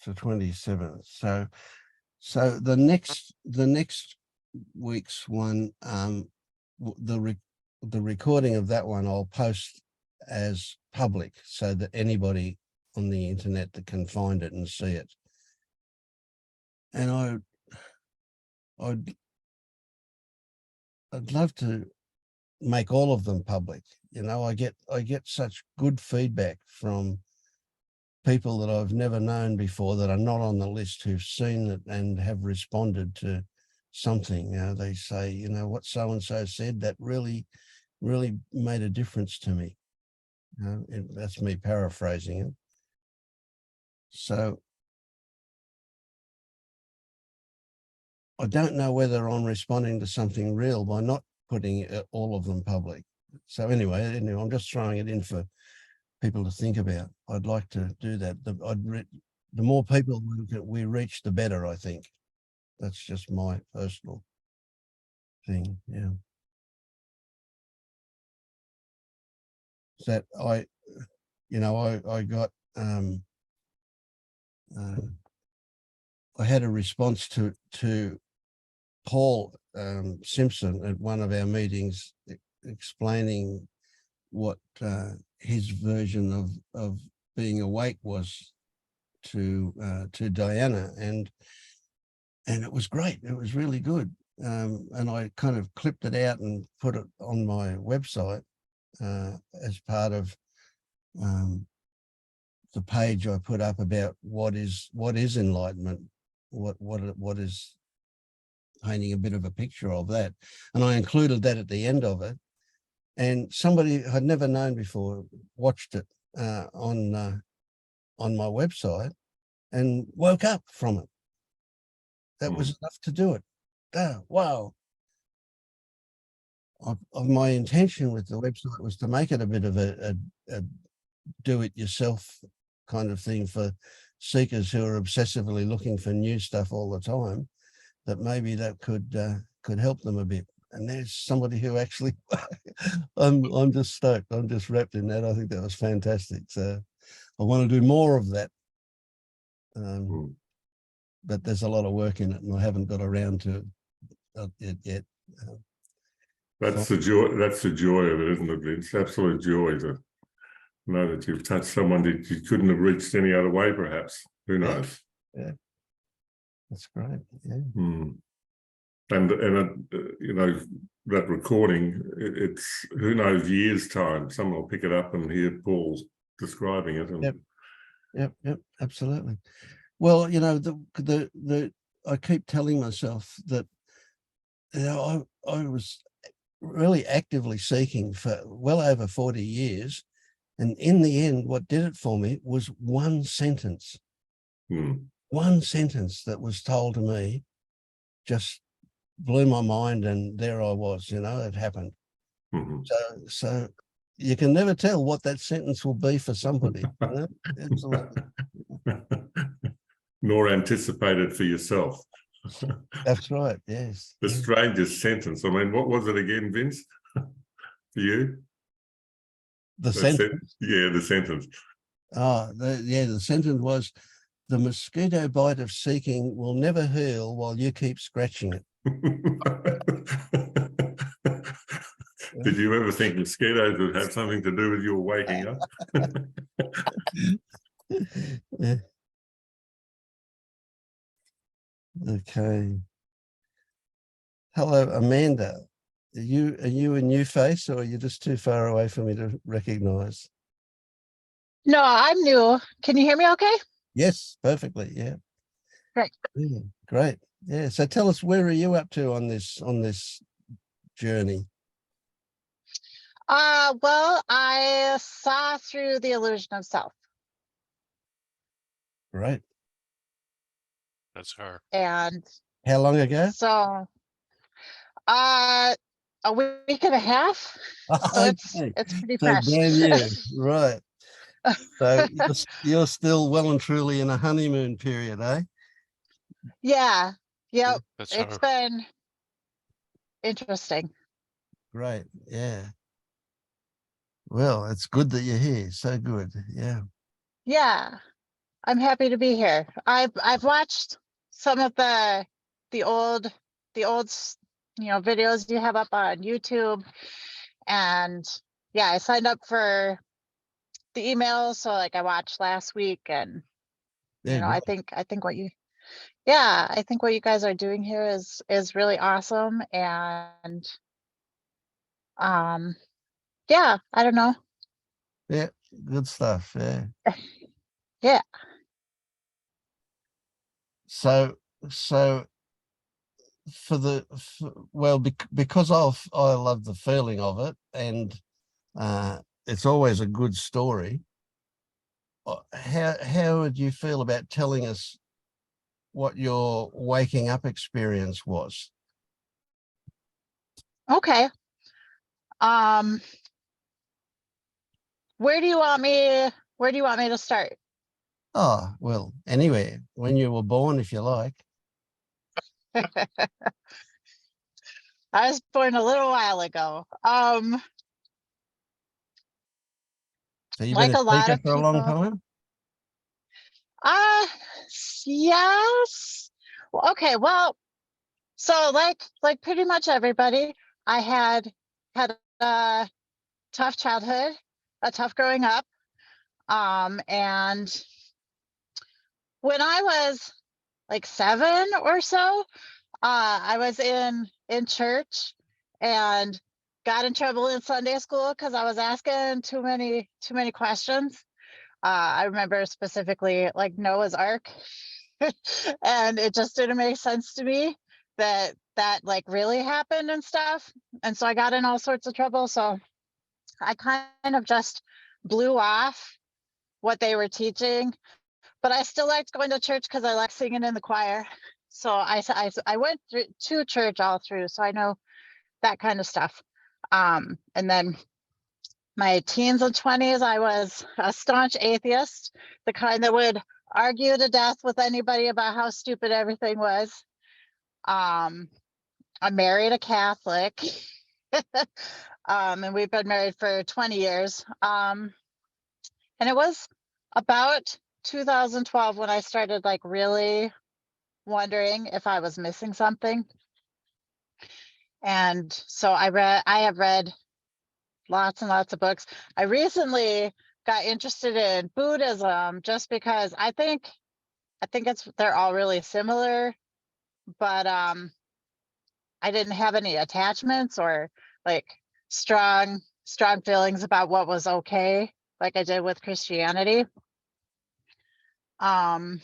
to 27th. So the next week's one, the recording of that one I'll post as public so that anybody on the internet that can find it and see it. And I'd love to make all of them public. You know, I get such good feedback from people that I've never known before that are not on the list who've seen it and have responded to something. You know, they say, you know, what so-and-so said, that really made a difference to me. You know, that's me paraphrasing it. So I don't know whether I'm responding to something real by not putting all of them public. So anyway, I'm just throwing it in for people to think about. I'd like to do that. The more people we reach, the better, I think. That's just my personal thing. Yeah. That I got, I had a response to Paul Simpson at one of our meetings explaining what his version of being awake was to Diana, and it was great. It was really good, and I kind of clipped it out and put it on my website as part of the page I put up about what is enlightenment, what is, painting a bit of a picture of that, and I included that at the end of it. And somebody I'd never known before watched it on my website and woke up from it. That was enough to do it. Wow. My intention with the website was to make it a bit of a do-it-yourself kind of thing for seekers who are obsessively looking for new stuff all the time, that maybe that could help them a bit. And there's somebody who actually, I'm just stoked. I'm just wrapped in that. I think that was fantastic. So I want to do more of that. But there's a lot of work in it, and I haven't got around to it yet. That's the joy. That's the joy of it, isn't it? It's absolute joy to know that you've touched someone that you couldn't have reached any other way, perhaps. Who knows? Yeah, that's great. Yeah. And you know, that recording, it's who knows, years time, someone will pick it up and hear Paul describing it. And Yep, absolutely. Well, you know, the I keep telling myself that, you know, I was really actively seeking for well over 40 years, and in the end, what did it for me was one sentence. One sentence that was told to me just blew my mind, and there I was, you know, it happened. So you can never tell what that sentence will be for somebody. You know? Absolutely. Nor anticipated for yourself. That's right. Yes. The strangest sentence. I mean, what was it again, Vince? For you? The sentence. Yeah, the sentence. Oh, the sentence was, the mosquito bite of seeking will never heal while you keep scratching it. Did you ever think mosquitoes would have something to do with your waking up? Yeah. Okay. Hello, Amanda. Are you a new face, or are you just too far away for me to recognize? No, I'm new. Can you hear me okay? Yes, perfectly. Yeah. Great. Yeah, great. Yeah. So tell us, where are you up to on this journey? Well, I saw through the illusion of self. Right. That's her. And how long ago? So a week and a half. So it's pretty fresh. Brand new. Right. So you're still well and truly in a honeymoon period, eh? Yeah. Yep. That's it's her. been interesting. Great. Yeah. Well, it's good that you're here. So good. Yeah. Yeah. I'm happy to be here. I've watched some of the old videos you have up on YouTube, and yeah, I signed up for the emails, so like I watched last week, and Yeah, I think I think what you guys are doing here is really awesome, and yeah, I don't know. yeah, good stuff. Yeah. Yeah. So because I love the feeling of it, and it's always a good story. How would you feel about telling us what your waking up experience was? Okay. Where do you want me to start? Oh, well, anywhere, when you were born, if you like. I was born a little while ago. So you've been Like a a lot speaker of for a long people. time? Uh yes. Well, okay, well, so like pretty much everybody, I had a tough childhood, a tough growing up. And when I was like 7 or so, I was in church and got in trouble in Sunday school because I was asking too many questions. I remember specifically like Noah's Ark, and it just didn't make sense to me that like really happened and stuff. And so I got in all sorts of trouble. So I kind of just blew off what they were teaching, but I still liked going to church because I like singing in the choir. So I went to church all through, so I know that kind of stuff. And then my teens and 20s, I was a staunch atheist, the kind that would argue to death with anybody about how stupid everything was. I married a Catholic, and we've been married for 20 years. And it was about 2012 when I started like really wondering if I was missing something. And so I have read lots and lots of books. I recently got interested in Buddhism just because I think they're all really similar, but I didn't have any attachments or like strong feelings about what was okay like I did with Christianity. I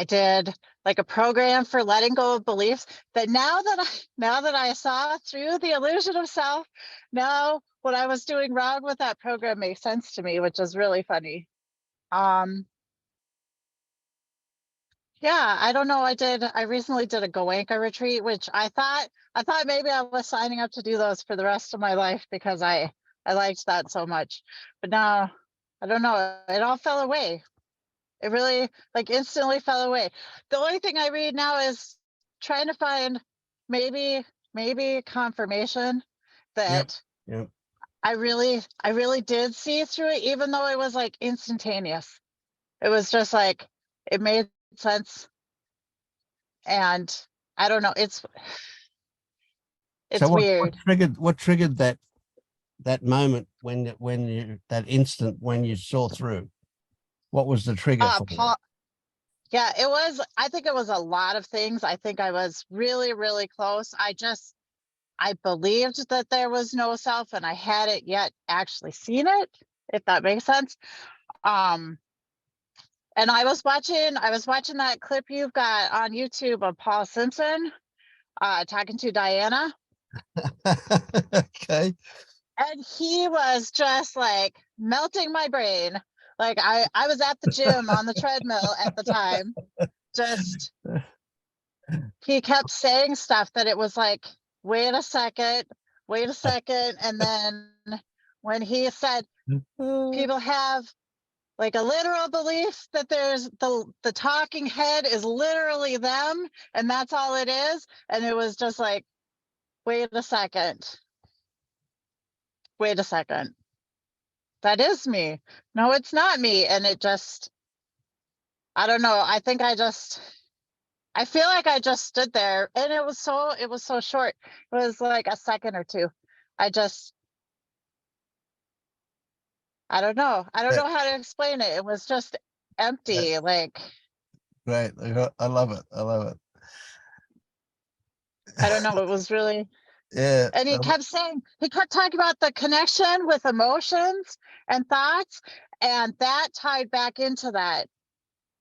did like a program for letting go of beliefs that now that I saw through the illusion of self, now what I was doing wrong with that program makes sense to me, which is really funny. Yeah, I don't know. I recently did a Goenka retreat, which I thought maybe I was signing up to do those for the rest of my life because I liked that so much. But now I don't know. It all fell away. It really like instantly fell away. The only thing I read now is trying to find maybe confirmation Yep. that Yep. I really did see through it, even though it was like instantaneous. It was just like it made sense. And I don't know, it's So weird. what triggered that moment when you that instant when you saw through? What was the trigger for you? Yeah, I think it was a lot of things. I think I was really, really close. I believed that there was no self and I hadn't yet actually seen it, if that makes sense. And I was watching that clip you've got on YouTube of Paul Simpson talking to Diana. Okay. And he was just like melting my brain. Like I was at the gym on the treadmill at the time. Just he kept saying stuff that it was like, wait a second. And then when he said people have like a literal belief that there's the talking head is literally them and that's all it is. And it was just like, wait a second. That is me. No, it's not me. And it just I don't know. I think I feel like I just stood there, and it was so short. It was like a second or two. I don't know. I don't Yeah, know how to explain it. It was just yeah, empty. Like, great. I love it. I love it. I don't know. It was really, Yeah. and he kept talking about the connection with emotions and thoughts. And that tied back into that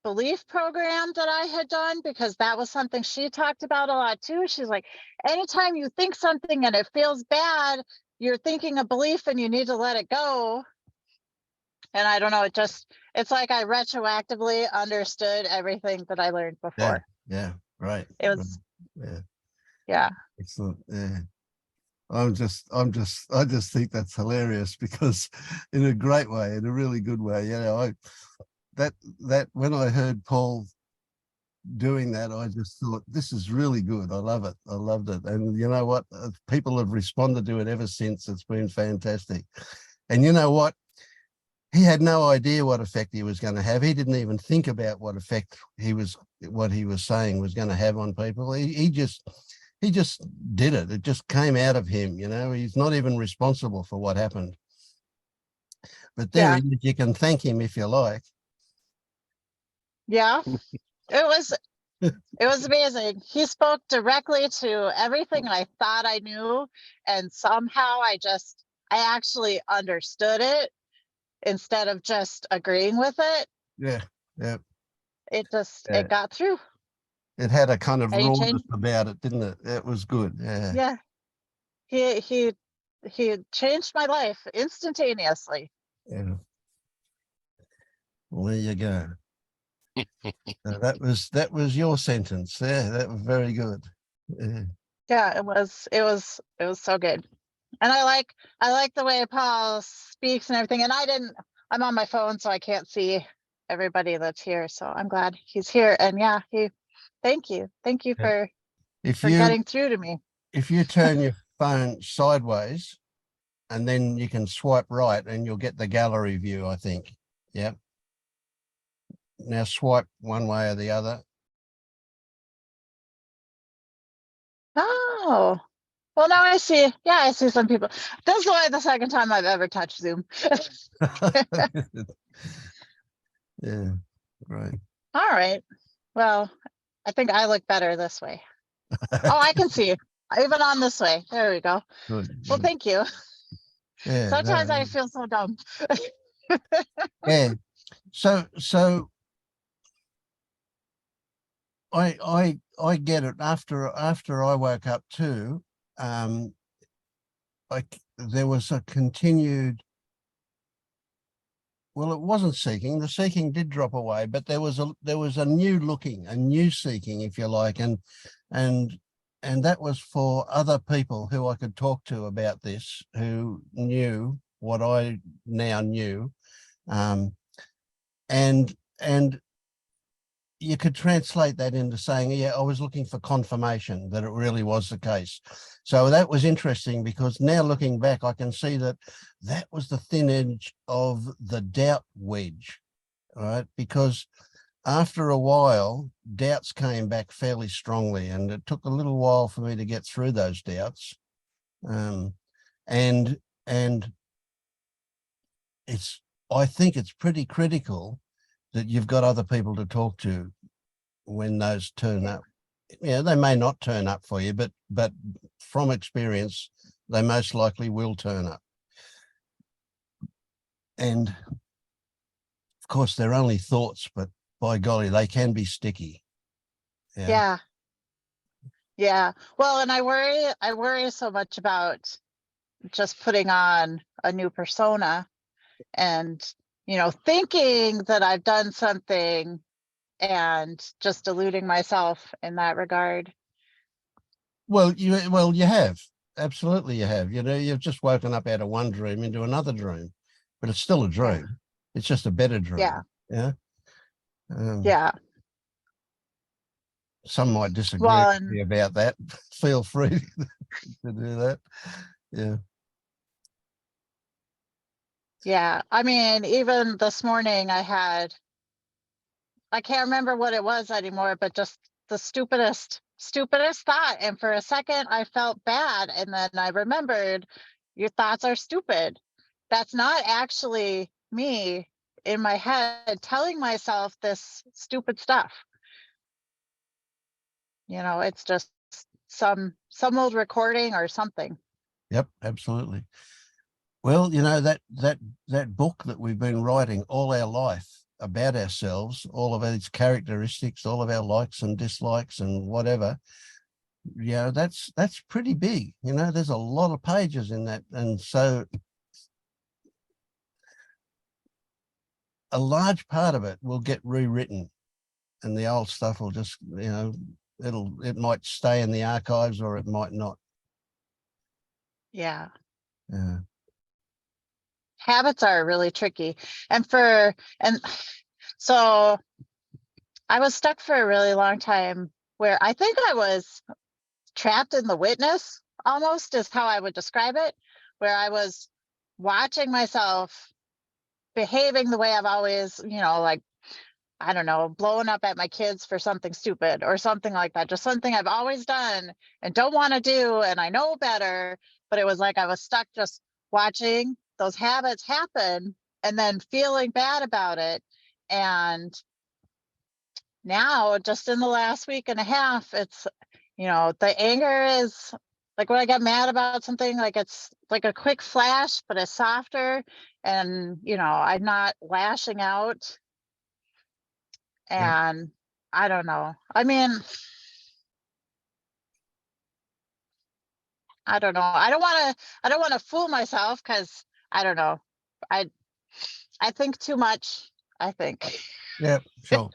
belief program that I had done, because that was something she talked about a lot too. She's like, anytime you think something and it feels bad, you're thinking a belief and you need to let it go. And I don't know, it's like I retroactively understood everything that I learned Yeah. before. Yeah. Right. It Right. was, Yeah. yeah. Excellent. Yeah. I just think that's hilarious because in a great way, in a really good way. You know, that when I heard Paul doing that, I just thought, this is really good. I love it. I loved it. And you know what? People have responded to it ever since. It's been fantastic. And you know what? He had no idea what effect he was going to have. He didn't even think about what effect what he was saying was going to have on people. He just did it. It just came out of him. You know, he's not even responsible for what happened. But there Yeah. he is. You can thank him if you like. Yeah. It was amazing. He spoke directly to everything I thought I knew. And somehow I actually understood it instead of just agreeing with it. Yeah, yeah, It yeah. got through. It had a kind of And he rawness changed. about it, didn't it? It was good. Yeah, Yeah. He changed my life instantaneously. yeah. Well, there you go. That was your sentence. Yeah, that was very good. Yeah. Yeah, it was so good. And I like the way Paul speaks and everything. And I'm on my phone, so I can't see everybody that's here. So I'm glad he's here. And yeah, thank you. Thank you Yeah. for getting through to me. If you turn your phone sideways and then you can swipe right and you'll get the gallery view, I think. Yeah. Now swipe one way or the other. Oh, well, now I see. Yeah, I see some people. This is only the second time I've ever touched Zoom. Yeah, right. All right. Well, I think I look better this way. Oh, I can see. Even on this way. There we go. Good. Well, thank you. Yeah, Sometimes no, I feel so dumb. yeah. So I get it. After I woke up too, there was a continued. Well, it wasn't seeking. The seeking did drop away, but there was a new looking, a new seeking, if you like, and that was for other people who I could talk to about this, who knew what I now knew, and you could translate that into saying, yeah, I was looking for confirmation that it really was the case. So that was interesting, because now looking back, I can see that was the thin edge of the doubt wedge, right? Because after a while, doubts came back fairly strongly, and it took a little while for me to get through those doubts. And I think it's pretty critical that you've got other people to talk to when those turn up. Yeah, they may not turn up for you, but from experience, they most likely will turn up. And of course, they're only thoughts, but by golly, they can be sticky. Yeah. Yeah. Well, and I worry so much about just putting on a new persona and, thinking that I've done something and just deluding myself in that regard. Well, you have. Absolutely you have. You know, you've just woken up out of one dream into another dream, but it's still a Yeah. dream. It's just a better dream. Yeah. Yeah. Yeah. Some might disagree Well, with me about that. Feel free to do that. Yeah. yeah. I mean, even this morning I had I can't remember what it was anymore, but just the stupidest thought. And for a second I felt bad. And then I remembered, your thoughts are stupid. That's not actually me in my head telling myself this stupid stuff. You know, it's just some old recording or something. Yep, absolutely. Well, you know, that book that we've been writing all our life about ourselves, all of its characteristics, all of our likes and dislikes and whatever, you know, that's pretty big. You know, there's a lot of pages in that. And so a large part of it will get rewritten, and the old stuff will just, you know, it might stay in the archives or it might not. Yeah. Yeah. Habits are really tricky. And so I was stuck for a really long time where I think I was trapped in the witness, almost is how I would describe it, where I was watching myself behaving the way I've always, you know, like, I don't know, blowing up at my kids for something stupid or something like that, just something I've always done and don't want to do. And I know better, but it was like I was stuck just watching those habits happen and then feeling bad about it. And now, just in the last week and a half, it's, you know, the anger is like when I get mad about something, like it's like a quick flash, but it's softer. And, you know, I'm not lashing out. Yeah. And I don't know. I mean, I don't know. I don't want to fool myself because I don't know. I I think too much, I think. Yeah, sure.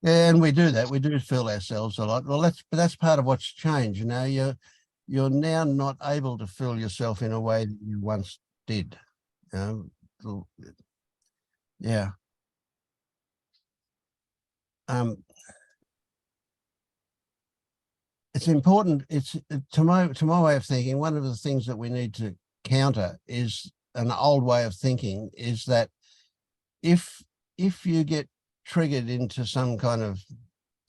Yeah, and we do that. We do feel ourselves a lot. Well, that's part of what's changed. You know, you're now not able to feel yourself in a way that you once did. You know, yeah. It's important. It's to my way of thinking. One of the things that we need to counter is an old way of thinking. Is that if you get triggered into some kind of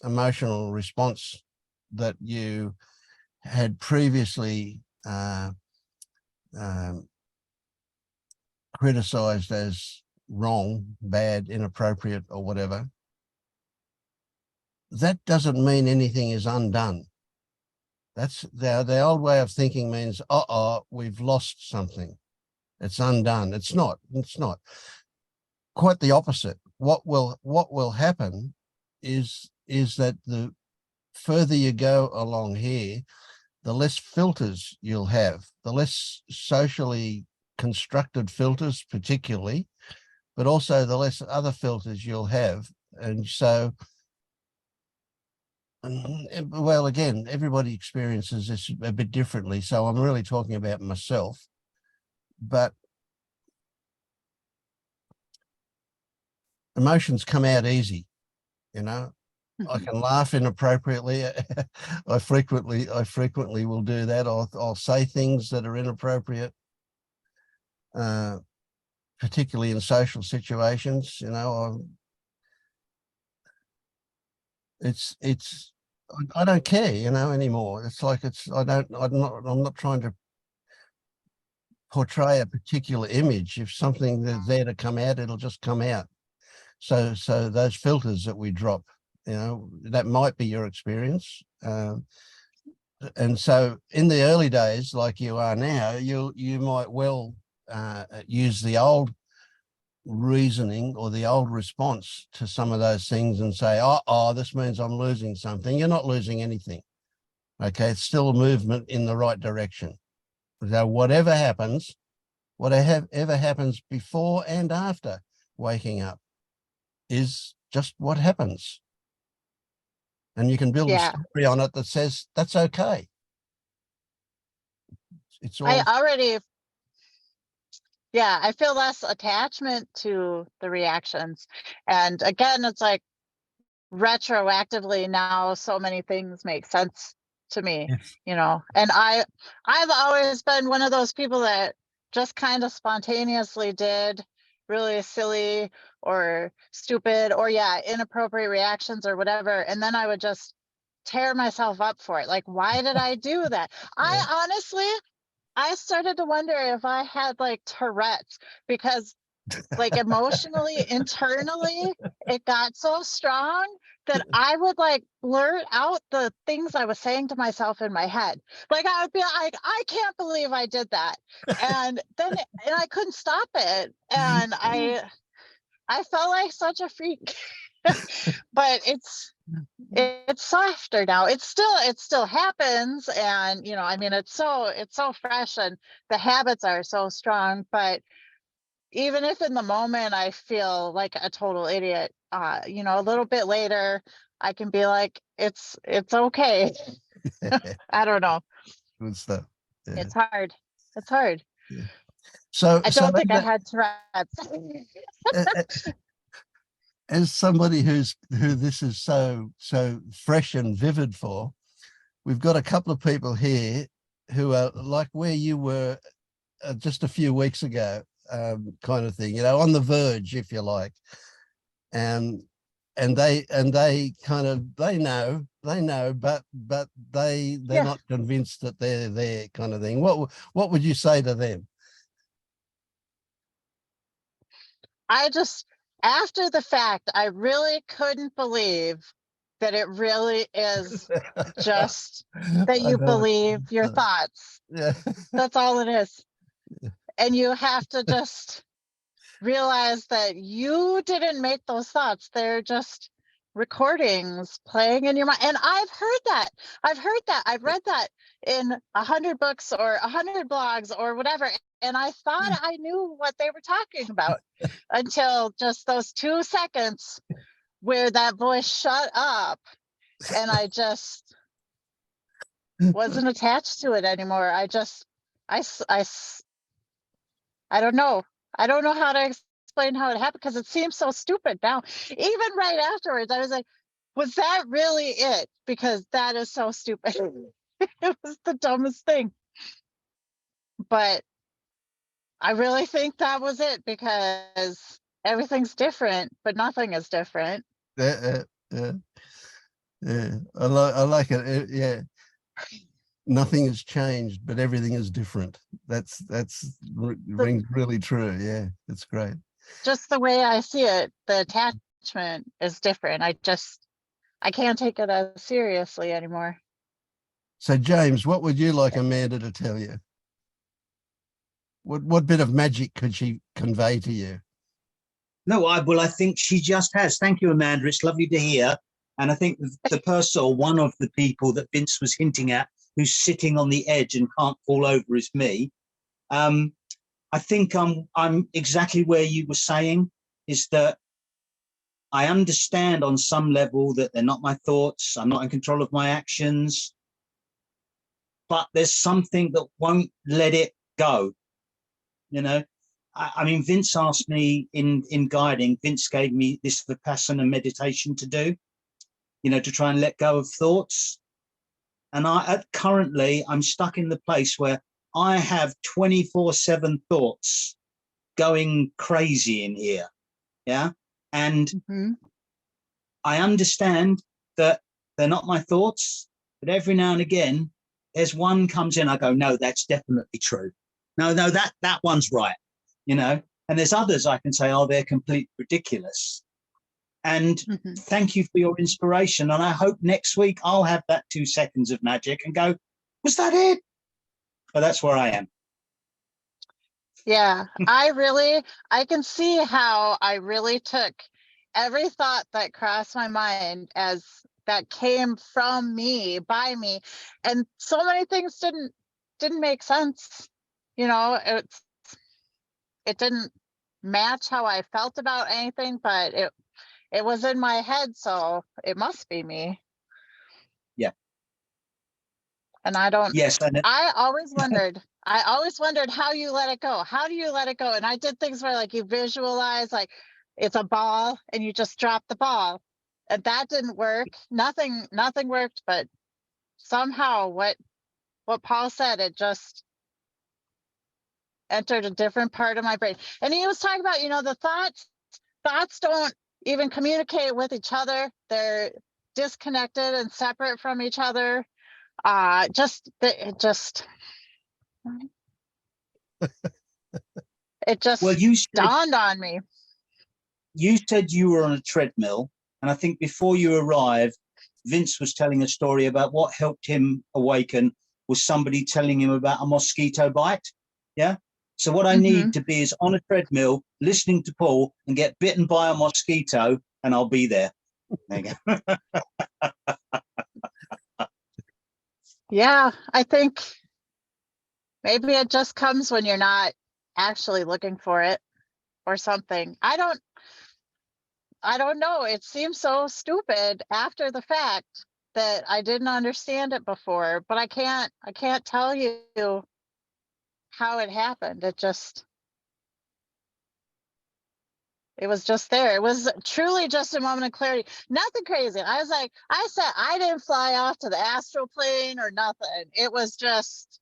emotional response that you had previously criticized as wrong, bad, inappropriate, or whatever, that doesn't mean anything is undone. That's the old way of thinking means, we've lost something. It's undone. It's not. It's not. Quite the opposite. What will happen is that the further you go along here, the less filters you'll have, the less socially constructed filters, particularly, but also the less other filters you'll have. And so, well, again, everybody experiences this a bit differently. So I'm really talking about myself, but emotions come out easy, you know. I can laugh inappropriately. I frequently will do that. I'll say things that are inappropriate, particularly in social situations. You know, I don't care, you know, anymore. It's like I'm not trying to portray a particular image. If something is there to come out, it'll just come out. So those filters that we drop, you know, that might be your experience. And so in the early days, like you are now, you might well use the old reasoning or the old response to some of those things and say, this means I'm losing something. You're not losing anything. Okay, it's still a movement in the right direction. So whatever happens before and after waking up is just what happens. And you can build a story on it that says that's okay. It's all. I feel less attachment to the reactions. And again, it's like retroactively now so many things make sense to me. Yes. You know, and I've always been one of those people that just kind of spontaneously did really silly or stupid or inappropriate reactions or whatever. And then I would just tear myself up for it. Like, why did I do that? I honestly, I started to wonder if I had like Tourette's, because like emotionally, internally, it got so strong that I would like blurt out the things I was saying to myself in my head. Like I would be like, I can't believe I did that. And then I couldn't stop it. And I felt like such a freak. But it's softer now. It still happens, and I mean, it's so fresh, and the habits are so strong. But even if in the moment I feel like a total idiot, a little bit later I can be like, it's okay. I don't know. Good stuff. Yeah. It's hard. It's hard. Yeah. So, I don't think I had Tourette's. as somebody who this is so fresh and vivid for, we've got a couple of people here who are like where you were just a few weeks ago, kind of thing, on the verge, if you like. And they kind of, they know, but they're not convinced that they're there, kind of thing. What would you say to them? After the fact, I really couldn't believe that it really is just that you believe your thoughts. Yeah. That's all it is. And you have to just realize that you didn't make those thoughts. They're just recordings playing in your mind. And I've heard that. I've read that in 100 books or 100 blogs or whatever. And I thought I knew what they were talking about until just those 2 seconds where that voice shut up, and I just wasn't attached to it anymore. I don't know. I don't know how to explain how it happened, because it seems so stupid now. Even right afterwards, I was like, was that really it? Because that is so stupid. It was the dumbest thing. But I really think that was it, because everything's different, but nothing is different. Yeah. I like it. Yeah. Nothing has changed, but everything is different. That's rings really true. Yeah, it's great. Just the way I see it, the attachment is different. I can't take it as seriously anymore. So James, what would you like Amanda to tell you? What bit of magic could she convey to you? No, I think she just has. Thank you, Amanda. It's lovely to hear. And I think the person, or one of the people that Vince was hinting at, who's sitting on the edge and can't fall over, is me. I think I'm exactly where you were saying, is that I understand on some level that they're not my thoughts. I'm not in control of my actions, but there's something that won't let it go. I mean, Vince asked me in guiding, Vince gave me this Vipassana meditation to do, to try and let go of thoughts. And currently I'm stuck in the place where I have 24/7 thoughts going crazy in here. Yeah. And I understand that they're not my thoughts, but every now and again, there's one comes in, I go, no, that's definitely true. No, that one's right. And there's others I can say, oh, they're completely ridiculous. And thank you for your inspiration. And I hope next week I'll have that 2 seconds of magic and go, was that it? But that's where I am. Yeah, I can see how I really took every thought that crossed my mind as that came from me, by me. And so many things didn't make sense. It didn't match how I felt about anything, but it was in my head, so it must be me. Yeah. And I don't. Yes. I always wondered how you let it go. How do you let it go? And I did things where like you visualize like it's a ball and you just drop the ball. And that didn't work. Nothing worked, but somehow what Paul said, it just entered a different part of my brain. And he was talking about, the thoughts thoughts don't even communicate with each other. They're disconnected and separate from each other. It just Well, dawned on me. you said you were on a treadmill, and I think before you arrived, Vince was telling a story about what helped him awaken was somebody telling him about a mosquito bite. Yeah. So what I need to be is on a treadmill, listening to Paul, and get bitten by a mosquito, and I'll be there. There you go. Yeah, I think maybe it just comes when you're not actually looking for it or something. I don't know. It seems so stupid after the fact that I didn't understand it before, but I can't tell you how it happened. It was just there. It was truly just a moment of clarity. Nothing crazy. I said I didn't fly off to the astral plane or nothing. It was just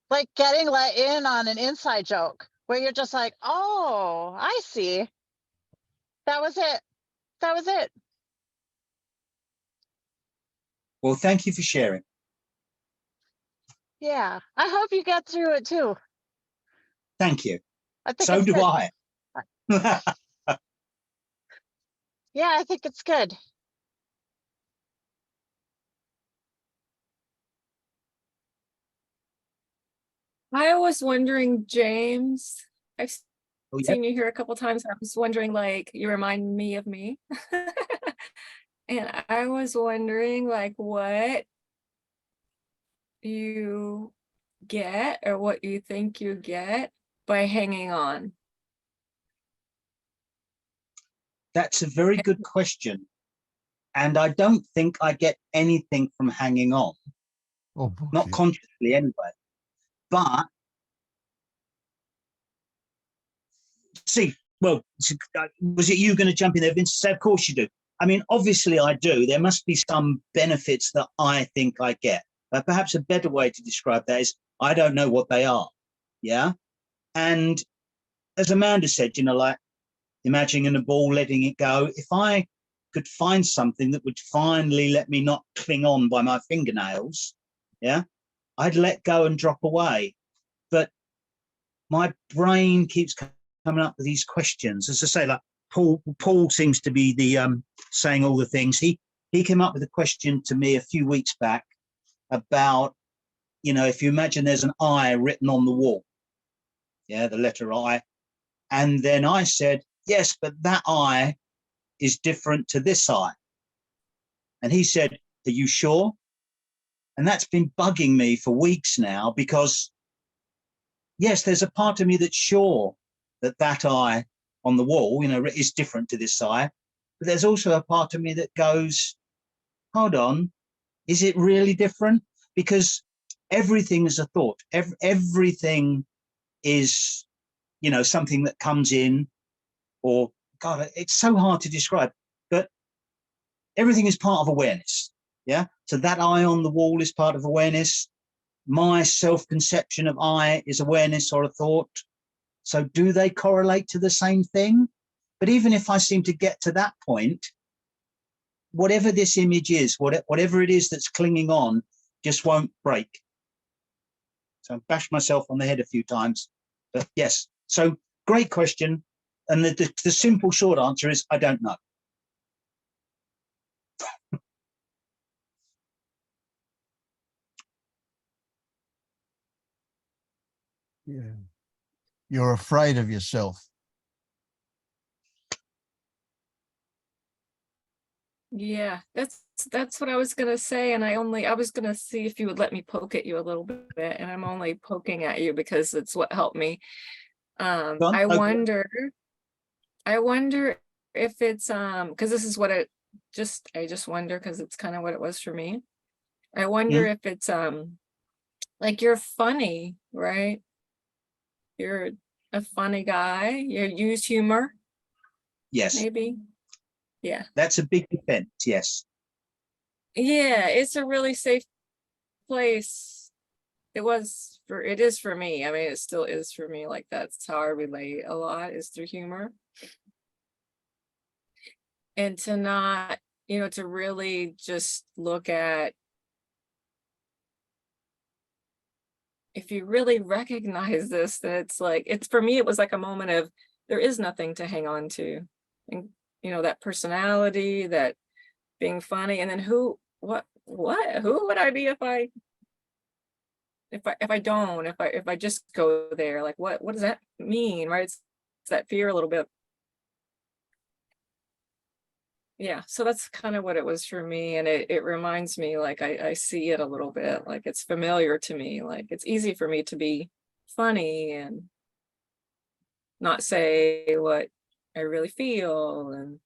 like getting let in on an inside joke where you're just like, oh, I see. That was it. That was it. Well, thank you for sharing. Yeah. I hope you get through it too. Thank you. I think So it's do good. I. Yeah, I think it's good. I was wondering, James, I've Oh, yeah. seen you here a couple times. I was wondering, like, you remind me of me. And I was wondering, like, what you get or what you think you get by hanging on. That's a very good question. And I don't think I get anything from hanging on, Oh, not bullshit. consciously anyway. But see, well, was it you going to jump in there, Vince? Say, of course you do. I mean, obviously I do. There must be some benefits that I think I get. But perhaps a better way to describe that is I don't know what they are. Yeah. And as Amanda said, you know, like imagining a ball, letting it go. If I could find something that would finally let me not cling on by my fingernails, yeah, I'd let go and drop away. But my brain keeps coming up with these questions. As I say, like Paul seems to be the saying all the things. He came up with a question to me a few weeks back about, you know, if you imagine there's an I written on the wall, yeah, the letter I, and then I said, yes, but that I is different to this I. And he said, are you sure? And that's been bugging me for weeks now because, yes, there's a part of me that's sure that that I on the wall, you know, is different to this I. But there's also a part of me that goes, hold on, is it really different? Because everything is a thought. Everything is, you know, something that comes in, or God, it's so hard to describe, but everything is part of awareness. Yeah. So that I on the wall is part of awareness. My self-conception of I is awareness or a thought. So do they correlate to the same thing? But even if I seem to get to that point, whatever this image is, whatever it is that's clinging on, just won't break. So I bashed myself on the head a few times. But yes, so great question. And the simple short answer is I don't know. Yeah. You're afraid of yourself. Yeah, that's what I was gonna say, and I was gonna see if you would let me poke at you a little bit, and I'm only poking at you because it's what helped me. I wonder if it's because this is what I just wonder because it's kind of what it was for me. I wonder if it's like you're funny, right? You're a funny guy. You use humor. Yes. Maybe. Yeah. That's a big defense. Yes. Yeah, it's a really safe place it is for me. I mean, it still is for me. Like, that's how I relate a lot, is through humor. And to not, to really just look at, if you really recognize this, that it's like, for me, it was like a moment of, there is nothing to hang on to. And, that personality, that being funny, and then who would I be if I don't, if I just go there, like, what does that mean, right? It's that fear a little bit. Yeah, so that's kind of what it was for me. And it reminds me, like, I see it a little bit, like it's familiar to me, like it's easy for me to be funny and not say what I really feel and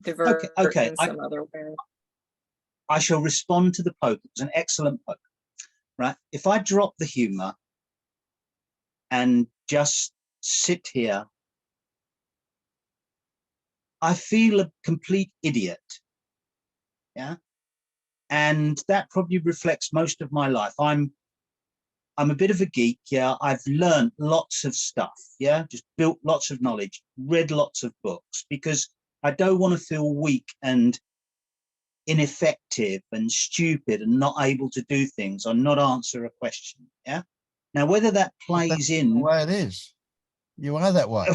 divert Okay. in some other way. I shall respond to the poke. It was an excellent poke, right? If I drop the humor and just sit here, I feel a complete idiot. Yeah. And that probably reflects most of my life. I'm a bit of a geek. Yeah. I've learned lots of stuff. Yeah. Just built lots of knowledge, read lots of books, because I don't want to feel weak and ineffective and stupid and not able to do things or not answer a question. Yeah. Now, whether that plays in the way it is, you are that way.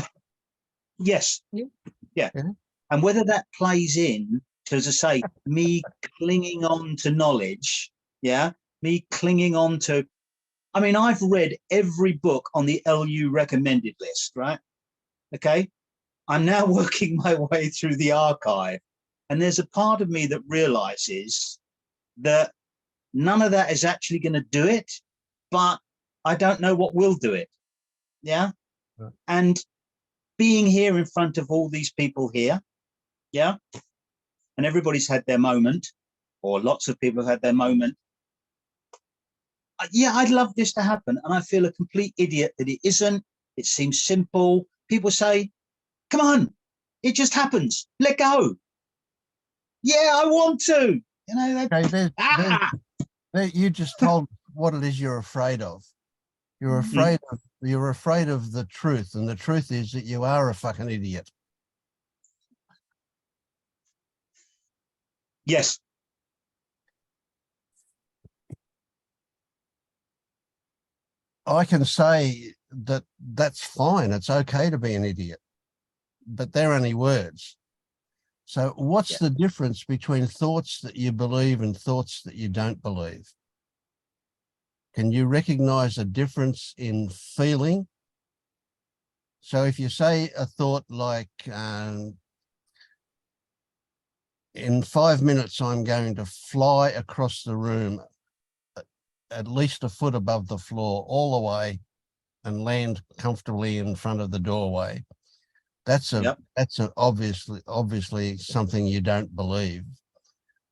Yes. Yeah. Yeah. Yeah. And whether that plays in to, as I say, me clinging on to knowledge. Yeah. Me clinging on to, I mean, I've read every book on the LU recommended list, right? Okay. I'm now working my way through the archive. And there's a part of me that realizes that none of that is actually going to do it, but I don't know what will do it. Yeah. Yeah. And being here in front of all these people here, yeah, and everybody's had their moment, or lots of people have had their moment. Yeah, I'd love this to happen. And I feel a complete idiot that it isn't. It seems simple. People say, come on, it just happens. Let go. Yeah, I want to. Okay, you just told what it is you're afraid of. You're afraid of the truth, and the truth is that you are a fucking idiot. Yes. I can say that that's fine. It's okay to be an idiot, but they're only words. So what's the difference between thoughts that you believe and thoughts that you don't believe? Can you recognize a difference in feeling? So if you say a thought like, in 5 minutes, I'm going to fly across the room at least a foot above the floor all the way and land comfortably in front of the doorway. That's obviously something you don't believe.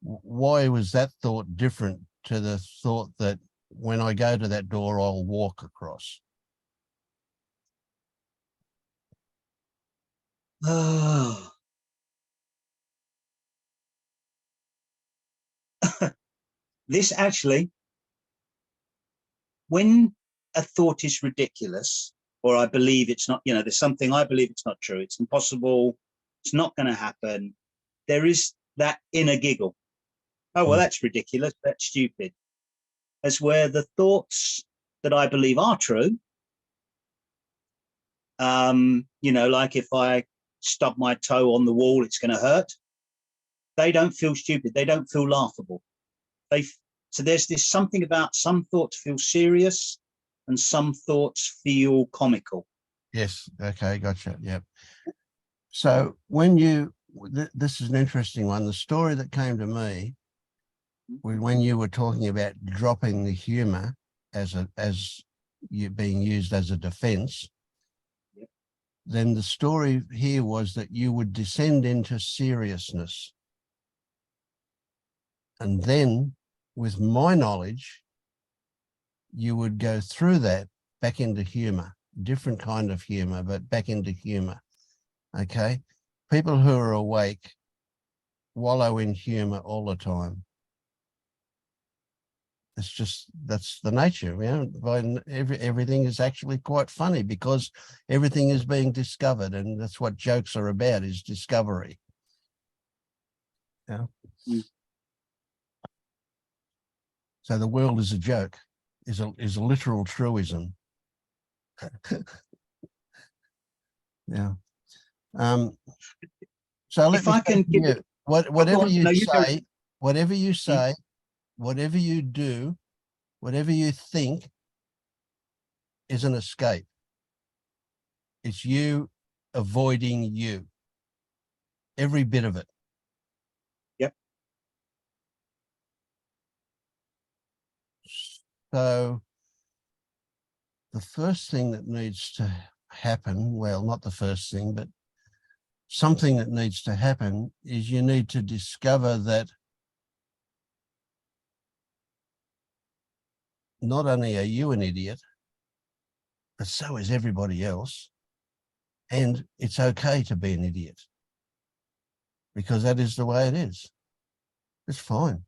Why was that thought different to the thought that when I go to that door, I'll walk across? Oh. This actually, when a thought is ridiculous, or I believe it's not, there's something I believe it's not true, it's impossible, it's not going to happen, there is that inner giggle. Oh, well, that's ridiculous, that's stupid. As where the thoughts that I believe are true, like if I stub my toe on the wall, it's going to hurt. They don't feel stupid. They don't feel laughable. So there's this something about some thoughts feel serious and some thoughts feel comical. Yes. Okay. Gotcha. Yep. So this is an interesting one. The story that came to me when you were talking about dropping the humor as you being used as a defense, then the story here was that you would descend into seriousness. And then with my knowledge, you would go through that back into humor, different kind of humor, but back into humor. Okay. People who are awake wallow in humor all the time. It's just, that's the nature. Everything is actually quite funny because everything is being discovered, and that's what jokes are about, is discovery. Yeah. Mm. So the world is a joke, is a literal truism. Yeah. So let If me I say can to give you, whatever on. you No, you go. say, whatever you say, whatever you do, whatever you think is an escape. It's you avoiding you. Every bit of it. Yep. So the first thing that needs to happen, well, not the first thing, but something that needs to happen is you need to discover that not only are you an idiot, but so is everybody else. And it's okay to be an idiot, because that is the way it is. It's fine.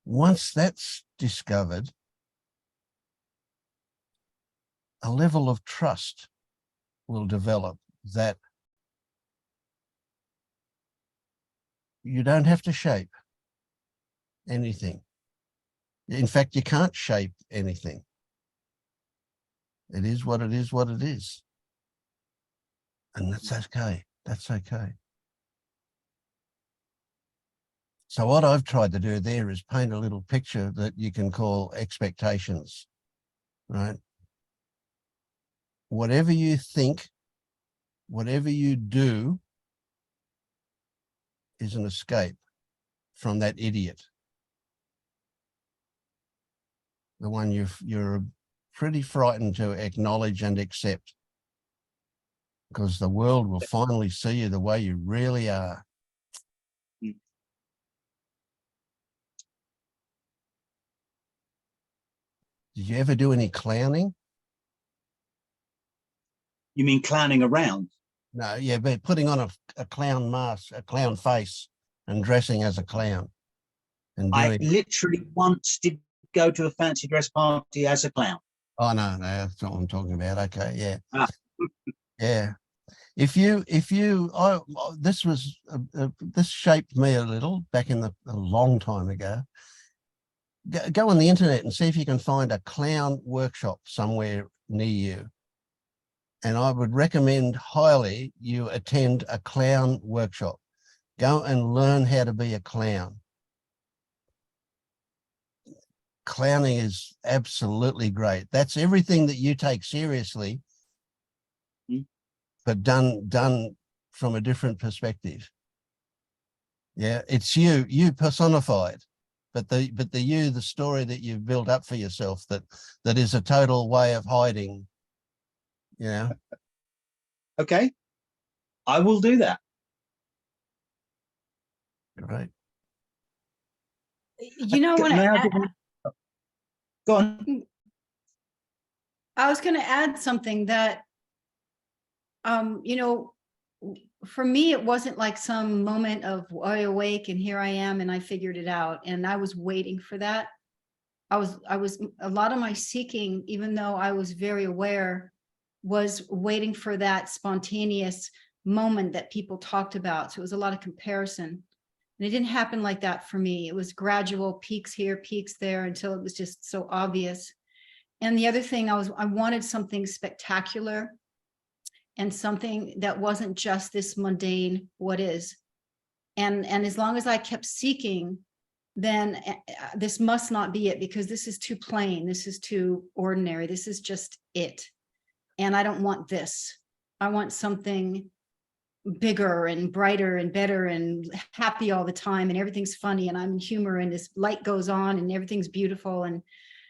Once that's discovered, a level of trust will develop that you don't have to shape anything. In fact, you can't shape anything. It is what it is, what it is. And that's okay. That's okay. So what I've tried to do there is paint a little picture that you can call expectations, right? Whatever you think, whatever you do is an escape from that idiot. The one you're pretty frightened to acknowledge and accept, because the world will finally see you the way you really are. Did you ever do any clowning? You mean clowning around? No, yeah, but putting on a clown mask, a clown face, and dressing as a clown. And I doing, literally once did go to a fancy dress party as a clown. oh no, that's not what I'm talking about. Okay, yeah. Ah. Yeah. This shaped me a little back in a long time ago. Go on the internet and see if you can find a clown workshop somewhere near you. And I would recommend highly you attend a clown workshop. Go and learn how to be a clown. Clowning is absolutely great. That's everything that you take seriously, but done from a different perspective. Yeah, it's you personified, but the story that you've built up for yourself that is a total way of hiding. Yeah. Okay, I will do that. Right. You know, when Go on. I was going to add something that, you know, for me, it wasn't like some moment of I awake and here I am and I figured it out. And I was waiting for that. I was a lot of my seeking, even though I was very aware, was waiting for that spontaneous moment that people talked about. So it was a lot of comparison. And it didn't happen like that for me. It was gradual peaks here, peaks there, until it was just so obvious. And the other thing, I wanted something spectacular and something that wasn't just this mundane what is. And as long as I kept seeking, then this must not be it, because this is too plain. This is too ordinary. This is just it. And I don't want this. I want something bigger and brighter and better and happy all the time, and everything's funny and I'm in humor and this light goes on and everything's beautiful. And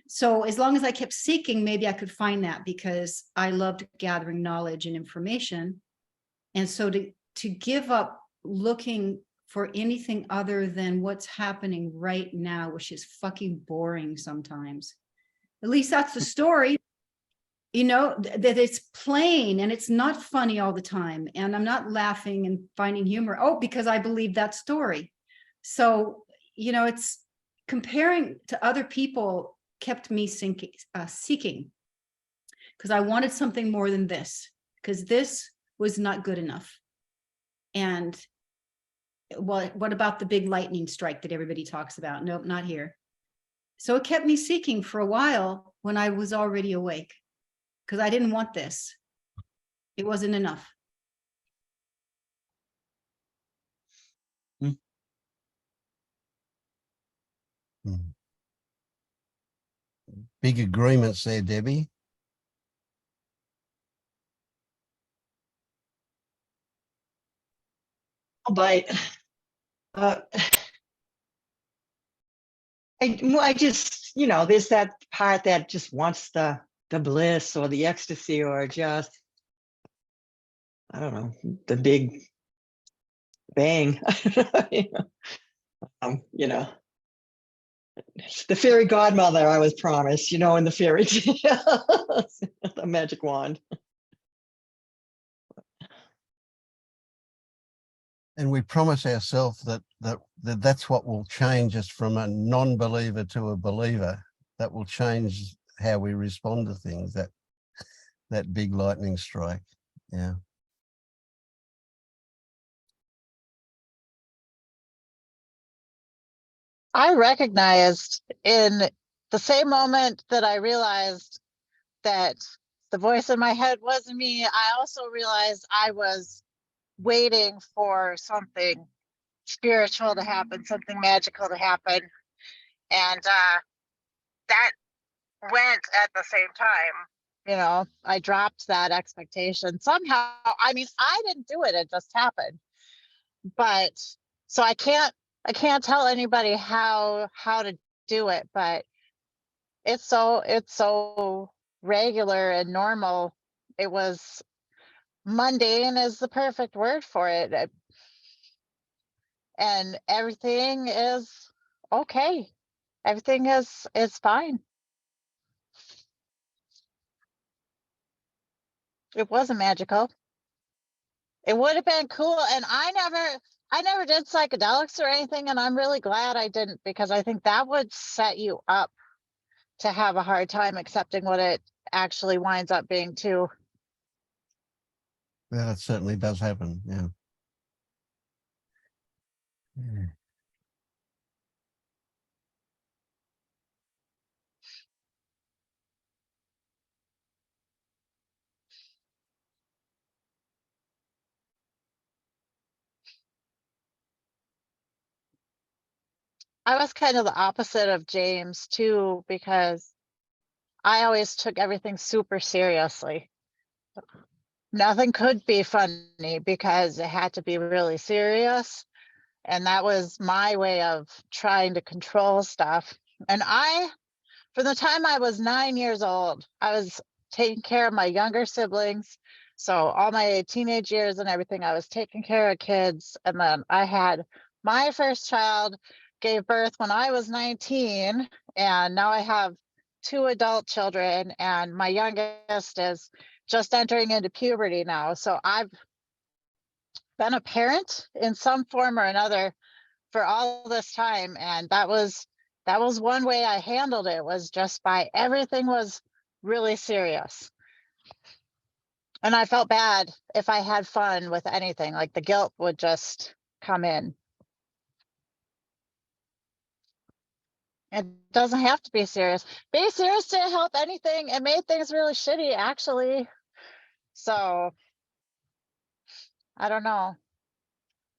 so as long as I kept seeking, maybe I could find that, because I loved gathering knowledge and information. And so to give up looking for anything other than what's happening right now, which is fucking boring sometimes. At least that's the story. You know, that it's plain and it's not funny all the time. And I'm not laughing and finding humor. Oh, because I believe that story. So, you know, comparing to other people kept me seeking, because I wanted something more than this, because this was not good enough. And well, what about the big lightning strike that everybody talks about? Nope, not here. So it kept me seeking for a while when I was already awake, because I didn't want this. It wasn't enough. Big agreements there, Debbie. But I just, you know, there's that part that just wants the bliss or the ecstasy or just, I don't know, the big bang. You know, the fairy godmother I was promised, you know, in the fairy tales, the magic wand. And we promise ourselves that's what will change us from a non-believer to a believer. That will change how we respond to things, that big lightning strike. Yeah. I recognized in the same moment that I realized that the voice in my head wasn't me, I also realized I was waiting for something spiritual to happen, something magical to happen. And that went at the same time. You know, I dropped that expectation somehow. I mean, I didn't do it, it just happened. But so I can't tell anybody how to do it, but it's so regular and normal. It was mundane is the perfect word for it. And everything is okay. Everything is fine. It wasn't magical. It would have been cool. And I never did psychedelics or anything, and I'm really glad I didn't, because I think that would set you up to have a hard time accepting what it actually winds up being too. Yeah, that certainly does happen. Yeah. Yeah. I was kind of the opposite of James too, because I always took everything super seriously. Nothing could be funny because it had to be really serious. And that was my way of trying to control stuff. And from the time I was 9 years old, I was taking care of my younger siblings. So all my teenage years and everything, I was taking care of kids. And then I had my first child, gave birth when I was 19. And now I have 2 adult children, and my youngest is just entering into puberty now. So I've been a parent in some form or another for all this time. And that was one way I handled it, was just by everything was really serious. And I felt bad if I had fun with anything, like the guilt would just come in. It doesn't have to be serious. Being serious didn't help anything. It made things really shitty, actually. So I don't know.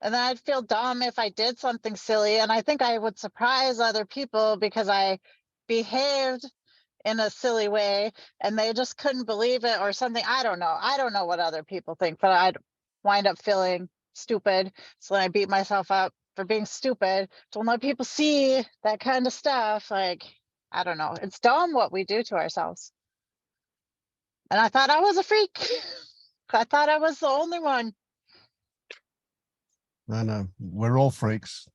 And then I'd feel dumb if I did something silly. And I think I would surprise other people because I behaved in a silly way and they just couldn't believe it or something. I don't know. I don't know what other people think, but I'd wind up feeling stupid. So then I beat myself up for being stupid. Don't let people see that kind of stuff. Like, I don't know. It's dumb what we do to ourselves. And I thought I was a freak. I thought I was the only one. No, we're all freaks.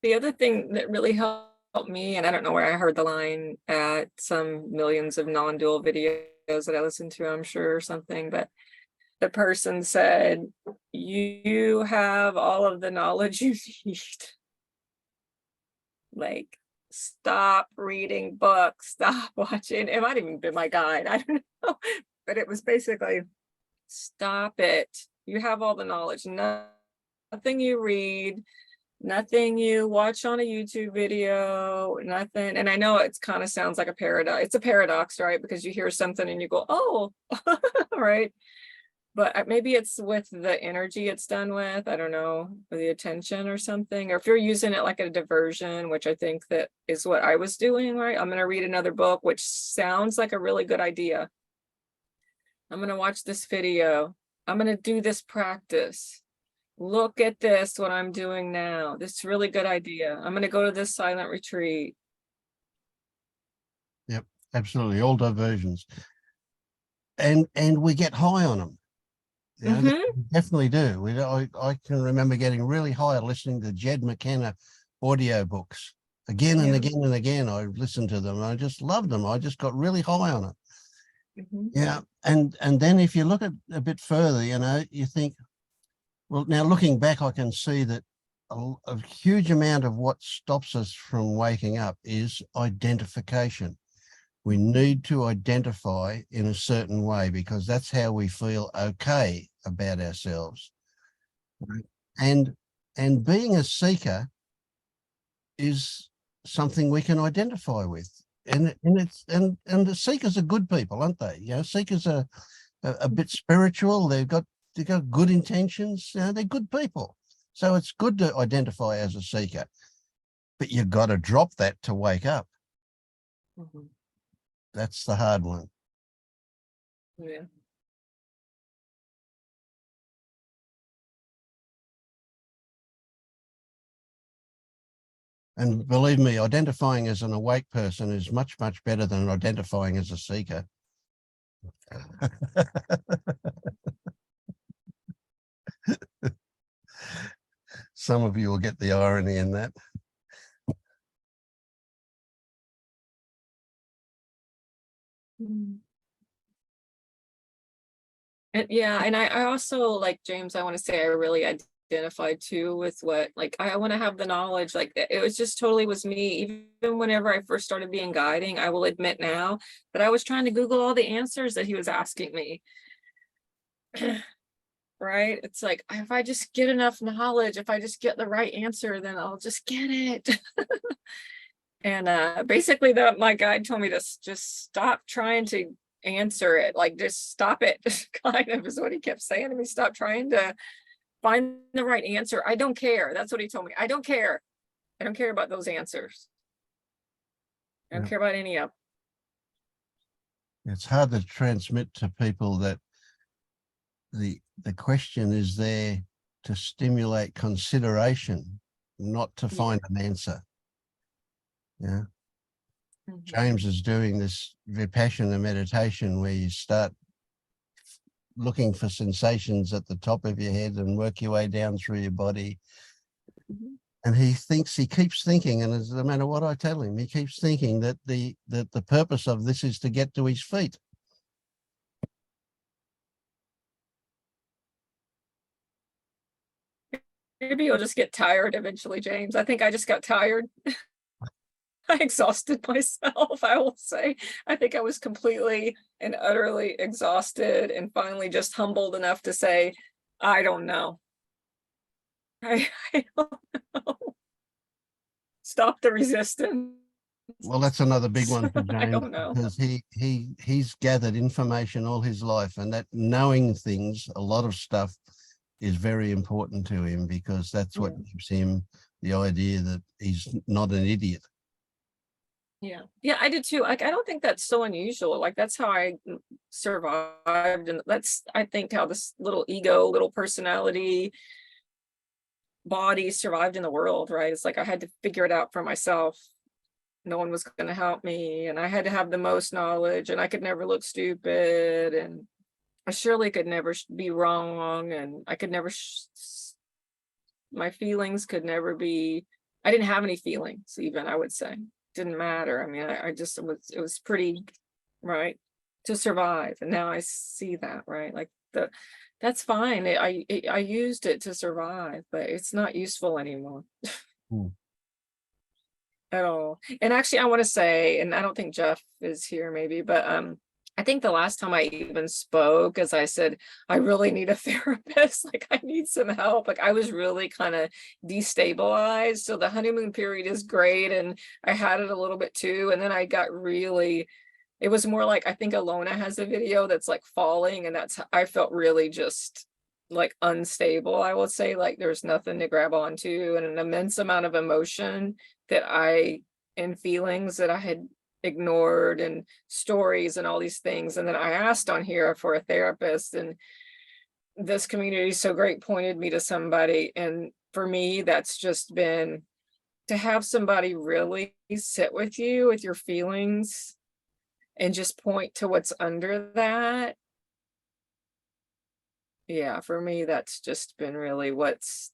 The other thing that really helped me, and I don't know where I heard the line at some millions of non-dual videos that I listened to, I'm sure, or something, but the person said, you have all of the knowledge you need. Like, stop reading books, stop watching. It might even been my guide, I don't know. But it was basically, stop it. You have all the knowledge. Nothing you read, nothing you watch on a YouTube video, nothing. And I know it's kind of sounds like a paradox. It's a paradox, right? Because you hear something and you go, oh, right. But maybe it's with the energy it's done with, I don't know, or the attention or something. Or if you're using it like a diversion, which I think that is what I was doing, right? I'm going to read another book, which sounds like a really good idea. I'm going to watch this video. I'm going to do this practice. Look at this, what I'm doing now. This is a really good idea. I'm going to go to this silent retreat. Yep, absolutely. All diversions. And we get high on them. You know, Mhm. we definitely do. I can remember getting really high listening to Jed McKenna audio books again and Yeah. again and again. I listened to them. I just loved them. I just got really high on it. Mhm. Yeah. And then if you look at a bit further, you know, you think, well, now looking back, I can see that a huge amount of what stops us from waking up is identification. We need to identify in a certain way because that's how we feel okay about ourselves. And being a seeker is something we can identify with. And the seekers are good people, aren't they? You know, seekers are a bit spiritual. They've got good intentions. You know, they're good people. So it's good to identify as a seeker, but you've got to drop that to wake up. Mhm. That's the hard one. Yeah. And believe me, identifying as an awake person is much, much better than identifying as a seeker. Some of you will get the irony in that. Mm. And yeah, and I also, like James, I want to say I really identified too with what, like, I want to have the knowledge, like it was just totally was me. Even whenever I first started being guiding, I will admit now that I was trying to Google all the answers that he was asking me. Right? It's like, if I just get enough knowledge, if I just get the right answer, then I'll just get it. And basically my guide told me to just stop trying to answer it, like just stop it. Kind of is what he kept saying to me. Stop trying to find the right answer. I don't care. That's what he told me. I don't care. I don't care about those answers. I don't Yeah. care about any of them. It's hard to transmit to people that the question is there to stimulate consideration, not to find an answer. Yeah. Mhm. James is doing this Vipassana meditation where you start looking for sensations at the top of your head and work your way down through your body. Mhm. And he keeps thinking, and no matter what I tell him, he keeps thinking that the purpose of this is to get to his feet. Maybe you'll just get tired eventually, James. I think I just got tired. I exhausted myself, I will say. I think I was completely and utterly exhausted and finally just humbled enough to say, I don't know. I don't know. Stop the resistance. Well, that's another big one for I James don't know. because he's gathered information all his life, and that knowing things, a lot of stuff, is very important to him because that's what gives him the idea that he's not an idiot. Yeah, I did too. Like, I don't think that's so unusual. Like, that's how I survived, and that's, I think, how this little ego, little personality body survived in the world, right? It's like I had to figure it out for myself. No one was going to help me, and I had to have the most knowledge, and I could never look stupid, and I surely could never be wrong, and I could never my feelings could never be, I didn't have any feelings, even, I would say. Didn't matter. I mean, I just, it was pretty, right, to survive. And now I see that, right? Like, that's fine. I used it to survive, but it's not useful anymore. Hmm. At all. And actually, I want to say, and I don't think Jeff is here maybe, but I think the last time I even spoke, as I said, I really need a therapist. Like I need some help. Like I was really kind of destabilized. So the honeymoon period is great. And I had it a little bit too. And then I got really, it was more like, I think Alona has a video that's like falling, and that's, I felt really just like unstable. I will say, like there's nothing to grab onto, and an immense amount of emotion and feelings that I had ignored, and stories and all these things. And then I asked on here for a therapist, and this community is so great, pointed me to somebody. And for me, that's just been to have somebody really sit with you with your feelings and just point to what's under that. Yeah, for me, that's just been really what's,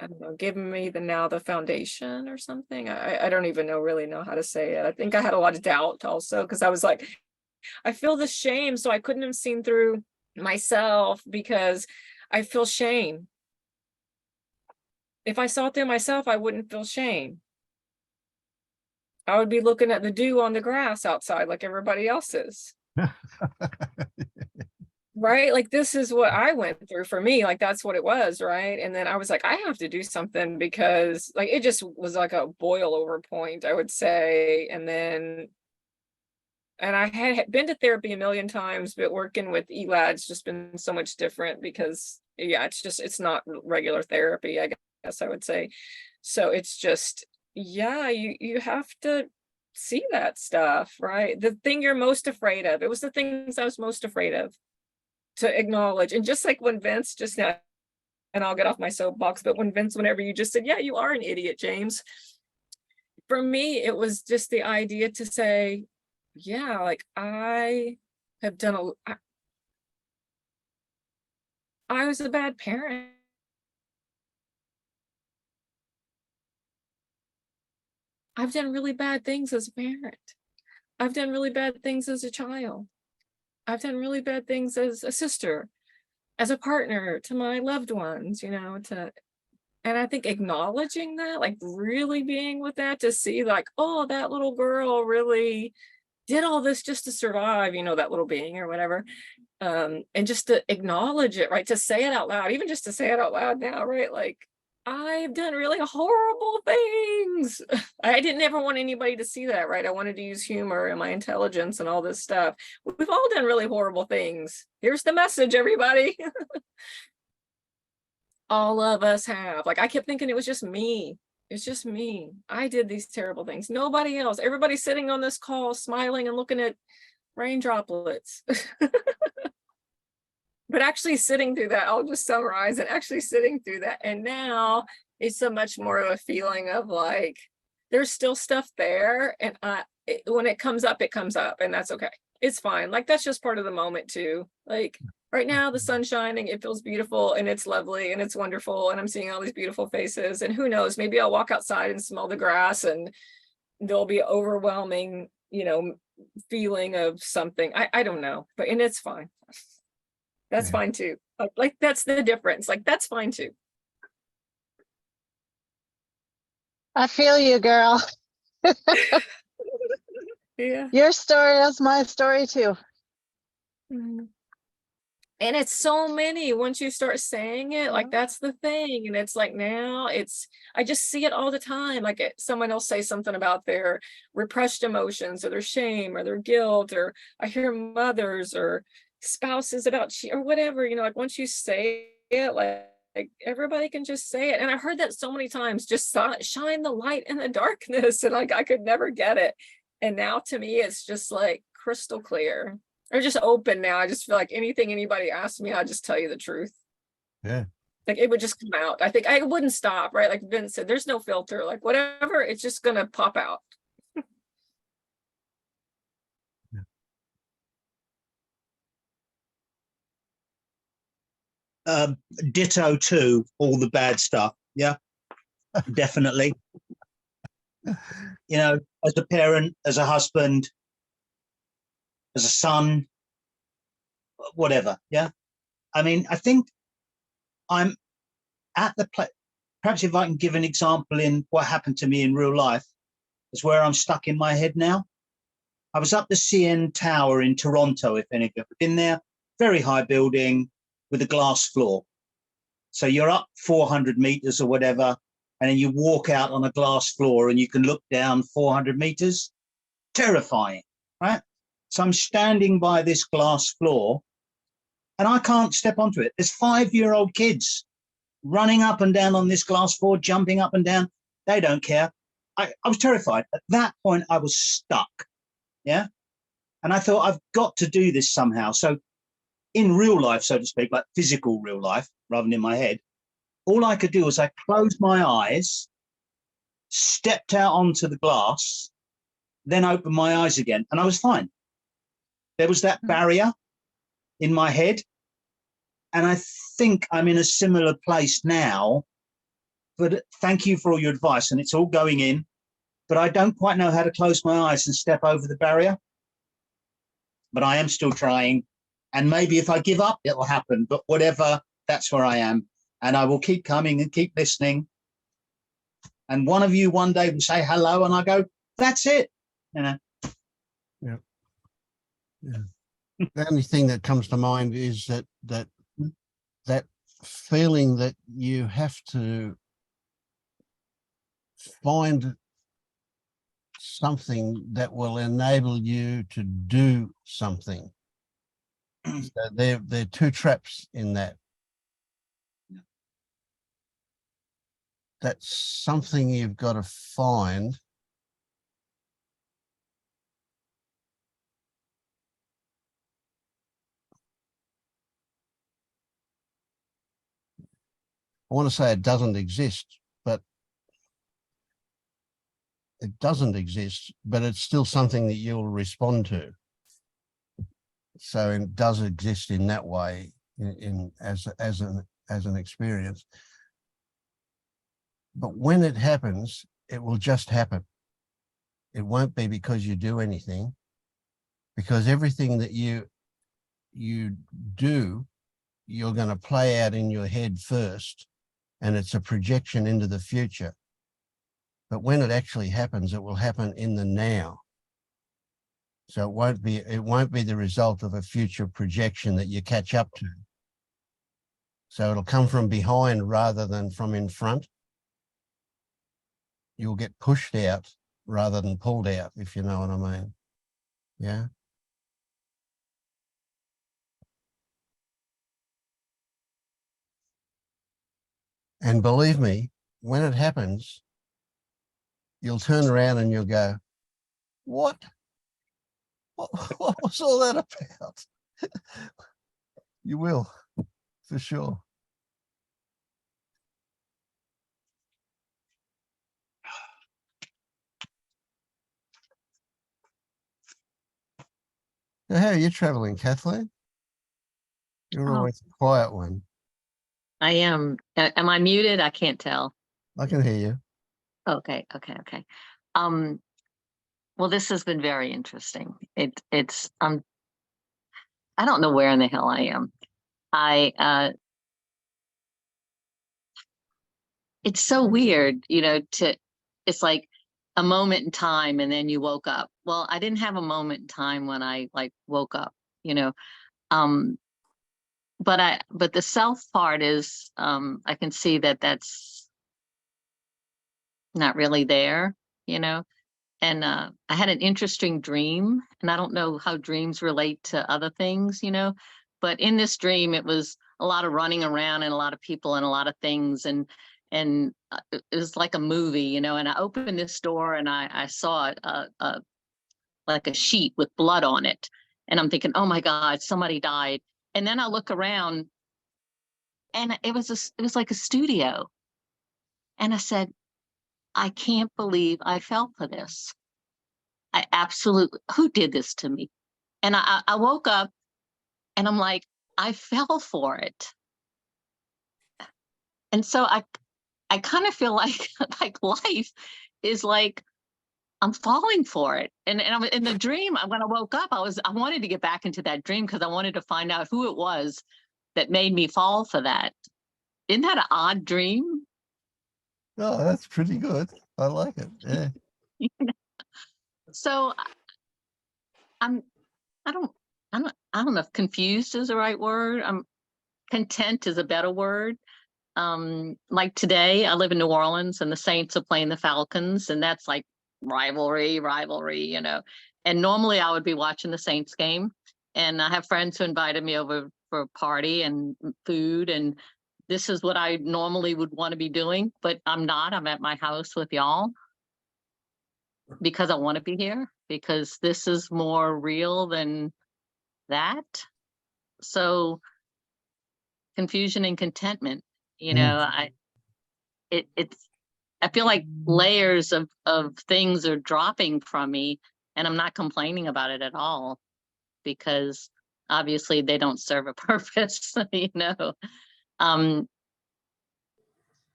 I don't know, giving me the foundation or something. I don't even really know how to say it. I think I had a lot of doubt also, because I was like, I feel the shame. So I couldn't have seen through myself because I feel shame. If I saw through myself, I wouldn't feel shame. I would be looking at the dew on the grass outside like everybody else is. Right? Like this is what I went through for me. Like that's what it was, right? And then I was like, I have to do something, because like it just was like a boil over point, I would say. And I had been to therapy a million times, but working with ELAD's just been so much different, because yeah, it's not regular therapy, I guess I would say. So it's just, yeah, you have to see that stuff, right? The thing you're most afraid of. It was the things I was most afraid of to acknowledge. And just like when Vince just now, and I'll get off my soapbox, but whenever you just said, yeah, you are an idiot, James. For me, it was just the idea to say, yeah, like I have done I was a bad parent. I've done really bad things as a parent. I've done really bad things as a child. I've done really bad things as a sister, as a partner to my loved ones, and I think acknowledging that, like really being with that, to see like, oh, that little girl really did all this just to survive, that little being or whatever. And just to acknowledge it, right? To say it out loud, even just to say it out loud now, right? Like, I've done really horrible things. I didn't ever want anybody to see that, right? I wanted to use humor and my intelligence and all this stuff. We've all done really horrible things. Here's the message, everybody. All of us have. Like, I kept thinking it was just me. It's just me. I did these terrible things. Nobody else. Everybody's sitting on this call, smiling and looking at rain droplets. But actually sitting through that, I'll just summarize it, actually sitting through that. And now it's a much more of a feeling of like, there's still stuff there. And when it comes up, and that's okay. It's fine. Like, that's just part of the moment too. Like right now, the sun's shining, it feels beautiful and it's lovely and it's wonderful. And I'm seeing all these beautiful faces, and who knows, maybe I'll walk outside and smell the grass and there'll be overwhelming, feeling of something. I don't know, and it's fine. That's fine too. Like that's the difference. Like that's fine too. I feel you, girl. Yeah. Your story is my story too. And it's so many once you start saying it, like that's the thing. And it's like now I just see it all the time. Like someone else say something about their repressed emotions or their shame or their guilt, or I hear mothers or spouses about or whatever, like once you say it, like everybody can just say it. And I heard that so many times, just shine the light in the darkness, and like I could never get it. And now to me it's just like crystal clear, or just open now. I just feel like anything anybody asks me, I'll just tell you the truth. Yeah. Like it would just come out. I think I wouldn't stop, right? Like Vince said, there's no filter, like whatever, it's just gonna pop out. Ditto to all the bad stuff. Yeah, definitely. As a parent, as a husband, as a son, whatever. Yeah. I mean, I think I'm at the place. Perhaps if I can give an example in what happened to me in real life, is where I'm stuck in my head now. I was up the CN Tower in Toronto, if any of you have been there, very high building with a glass floor. So you're up 400 meters or whatever, and then you walk out on a glass floor and you can look down 400 meters. Terrifying, right? So I'm standing by this glass floor and I can't step onto it. There's 5-year-old kids running up and down on this glass floor, jumping up and down. They don't care. I was terrified. At that point, I was stuck. Yeah. And I thought, I've got to do this somehow. So in real life, so to speak, like physical real life, rather than in my head, all I could do was I closed my eyes, stepped out onto the glass, then opened my eyes again, and I was fine. There was that barrier in my head. And I think I'm in a similar place now. But thank you for all your advice. And it's all going in. But I don't quite know how to close my eyes and step over the barrier. But I am still trying. And maybe if I give up, it'll happen. But whatever, that's where I am. And I will keep coming and keep listening. And one of you one day will say hello, and I go, that's it. You know. Yeah. Yeah. The only thing that comes to mind is that feeling that you have to find something that will enable you to do something. So there are two traps in that. That's something you've got to find. I want to say it doesn't exist, but it doesn't exist, but it's still something that you'll respond to. So it does exist in that way, as an experience. But when it happens, it will just happen. It won't be because you do anything, because everything that you do, you're going to play out in your head first, and it's a projection into the future. But when it actually happens, it will happen in the now. So it won't be the result of a future projection that you catch up to. So it'll come from behind rather than from in front. You'll get pushed out rather than pulled out, if you know what I mean. Yeah. And believe me, when it happens, you'll turn around and you'll go, what? What was all that about? You will, for sure. Now, how are you traveling, Kathleen? You're always a quiet one. I am. Am I muted? I can't tell. I can hear you. Okay. Well, this has been very interesting. It's I don't know where in the hell I am. It's so weird, it's like a moment in time and then you woke up. Well, I didn't have a moment in time when I woke up, but the self part is, I can see that that's not really there, and I had an interesting dream, and I don't know how dreams relate to other things, but in this dream, it was a lot of running around and a lot of people and a lot of things. And it was like a movie, and I opened this door and I saw like a sheet with blood on it. And I'm thinking, oh my God, somebody died. And then I look around and it was like a studio. And I said, I can't believe I fell for this. I absolutely, who did this to me? And I woke up and I'm like, I fell for it. And so I kind of feel like life is like I'm falling for it. And I was in the dream, when I woke up, I wanted to get back into that dream because I wanted to find out who it was that made me fall for that. Isn't that an odd dream? Oh, that's pretty good. I like it. Yeah. So I'm, I don't, I don't know if confused is the right word. Content is a better word. Like today, I live in New Orleans and the Saints are playing the Falcons, and that's like rivalry, you know. And normally I would be watching the Saints game, and I have friends who invited me over for a party and food, and this is what I normally would want to be doing, but I'm not. I'm at my house with y'all because I want to be here, because this is more real than that. So confusion and contentment, you know, it's I feel like layers of things are dropping from me, and I'm not complaining about it at all, because obviously they don't serve a purpose, you know. Um,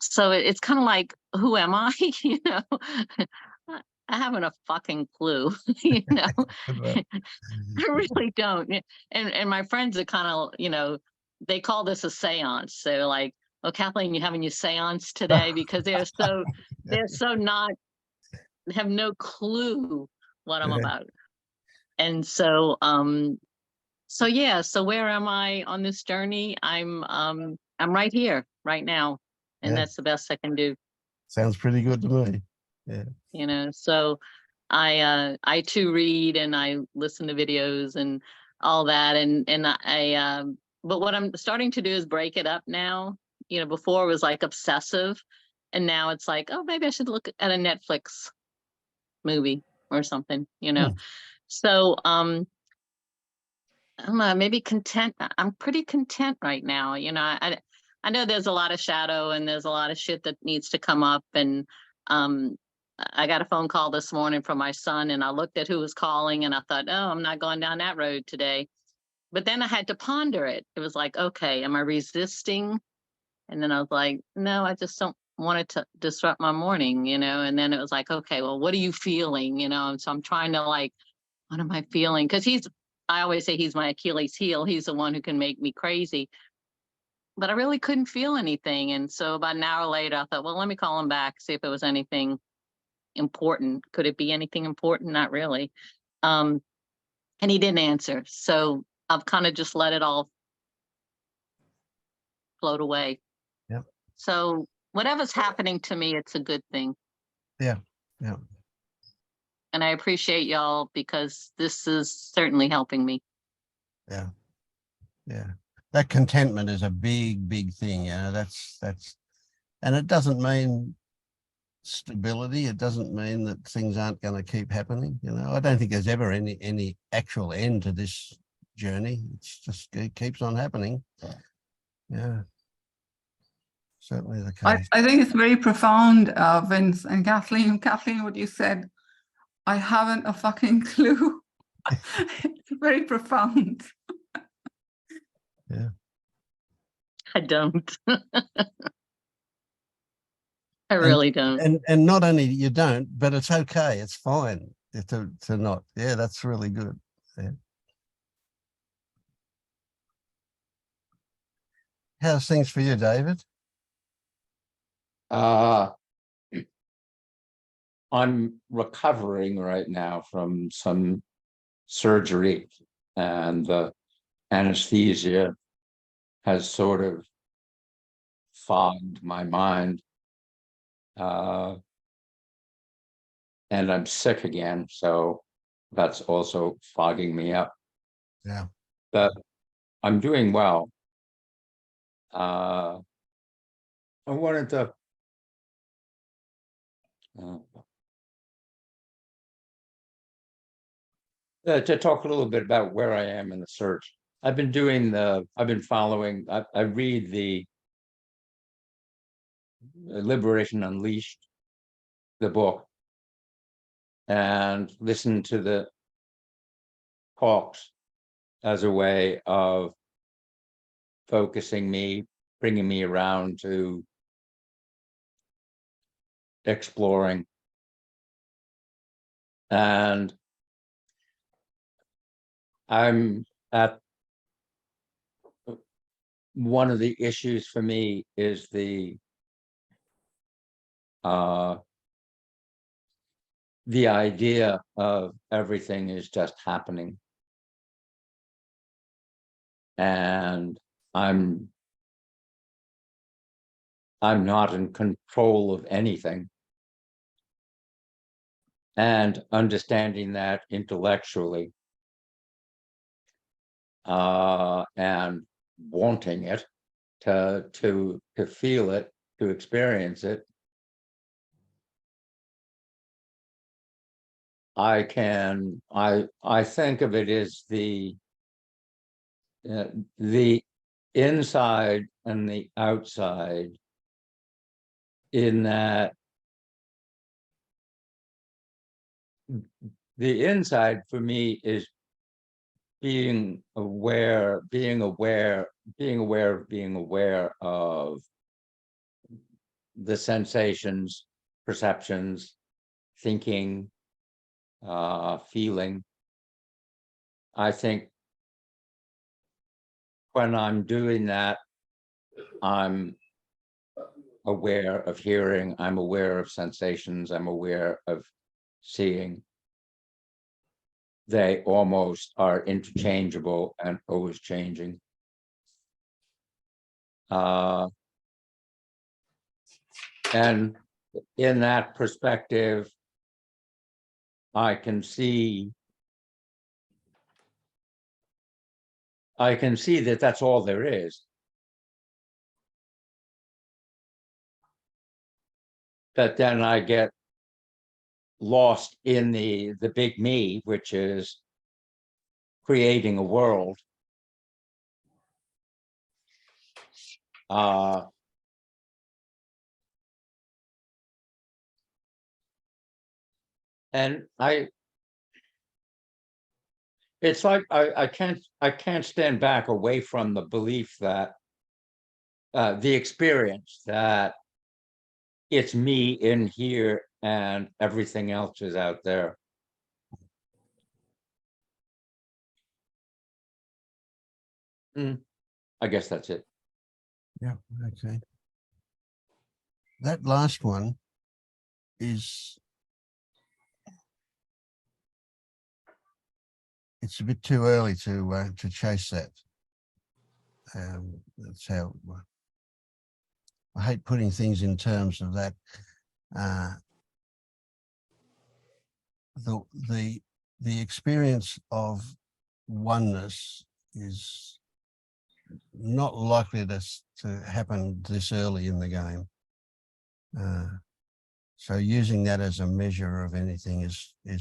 so it's kind of like, who am I? You know, I haven't a fucking clue, you know. I really don't. And my friends are kind of, you know, they call this a seance. They're like, "Oh, Kathleen, you having your seance today?" Because they're so not, have no clue what I'm Yeah. about. And so so yeah, so where am I on this journey? I'm right here right now, and Yeah. that's the best I can do, Sounds pretty good to me. Yeah. you know. So I too read and I listen to videos and all that, and I but what I'm starting to do is break it up now. You know, before it was like obsessive, and now it's like, oh, maybe I should look at a Netflix movie or something, you know. So I don't know, maybe content. I'm pretty content right now, you know. I know there's a lot of shadow and there's a lot of shit that needs to come up, and um I got a phone call this morning from my son, and I looked at who was calling and I thought, oh, I'm not going down that road today. But then I had to ponder it. It was like, okay, am I resisting? And then I was like, no, I just don't want it to disrupt my morning, you know. And then it was like, okay, well, what are you feeling, you know? And so I'm trying to like, what am I feeling? Because I always say he's my Achilles heel. He's the one who can make me crazy. But I really couldn't feel anything. And so about an hour later, I thought, well, let me call him back, see if it was anything important. Could it be anything important? Not really. And he didn't answer. So I've kind of just let it all float away. Yeah. So whatever's happening to me, it's a good thing. Yeah. Yeah. And I appreciate y'all, because this is certainly helping me. Yeah. Yeah. That contentment is a big thing. You know, that's, and it doesn't mean stability. It doesn't mean that things aren't going to keep happening. You know, I don't think there's ever any actual end to this journey. It's just, it keeps on happening. Yeah. Certainly the case. I think it's very profound, Vince and Kathleen. Kathleen, what you said, I haven't a fucking clue. It's very profound. Yeah. I don't. I really don't. And not only you don't, but it's okay. It's fine to not. Yeah, that's really good. Yeah. How's things for you, David? I'm recovering right now from some surgery, and the anesthesia has sort of fogged my mind. And I'm sick again, so that's also fogging me up. Yeah. But I'm doing well. I wanted to talk a little bit about where I am in the search. I've been following, I read the Liberation Unleashed, the book, and listen to the talks as a way of focusing me, bringing me around to exploring And I'm at one of the issues for me is the idea of everything is just happening. And I'm not in control of anything. And understanding that intellectually and wanting it to feel it, to experience it, I think of it as the inside and the outside, in that the inside for me is being aware of the sensations, perceptions, thinking, feeling. I think when I'm doing that, I'm aware of hearing, I'm aware of sensations, I'm aware of seeing. They almost are interchangeable and always changing. And in that perspective, I can see that that's all there is. But then I get lost in the big me, which is creating a world. And it's like I can't stand back away from the belief that the experience that it's me in here and everything else is out there. I guess that's it. Yeah, okay. That last one is, it's a bit too early to chase that. That's how I hate putting things in terms of that. The experience of oneness is not likely to happen this early in the game. So using that as a measure of anything is a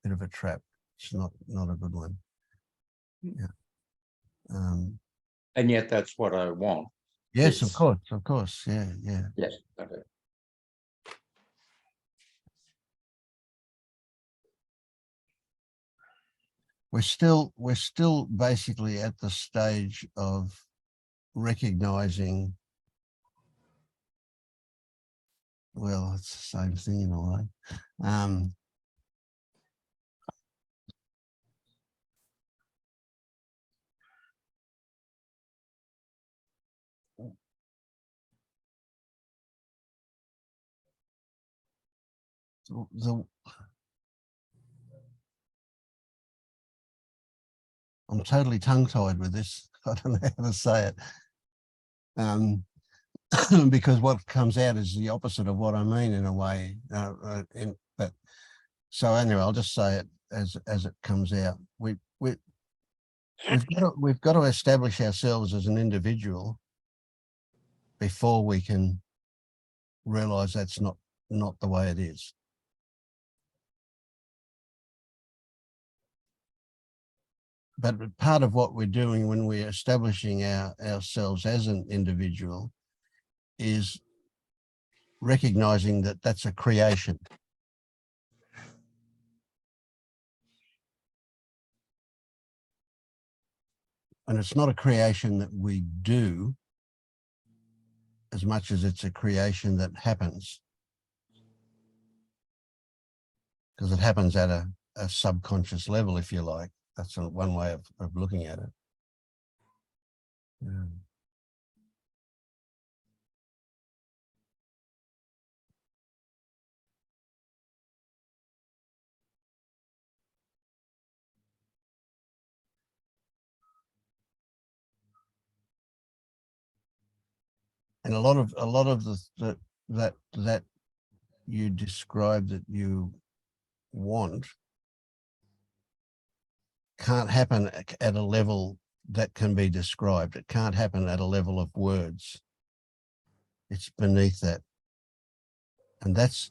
bit of a trap. It's not a good one. Yeah. And yet that's what I want. Yes, of course. Yeah. Yes. Okay. We're still basically at the stage of recognizing, well, it's the same thing in a way. I'm totally tongue-tied with this. I don't know how to say it. Because what comes out is the opposite of what I mean in a way. But so anyway, I'll just say it as it comes out. We've got to establish ourselves as an individual before we can realize that's not the way it is. But part of what we're doing when we're establishing ourselves as an individual is recognizing that that's a creation. And it's not a creation that we do as much as it's a creation that happens. because it happens at a subconscious level, if you like. That's one way of looking at it. Yeah. And a lot of that you describe that you want can't happen at a level that can be described. It can't happen at a level of words. It's beneath that. And that's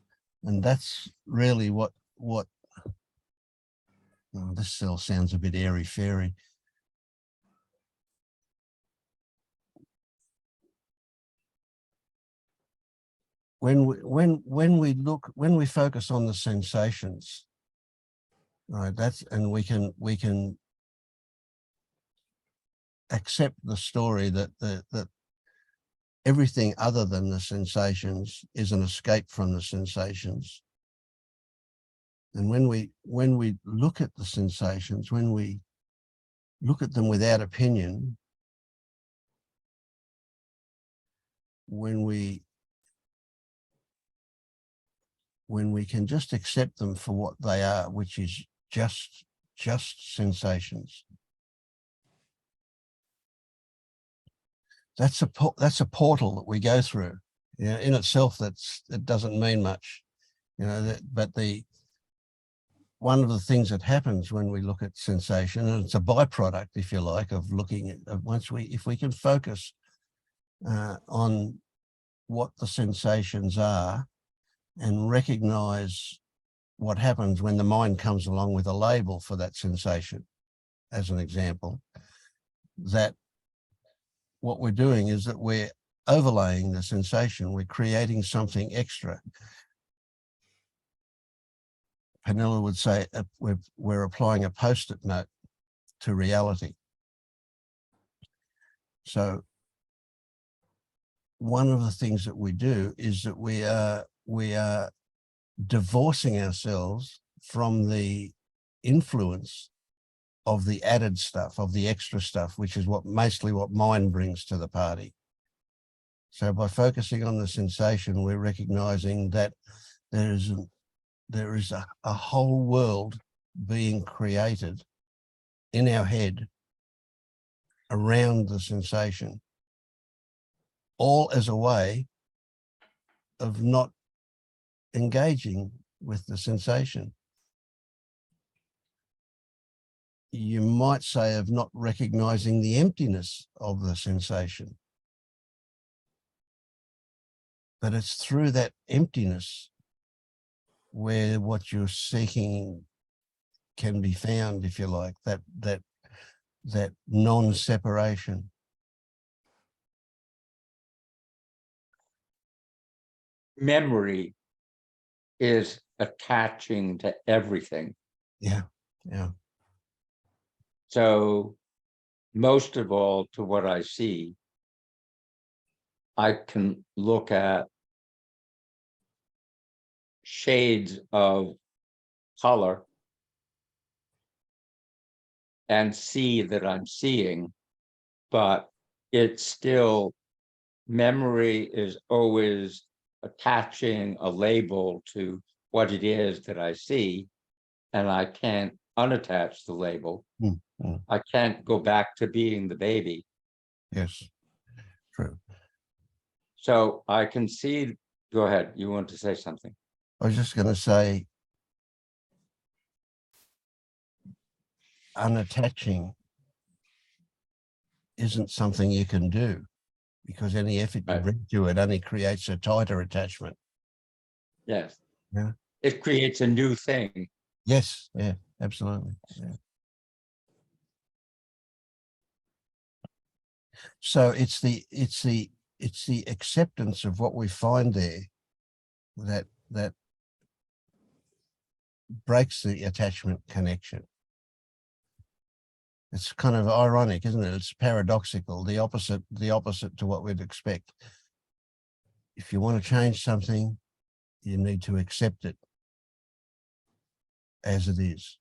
really what this cell sounds a bit airy fairy. When we focus on the sensations, right, and we can accept the story that that everything other than the sensations is an escape from the sensations. And when we look at the sensations, when we look at them without opinion, when we can just accept them for what they are, which is just sensations. That's a portal that we go through. You know, in itself, it doesn't mean much, you know. But one of the things that happens when we look at sensation, and it's a byproduct, if you like, of looking at if we can focus on what the sensations are and recognize what happens when the mind comes along with a label for that sensation, as an example, that what we're doing is that we're overlaying the sensation. We're creating something extra. Penella would say we're applying a Post-it note to reality. So one of the things that we do is that we are divorcing ourselves from the influence of the added stuff, of the extra stuff, which is mostly what mind brings to the party. So by focusing on the sensation, we're recognizing that there is a whole world being created in our head around the sensation, all as a way of not engaging with the sensation. You might say of not recognizing the emptiness of the sensation. But it's through that emptiness where what you're seeking can be found, if you like, that non-separation. Memory is attaching to everything. Yeah, yeah. So most of all, to what I see, I can look at shades of color and see that I'm seeing, but it's still, memory is always attaching a label to what it is that I see, and I can't unattach the label. I can't go back to being the baby. Yes, true. So I can see, go ahead, you want to say something? I was just going to say, unattaching isn't something you can do, because any effort you bring to it only creates a tighter attachment. Yes. Yeah. It creates a new thing. Yes, yeah, absolutely. Yeah. So it's the acceptance of what we find there that breaks the attachment connection. It's kind of ironic, isn't it? It's paradoxical, the opposite to what we'd expect. If you want to change something, you need to accept it. as it is.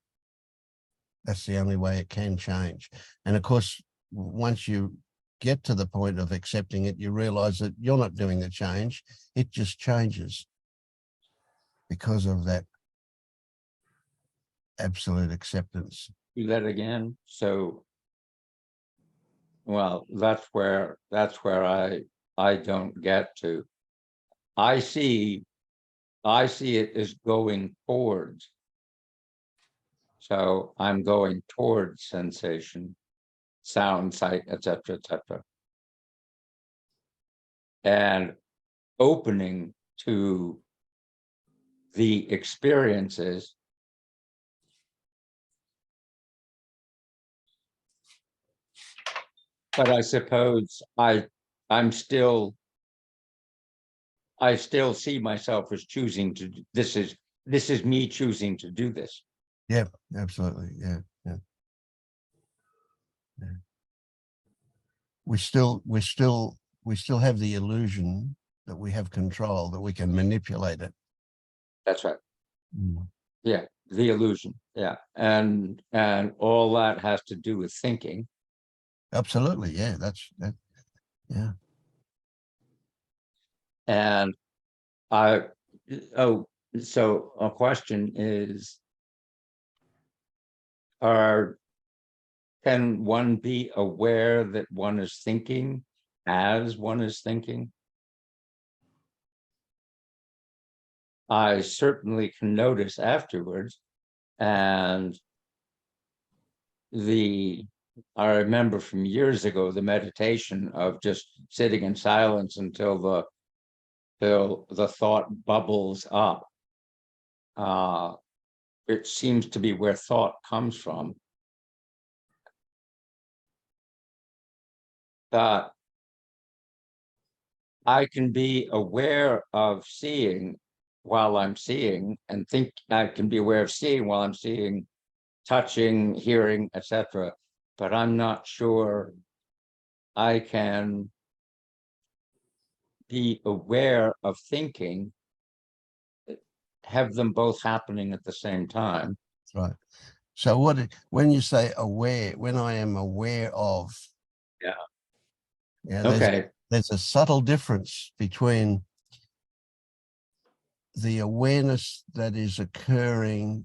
That's the only way it can change. And of course, once you get to the point of accepting it, you realize that you're not doing the change. It just changes because of that absolute acceptance. Do that again. So, well, that's where I don't get to. I see it as going towards. So I'm going towards sensation, sound, sight, etc., etc. And opening to the experiences. But I suppose I still see myself as choosing to, this is me choosing to do this. Yeah, absolutely. Yeah. We still have the illusion that we have control, that we can manipulate it. That's right. Mm. Yeah, the illusion. Yeah. And all that has to do with thinking. Absolutely. Yeah, that's that. Yeah. And so a question is, can one be aware that one is thinking as one is thinking? I certainly can notice afterwards. And I remember from years ago, the meditation of just sitting in silence until the thought bubbles up. It seems to be where thought comes from. That I can be aware of seeing while I'm seeing, and think I can be aware of seeing while I'm seeing, touching, hearing, etc. But I'm not sure I can be aware of thinking, have them both happening at the same time. That's right. So when you say aware, when I am aware of, yeah, there's a subtle difference between the awareness that is occurring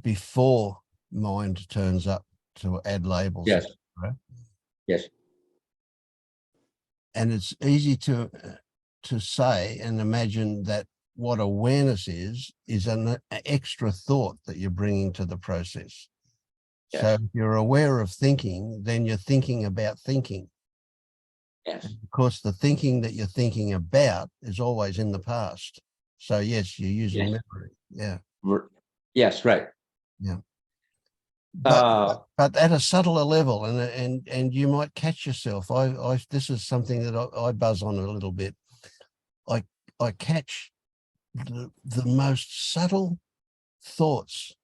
before mind turns up to add labels. Yes. Right? Yes. And it's easy to say and imagine that what awareness is an extra thought that you're bringing to the process. Yes. So if you're aware of thinking, then you're thinking about thinking. Yes. And of course, the thinking that you're thinking about is always in the past. So yes, you're using memory. Yeah. Yes, right. Yeah. But at a subtler level, and you might catch yourself. This is something that I buzz on a little bit. I catch the most subtle thoughts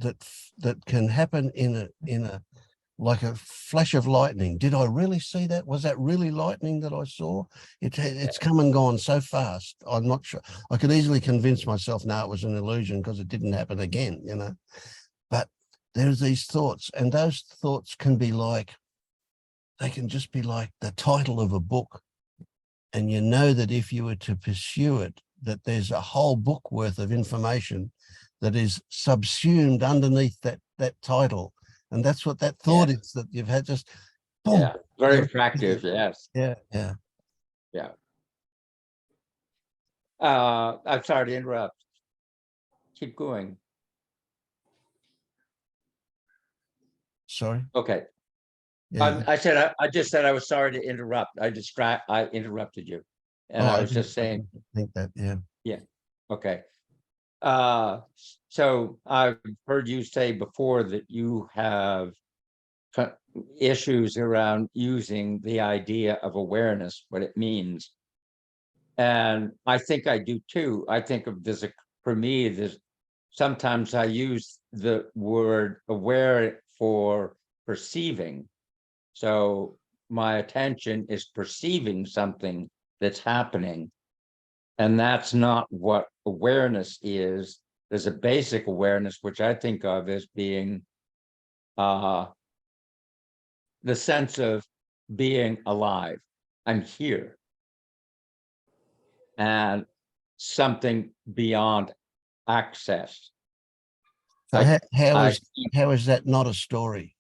that can happen in a like a flash of lightning. Did I really see that? Was that really lightning that I saw? It's come and gone so fast. I'm not sure. I could easily convince myself, no, it was an illusion because it didn't happen again, you know. But there's these thoughts, and those thoughts can be like, they can just be like the title of a book. And you know that if you were to pursue it, that there's a whole book worth of information that is subsumed underneath that title. And that's what that thought is, that you've had just boom. Yeah, very attractive. Yes. Yeah. I'm sorry to interrupt. Keep going. Sorry. Okay. Yeah. I just said I was sorry to interrupt. I interrupted you. And I was just saying. I think that, yeah. Yeah. Okay. So I've heard you say before that you have issues around using the idea of awareness, what it means. And I think I do too. I think of this, for me, this, sometimes I use the word aware for perceiving. So my attention is perceiving something that's happening. And that's not what awareness is. there's a basic awareness, which I think of as being the sense of being alive. I'm here. And something beyond access. So I- how is that not a story?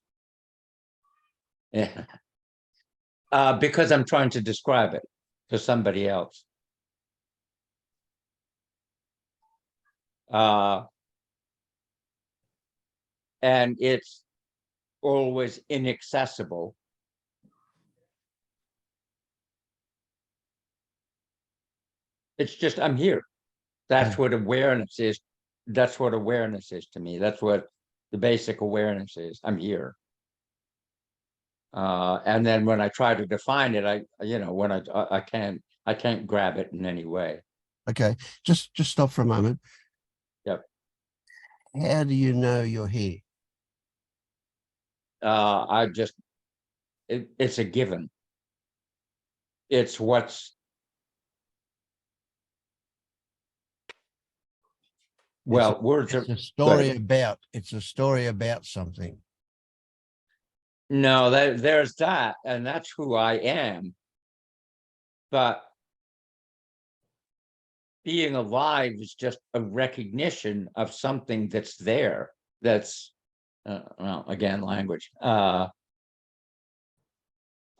Yeah. Because I'm trying to describe it to somebody else. And it's always inaccessible. It's just, I'm here. That's what awareness is. That's what awareness is to me. That's what the basic awareness is. I'm here. And then when I try to define it, I can't grab it in any way. Okay, just stop for a moment. Yep. How do you know you're here? It's a given. It's what's words are It's a story about. It's a story about something. No, there's that, and that's who I am. But being alive is just a recognition of something that's there. That's well, again, language. I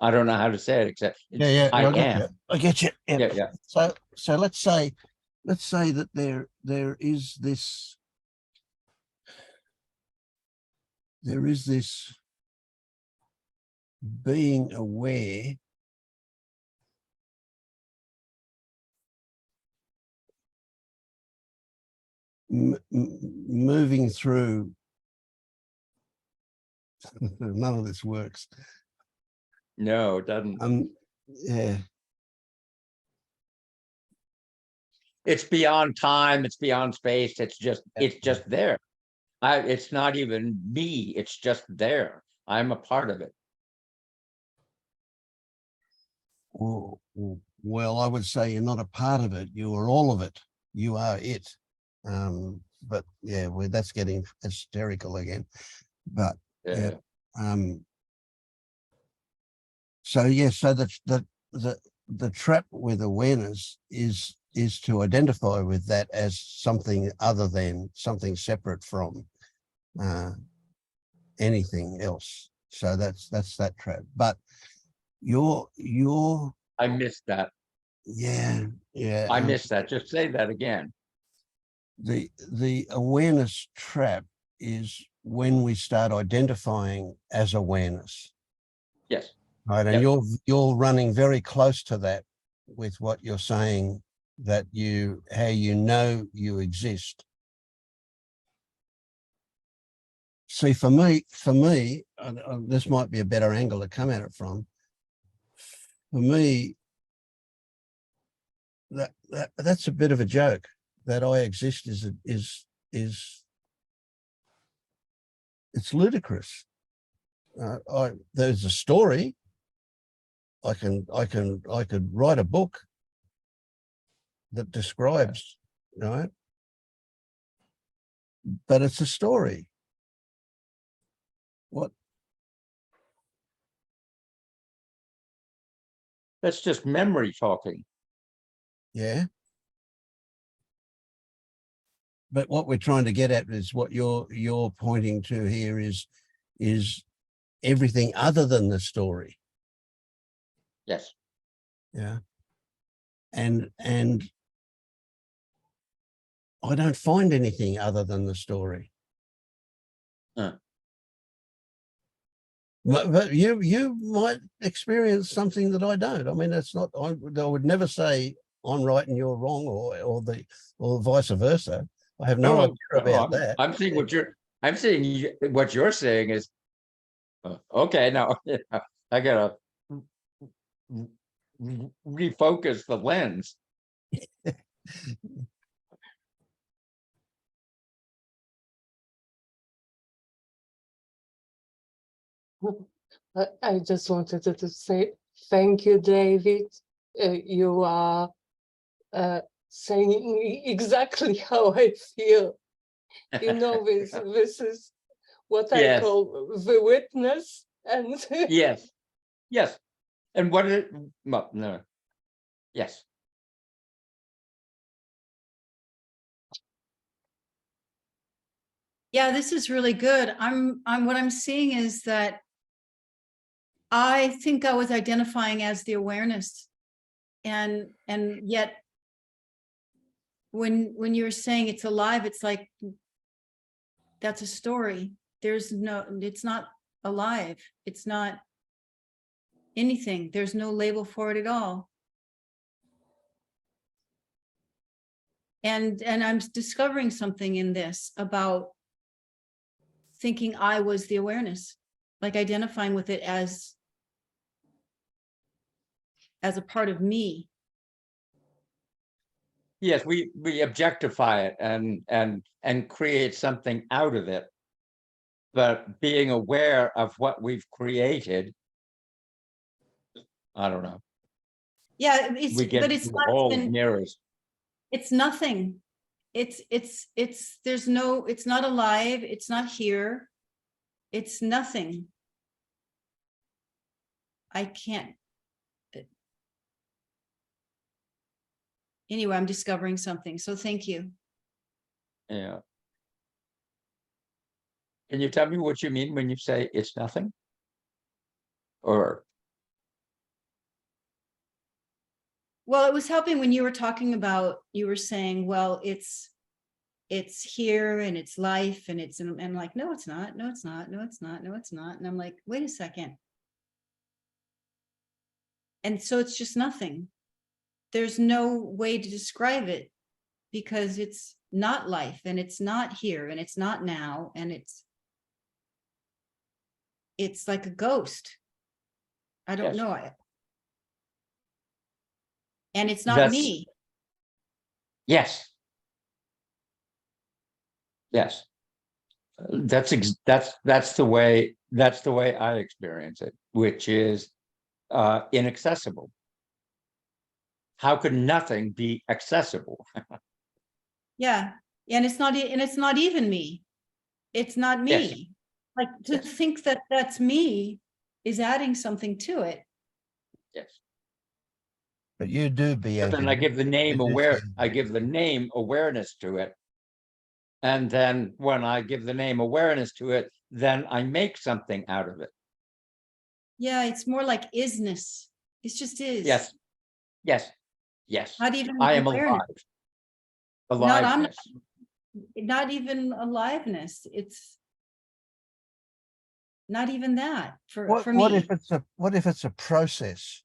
don't know how to say it except I am. I get you. Yeah. So let's say that there is this being aware moving through. None of this works. No, it doesn't. Yeah. It's beyond time, it's beyond space, it's just there. It's not even me, it's just there. I'm a part of it. Well, I would say you're not a part of it. You are all of it. You are it. But yeah, that's getting hysterical again. But yeah. So yeah, so the trap with awareness is to identify with that as something other than, something separate from anything else. So that's that trap. But you're I missed that. Yeah. I missed that. Just say that again. The awareness trap is when we start identifying as awareness. Yes. Right. And you're running very close to that with what you're saying, that how you know you exist. See, for me, this might be a better angle to come at it from. For me, that's a bit of a joke. That I exist is it's ludicrous. There's a story. I could write a book that describes, right? But it's a story. What? That's just memory talking. Yeah. But what we're trying to get at is what you're pointing to here is everything other than the story. Yes. Yeah. And I don't find anything other than the story. But you might experience something that I don't. I mean, that's not. I would never say I'm right and you're wrong, or vice versa. I have no idea about that. I'm seeing what you're saying is okay. Now I gotta refocus the lens. I just wanted to say thank you, David. You are saying exactly how I feel. You know, this is what I Yes. call the witness, and Yes, yes. And what it, well, no. Yes, Yeah, this is really good. What I'm seeing is that I think I was identifying as the awareness. And yet when you're saying it's alive, it's like, that's a story. There's no, it's not alive. It's not anything. There's no label for it at all. And I'm discovering something in this about thinking I was the awareness, like identifying with it as a part of me. yes, we objectify it and create something out of it. But being aware of what we've created, I don't know. Yeah, We get but it's the not whole even, mirrors. it's nothing. There's no, it's not alive. It's not here. It's nothing. I can't. Anyway, I'm discovering something. So thank you. Yeah. Can you tell me what you mean when you say it's nothing? Or Well, it was helping when you were talking about, you were saying, well, it's here and it's life and it's, and like, no, it's not. No, it's not. No, it's not. No, it's not. And I'm like, wait a second. And so it's just nothing. There's no way to describe it because it's not life and it's not here and it's not now. And it's like a ghost. I don't Yes. know. And it's not That's- me. yes. Yes. That's the way I experience it, which is inaccessible. How could nothing be accessible? Yeah. And it's not, and it's not even me. It's not me. Yes. Like to Yes. think that that's me is adding something to it. Yes. But you do, But Bianca. then I give the name you do aware. see- I give the name awareness to it, and then when I give the name awareness to it, then I make something out of it. Yeah, it's more like isness. It's just is. Yes. Yes. Yes. Not even I am awareness. alive. I'm Aliveness. not even aliveness. It's not even that for me. What if it's a process?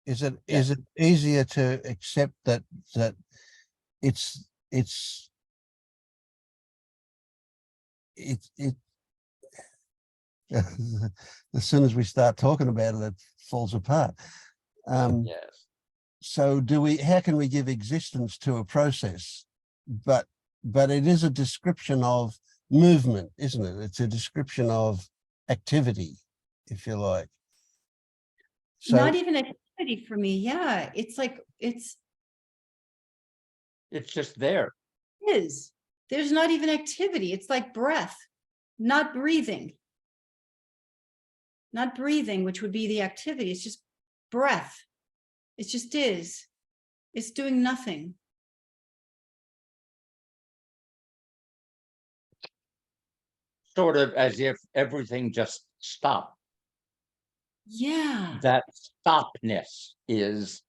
Is it easier to accept that it's as soon as we start talking about it, it falls apart. Yes. So how can we give existence to a process? But it is a description of movement, isn't it? It's a description of activity, if you like. So Not even activity for me. Yeah, it's like it's just there. is. There's not even activity. It's like breath, not breathing. Not breathing, which would be the activity. It's just breath. It just is. It's doing nothing. Sort of as if everything just stopped. Yeah. That stopness is,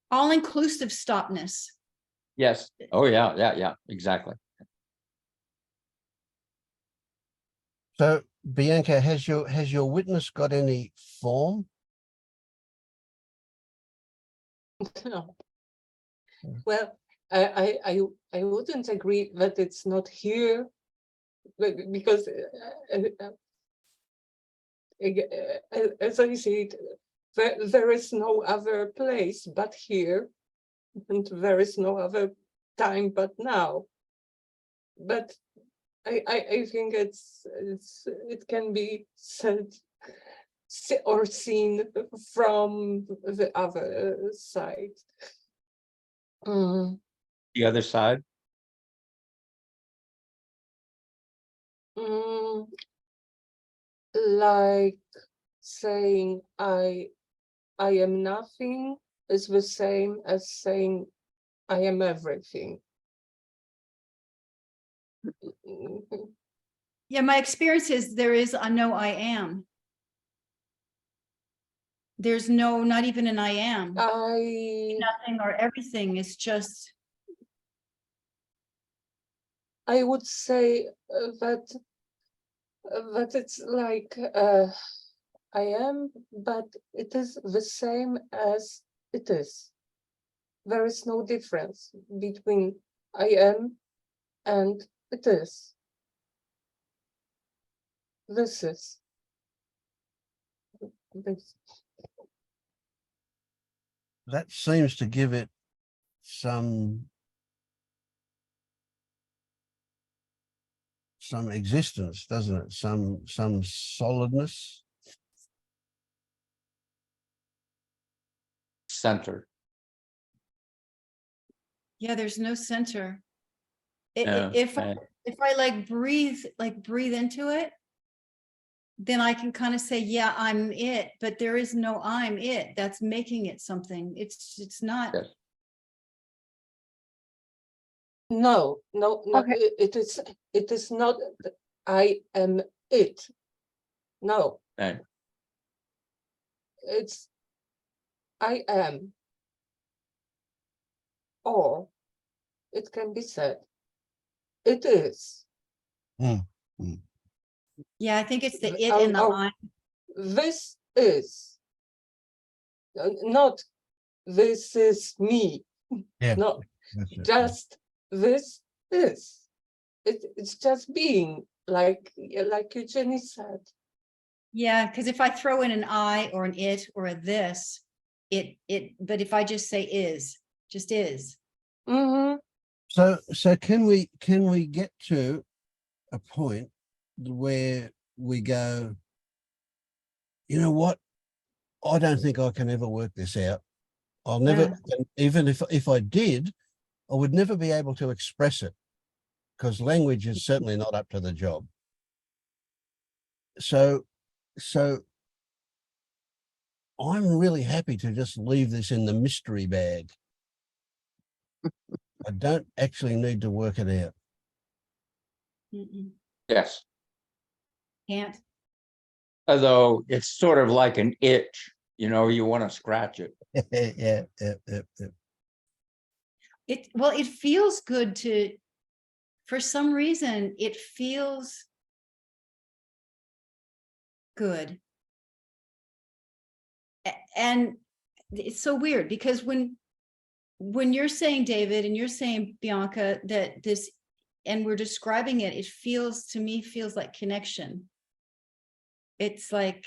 All-inclusive stopness. yes. Oh yeah, exactly. So Bianca, has your witness got any form? No. Well, I wouldn't agree that it's not here, because as I said, there is no other place but here, and there is no other time but now. But I think it can be said or seen from the other side. The other side. like saying I am nothing is the same as saying I am everything. Yeah, my experience is there is a no I am. There's no, not even an I am. Nothing or everything is just. I would say that it's like I am, but it is the same as it is. There is no difference between I am and it is. This is. This. That seems to give it some existence, doesn't it? Some solidness. Center. Yeah, there's no center. Yeah, If and- if I like breathe into it, then I can kind of say, yeah, I'm it, but there is no I'm it. That's making it something. It's not. Yes. No, Okay. it is not I am it. No, and it's I am. Or it can be said, it is. Yeah, I think it's the it Oh, and the oh. I'm. This is. Not this is me. Yeah. No, That's it. just this is. It's just being, like Eugenie said. Yeah, because if I throw in an I or an it or a this, but if I just say is, just is. Mm-hmm. So can we get to a point where we go, you know what? I don't think I can ever work this out. I'll never, and even if I did, I would never be able to express it because language is certainly not up to the job. So I'm really happy to just leave this in the mystery bag. I don't actually need to work it out. yes, Can't. although it's sort of like an itch, you know, you want to scratch it. Yeah. Well, it feels good to, for some reason, it feels good. And it's so weird because when you're saying, David, and you're saying, Bianca, that this, and we're describing it, it feels to me, feels like connection. It's like,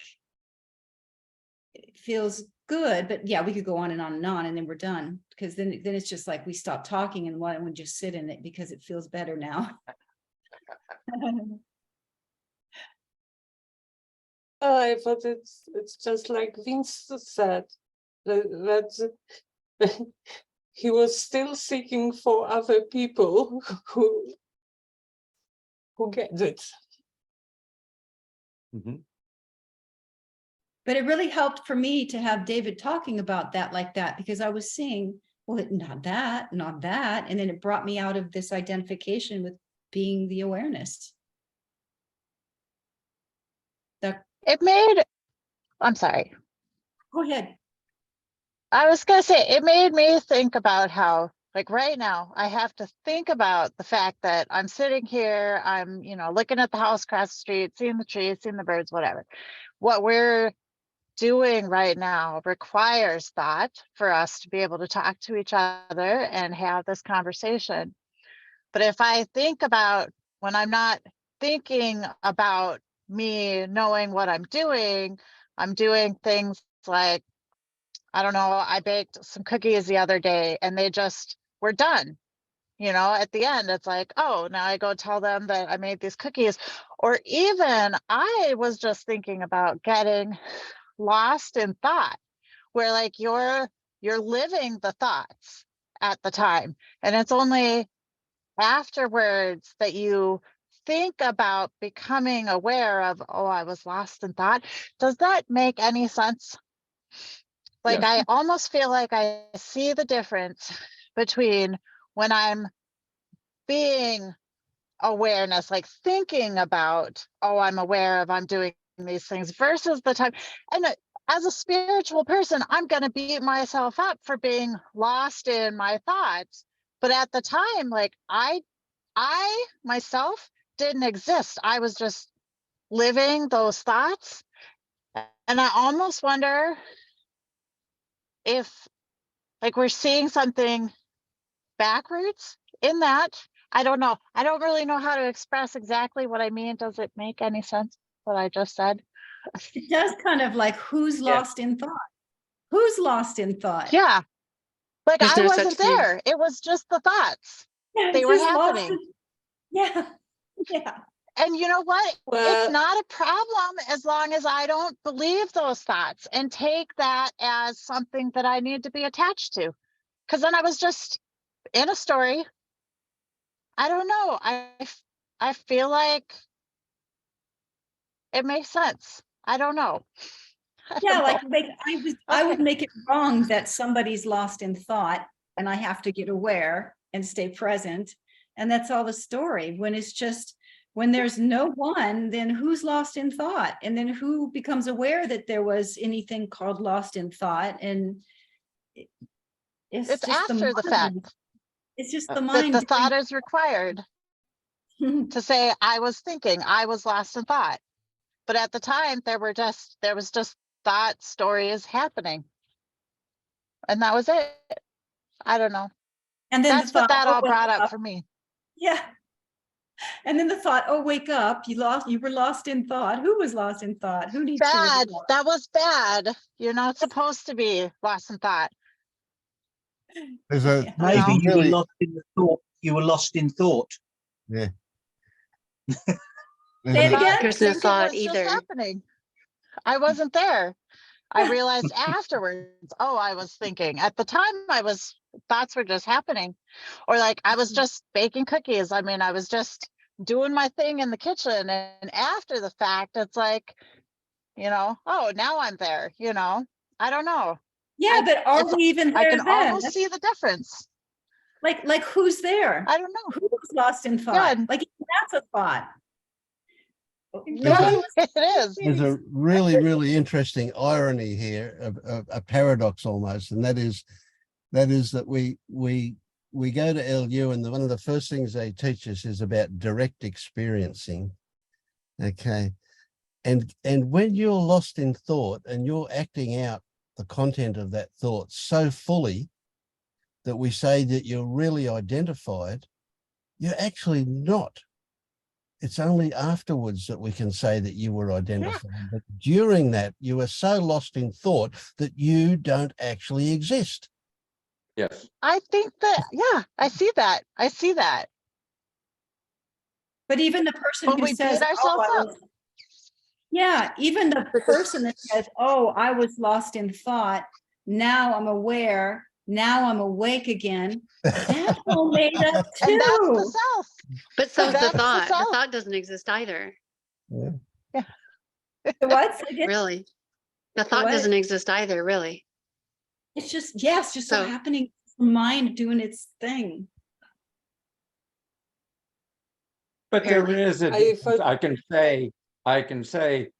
it feels good, but yeah, we could go on and on and then we're done, because then it's just like we stop talking and why don't we just sit in it because it feels better now. I thought it's just like Vince said, that he was still seeking for other people who get it. Mhm. But it really helped for me to have David talking about that like that, because I was seeing, well, not that, and then it brought me out of this identification with being the awareness. It made, I'm sorry. Go ahead. I was gonna say, it made me think about how, like right now, I have to think about the fact that I'm sitting here, I'm, looking at the house across the street, seeing the trees, seeing the birds, whatever. What we're doing right now requires thought for us to be able to talk to each other and have this conversation. But if I think about when I'm not thinking about me knowing what I'm doing things like, I don't know, I baked some cookies the other day and they just were done. At the end, it's like, oh, now I go tell them that I made these cookies. Or even I was just thinking about getting lost in thought, where like you're living the thoughts at the time. And it's only afterwards that you think about becoming aware of, oh, I was lost in thought, does that make any sense? Like, Yes. I almost feel like I see the difference between when I'm being awareness, like thinking about, oh, I'm aware of, I'm doing these things, versus the time. And as a spiritual person, I'm going to beat myself up for being lost in my thoughts. But at the time, like I myself didn't exist. I was just living those thoughts. And I almost wonder if like we're seeing something backwards in that. I don't know. I don't really know how to express exactly what I mean. Does it make any sense what I just said? It does kind of like who's lost in thought? Who's lost in thought? Yeah. Like There's I no such wasn't thing. there. It was just the thoughts. Yeah, They were just lost happening. yeah. Yeah. And you know what? It's Well, not a problem as long as I don't believe those thoughts and take that as something that I need to be attached to. Because then I was just in a story. I don't know. I feel like it makes sense. I don't know. I Yeah, don't like know. I would Okay. make it wrong that somebody's lost in thought and I have to get aware and stay present. And that's all the story. When it's just, when there's no one, then who's lost in thought? And then who becomes aware that there was anything called lost in thought? And it's It's just the after the fact mind. It's just the that mind. the thought is required to say, I was thinking, I was lost in thought. But at the time, there was just thought stories happening. And that was it. I don't know. And then That's the what thought, that oh, all wake brought up up. for me. Yeah. And then the thought, oh, wake up. You were lost in thought. Who was lost in thought? Who needs to Bad. report? That was bad. You're not supposed to be lost in thought. There's a Yeah. Maybe know? you were really, lost in the thought. You were lost in thought. yeah. Say it There's a- again. There's no Thinking thought was just either. happening. I wasn't there. I realized afterwards, oh, I was thinking. At the time, thoughts were just happening. Or like I was just baking cookies. I mean, I was just doing my thing in the kitchen. And after the fact, it's like, oh, now I'm there, I don't know. Yeah, but are we even I there can then? almost see the difference. Like who's there? I don't know. Who was lost in Yeah, thought? Like that's a thought. No There's a- one was. it is. There's a really, really interesting irony here, a paradox almost, and that is that we go to LU, and one of the first things they teach us is about direct experiencing. Okay, and when you're lost in thought and you're acting out the content of that thought so fully that we say that you're really identified, you're actually not. It's only afterwards that we can say that you were identified. Yeah. But during that, you were so lost in thought that you don't actually exist. Yes. I think that, yeah, I see that. But even the person But who we says, beat ourselves "Oh, up. yeah," even the person that says, "Oh, I was lost in thought. Now I'm aware. Now I'm awake again." That's all made up too. And that's the self. But so is the That's the thought. The self. thought doesn't exist either. Yeah. The what? Really. The thought what? doesn't exist either, really. It's just, yes, just so So- happening, the mind doing its thing. But there Apparently. is a I difference. felt- I can say,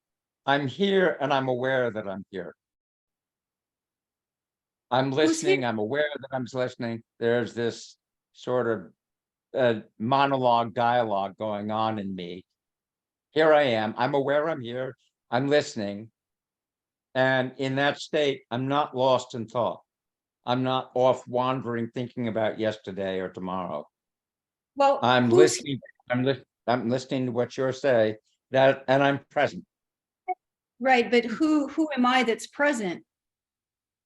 I'm here and I'm aware that I'm here. I'm listening, I'm aware that I'm listening. There's this sort of monologue, dialogue going on in me. Here I am, I'm aware I'm here, I'm listening. And in that state, I'm not lost in thought. I'm not off wandering, thinking about yesterday or tomorrow. Well, I'm listening, I'm listening to what you're saying, and I'm present. right, but who am I that's present?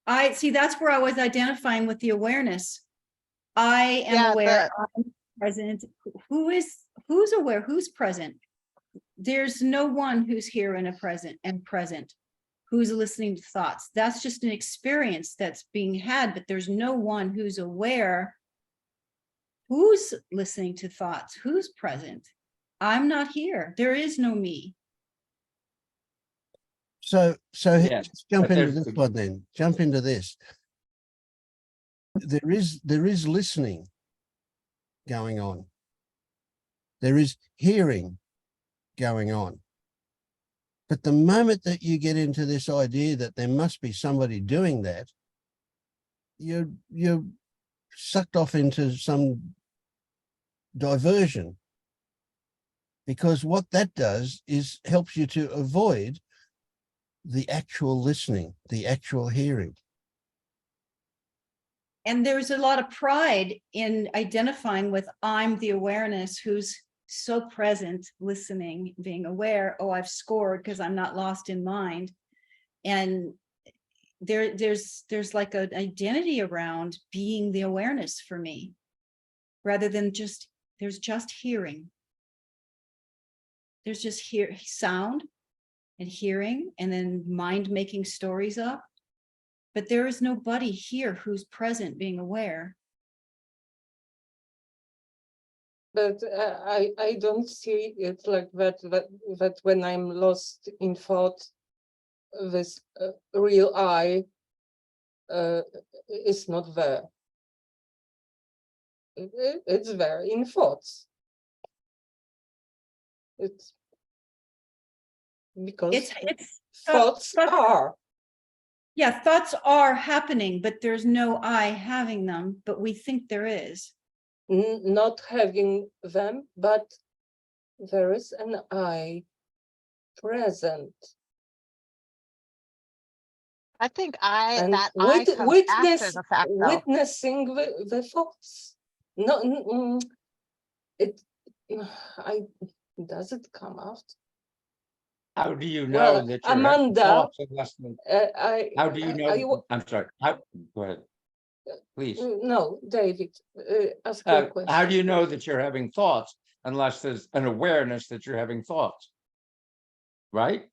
I see, that's where I was identifying with the awareness. I am aware, I'm present. Who's aware, who's present? There's no one who's here in a present and present, who's listening to thoughts. That's just an experience that's being had, but there's no one who's aware, who's listening to thoughts, who's present. I'm not here. There is no me. So Yeah, just jump but into there's this the- one then. Jump into this. There is listening going on. There is hearing going on. But the moment that you get into this idea that there must be somebody doing that, you're sucked off into some diversion. Because what that does is helps you to avoid the actual listening, the actual hearing. And there's a lot of pride in identifying with I'm the awareness who's so present, listening, being aware. Oh, I've scored because I'm not lost in mind. And there's like an identity around being the awareness for me, rather than there's just hearing. There's just sound and hearing, and then mind making stories up. But there is nobody here who's present, being aware. But I don't see it like that, that when I'm lost in thought, this real I is not there. It's there in thoughts. It's because It's thoughts are. Yeah, thoughts are happening, but there's no I having them, but we think there is. Not having them, but there is an I present. I think And that I comes after the fact, though. witnessing the thoughts. No, does it come after? How do you know Well, that you're having Amanda, thoughts unless how do you I know? I'm sorry. Go ahead, please. no, David, ask your question. How do you know that you're having thoughts unless there's an awareness that you're having thoughts? Right?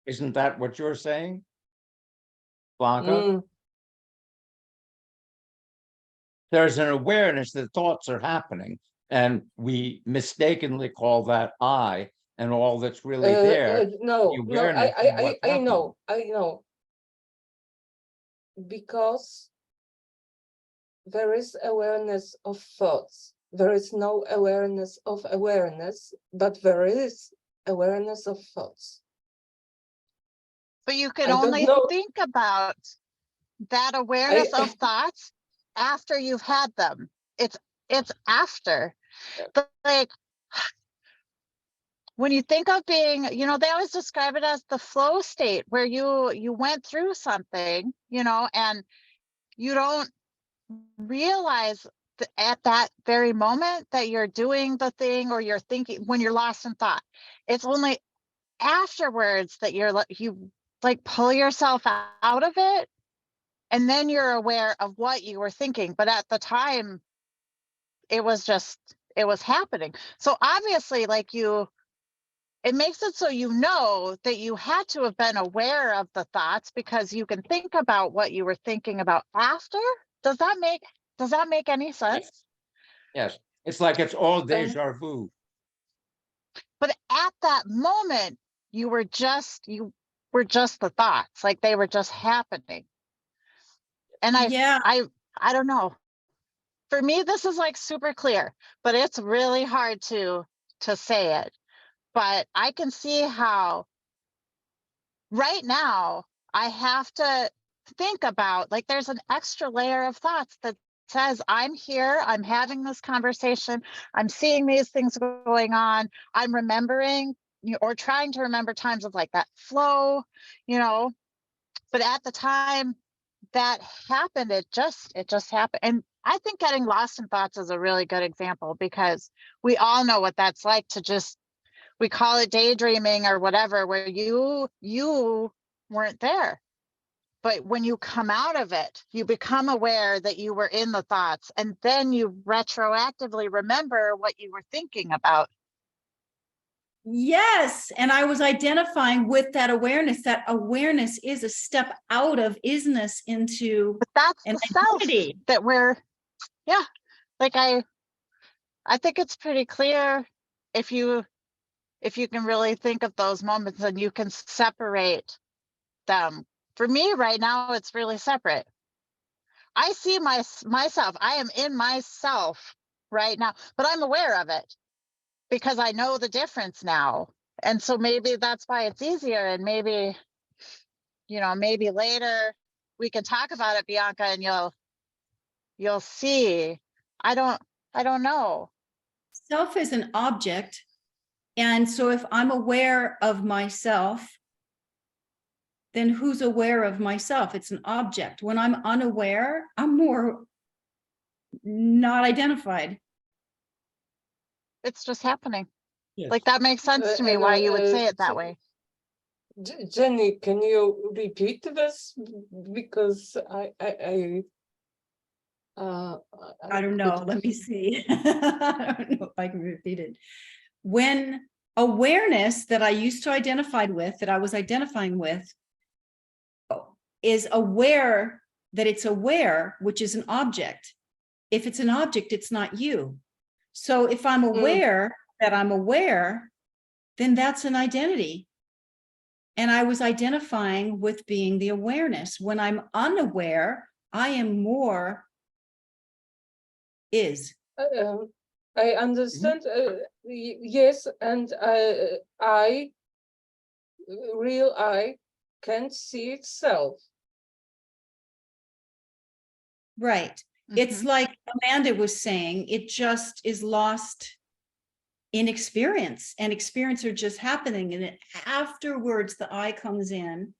Isn't that what you're saying, Blanca? There's an awareness that thoughts are happening, and we mistakenly call that I, and all that's really there. No, the no, awareness of what's I happening. know. Because there is awareness of thoughts. There is no awareness of awareness, but there is awareness of thoughts. But you can I don't only know. think about that awareness of thoughts after you've had them. It's after. But like when you think of being, they always describe it as the flow state where you went through something, and you don't realize at that very moment that you're doing the thing or you're thinking when you're lost in thought. It's only afterwards that you like pull yourself out of it, and then you're aware of what you were thinking. But at the time, it was happening. So obviously, it makes it so that you had to have been aware of the thoughts, because you can think about what you were thinking about after. Does that make any sense? Yes, it's like it's all deja vu. But at that moment, you were just the thoughts, like they were just happening. And I don't know. For me, this is like super clear, but it's really hard to say it. But I can see how right now I have to think about, like, there's an extra layer of thoughts that says I'm here, I'm having this conversation, I'm seeing these things going on, I'm remembering or trying to remember times of like that flow, but at the time that happened, it just happened. And I think getting lost in thoughts is a really good example, because we all know what that's like to just, we call it daydreaming or whatever, where you weren't there. But when you come out of it, you become aware that you were in the thoughts, and then you retroactively remember what you were thinking about. Yes. And I was identifying with that awareness. That awareness is a step out of isness into but that's an the identity. Self that we're, like I think it's pretty clear if you can really think of those moments and you can separate them. For me right now, it's really separate. I see myself, I am in myself right now, but I'm aware of it because I know the difference now. And so maybe that's why it's easier, and maybe, you know, maybe later we can talk about it, Bianca, and you'll see. I don't know. Self is an object. And so if I'm aware of myself, then who's aware of myself? It's an object. When I'm unaware, I'm more not identified. It's just happening. Yes. Like that makes sense to me why you would say it that way. Jenny, can you repeat this? Because I don't know. Let me see. I don't know if I can repeat it. When awareness that I used to identify with, that I was identifying with, is aware that it's aware, which is an object. If it's an object, it's not you. So if I'm aware that I'm aware, then that's an identity. And I was identifying with being the awareness. When I'm unaware, I am more is. I understand. Yes, and I, real I, can't see itself. Right. It's like Amanda was saying, it just is lost in experience, and experience are just happening. And afterwards, the I comes in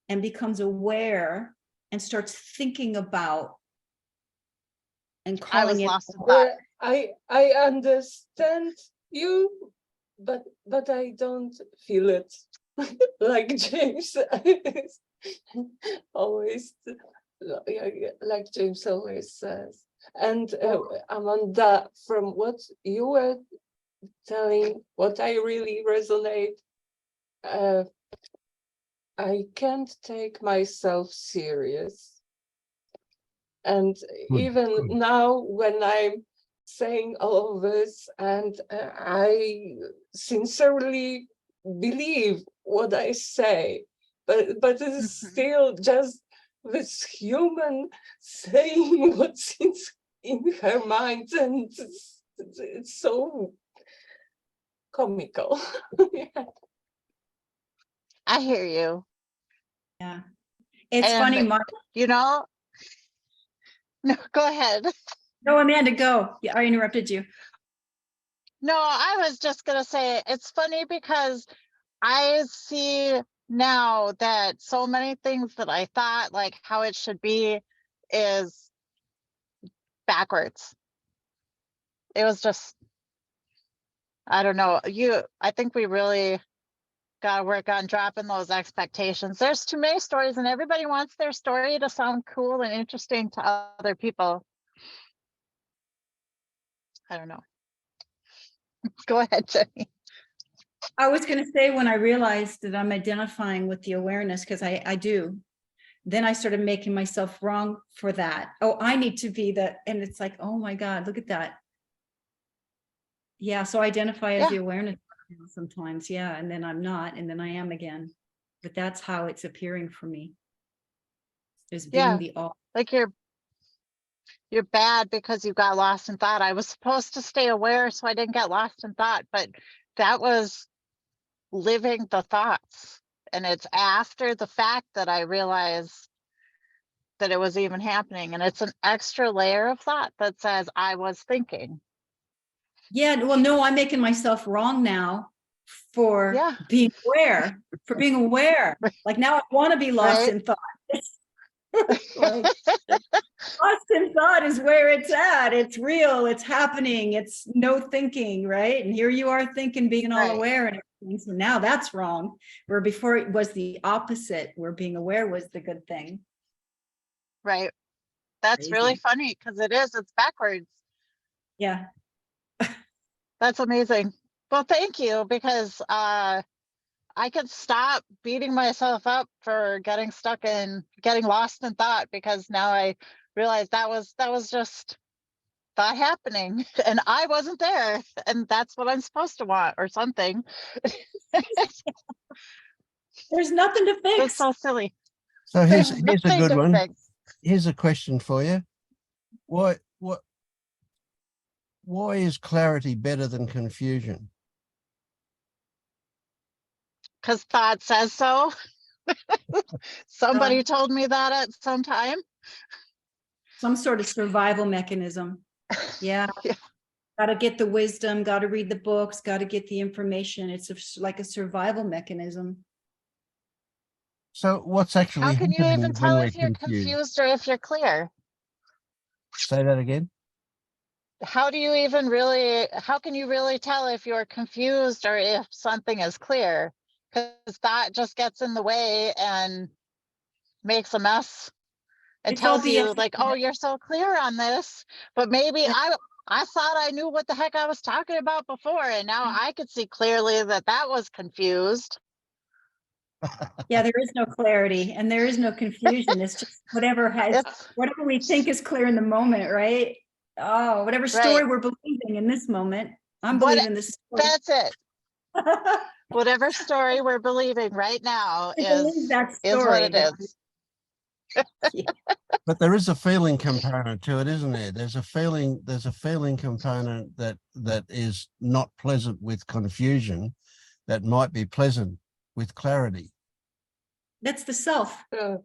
and becomes aware and starts thinking about and calling it. I understand you, but I don't feel it. Like James always, like James always says. And Amanda, from what you were telling, what I really resonate, I can't take myself serious. And even now, when I'm saying all of this, and I sincerely believe what I say, but it's still just this human saying what's in her mind, and it's so comical. Yeah. I hear you. Yeah. It's And, funny, Mark. you know, no, go ahead. No, Amanda, go. Yeah, I interrupted you. No, I was just going to say, it's funny because I see now that so many things that I thought like how it should be is backwards. It was just, I don't know. I think we really got to work on dropping those expectations. There's too many stories and everybody wants their story to sound cool and interesting to other people. I don't know. Go ahead, Jenny. I was going to say, when I realized that I'm identifying with the awareness, because I do, then I started making myself wrong for that. Oh, I need to be the, and it's like, oh my God, look at that. Yeah, so I identify as the awareness sometimes, yeah, and then I'm not, and then I am again. But that's how it's appearing for me. Is being the all. Like you're bad because you got lost in thought. I was supposed to stay aware so I didn't get lost in thought, but that was living the thoughts. And it's after the fact that I realized that it was even happening. And it's an extra layer of thought that says I was thinking. Yeah, well, no, I'm making myself wrong now for being aware, Like now I want to be lost in thought. Like, lost in thought is where it's at. It's real. It's happening. It's no thinking, right? And here you are thinking, being all aware and everything. So now that's wrong. Where before it was the opposite, where being aware was the good thing. Right. That's really funny because it's backwards. Yeah. That's amazing. Well, thank you, because I could stop beating myself up for getting getting lost in thought, because now I realize that was that happening and I wasn't there, and that's what I'm supposed to want or something. There's nothing to It's fix. so silly. So here's There's a nothing good to one. fix. Here's a question for you. Why is clarity better than confusion? Because thought says so. Somebody told me that at some time. Some sort of survival mechanism. Yeah. Yeah. Got to get the wisdom, got to read the books, got to get the information. It's like a survival mechanism. So what's actually How can you happening even when tell we're if you're confused? confused or if you're clear? Say that again. How do you even really, how can you really tell if you're confused or if something is clear? Because that just gets in the way and makes a mess and It's all tells you BS. like, oh, you're so clear on this, but maybe Yeah. I thought I knew what the heck I was talking about before, and now I could see clearly that that was confused. Yeah, there is no clarity and there is no confusion. It's just whatever we think is clear in the moment, right? Oh, whatever story Right. we're believing in this moment. I'm What- believing this story. That's it. Whatever story we're believing right now I believe is that what story, it but- is. But there is a feeling component to it, isn't there? There's a feeling component that is not pleasant with confusion, that might be pleasant with clarity. That's the self. Uh,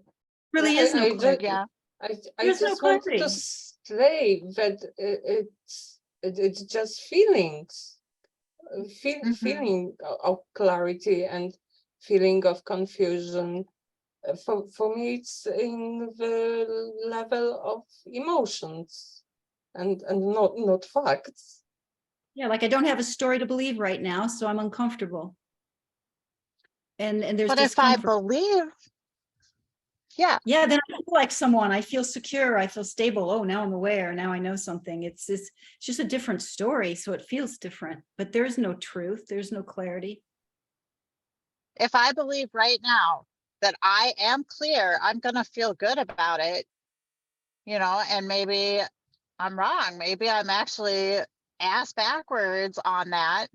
Really is no clarity. Yeah. I There's no just want to clarity. say that it's just feelings, feeling of clarity and feeling of confusion. For me, it's in the level of emotions and not facts. Yeah, like I don't have a story to believe right now, so I'm uncomfortable. And there's But if I discomfort. believe, yeah, Yeah, then I feel like someone, I feel secure, I feel stable. Oh, now I'm aware, now I know something. It's just a different story, so it feels different, but there's no truth, there's no clarity. if I believe right now that I am clear, I'm going to feel good about it, you know, and maybe I'm wrong. Maybe I'm actually ass backwards on that.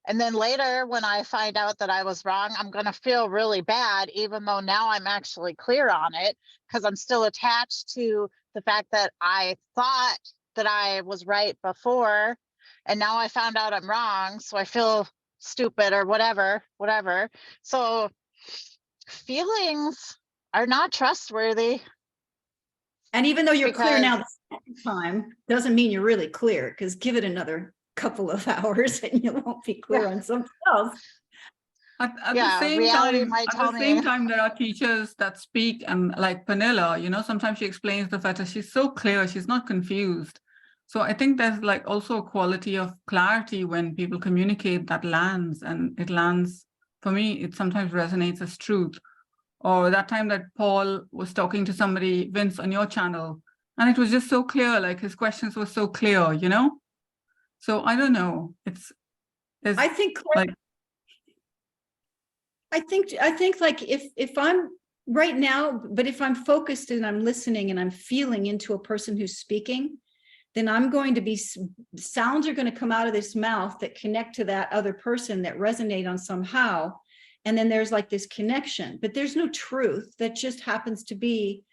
And then later when I find out that I was wrong, I'm going to feel really bad, even though now I'm actually clear on it, because I'm still attached to the fact that I thought that I was right before. And now I found out I'm wrong. So I feel stupid or whatever. So feelings are not trustworthy. And even though you're clear now Because- the second time, doesn't mean you're really clear, because give it another couple of hours and you won't be clear on something else. At Yeah, the same reality time, might at tell the same me. time, there are teachers that speak, and like Panilla, you know, sometimes she explains the better. She's so clear, she's not confused. So I think there's like also a quality of clarity when people communicate that lands, and it lands, for me, it sometimes resonates as truth. Or that time that Paul was talking to somebody, Vince, on your channel, and it was just so clear, like his questions were so clear, you know? So I don't know, I think like, I think like if I'm right now, but if I'm focused and I'm listening and I'm feeling into a person who's speaking, then I'm going to be, sounds are going to come out of this mouth that connect to that other person, that resonate on somehow. And then there's like this connection, but there's no truth. That just happens to be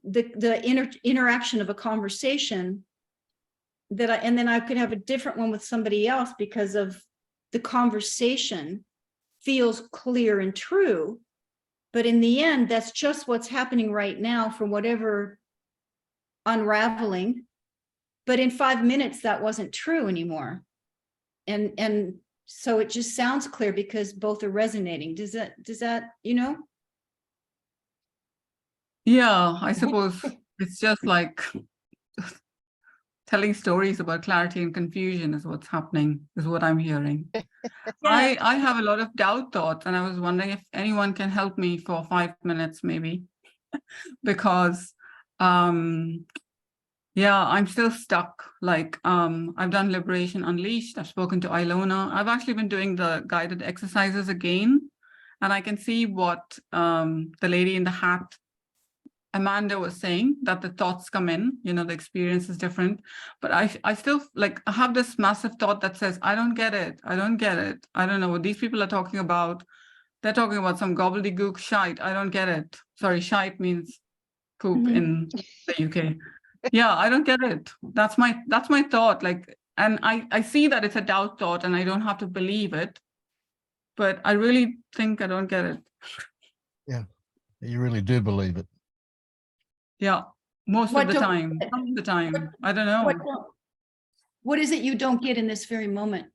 the interaction of a conversation that and then I could have a different one with somebody else because of the conversation feels clear and true. But in the end, that's just what's happening right now for whatever unraveling. But in 5 minutes, that wasn't true anymore. And so it just sounds clear because both are resonating. Does that, you know? yeah, I suppose it's just like telling stories about clarity and confusion is what's happening, is what I'm hearing. Yeah. I have a lot of doubt thoughts, and I was wondering if anyone can help me for 5 minutes, maybe, because yeah, I'm still stuck. Like I've done Liberation Unleashed. I've spoken to Ilona. I've actually been doing the guided exercises again, and I can see what the lady in the hat Amanda was saying, that the thoughts come in, you know, the experience is different. But I still like, I have this massive thought that says, I don't get it. I don't get it. I don't know what these people are talking about. They're talking about some gobbledygook shite. I don't get it. Sorry, shite means poop in the UK. Yeah, I don't get it. That's my thought. Like, and I see that it's a doubt thought and I don't have to believe it, but I really think I don't get it. Yeah, you really do believe it. Yeah, most What of the don't- time. Some of the time, I don't know. What is it you don't get in this very moment?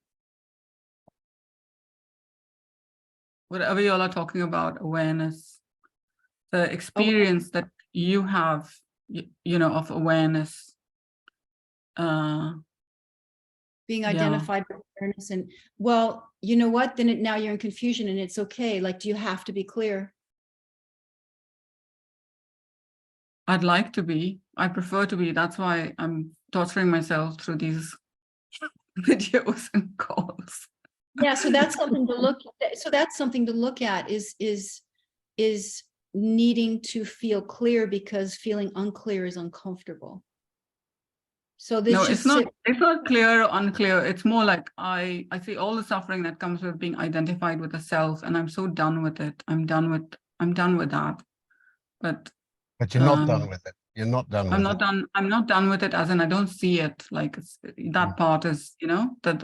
Whatever you all are talking about, awareness, the experience that you have, you know, of awareness. Being Yeah. identified with awareness, and well, you know what? Then now you're in confusion, and it's okay. Like, do you have to be clear? I'd like to be. I prefer to be. That's why I'm torturing myself through these videos and calls. Yeah, so that's something to look. So that's something to look at. Is needing to feel clear, because feeling unclear is uncomfortable. So this No, should it's not. sit- It's not clear or unclear. It's more like I see all the suffering that comes with being identified with the self, and I'm so done with it. I'm done with that. But you're not done with it. You're not done with I'm it. not done. I'm not done with it, as in I don't see it. Like that part is, you know, that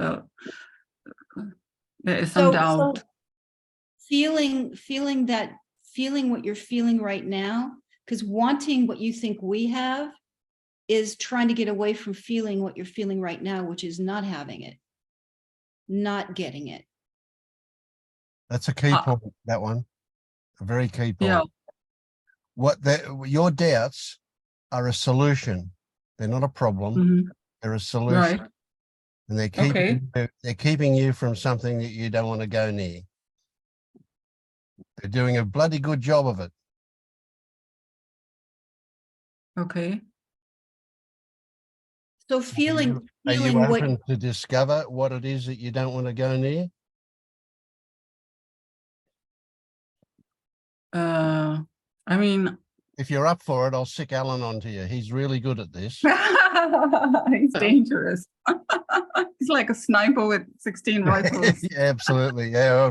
there is some doubt. So feeling what you're feeling right now, because wanting what you think we have is trying to get away from feeling what you're feeling right now, which is not having it, not getting it. That's a key point, that one. A very key point. Yeah. Your doubts are a solution. They're not a problem. They're a solution. Right. And they're keeping you from something that you don't want to go near. They're doing a bloody good job of it. Okay. So Are feeling you what open to discover what it is that you don't want to go near? I mean, if you're up for it, I'll sick Alan onto you. He's really good at this. he's dangerous. He's like a sniper with 16 rifles. Yeah, absolutely. Yeah.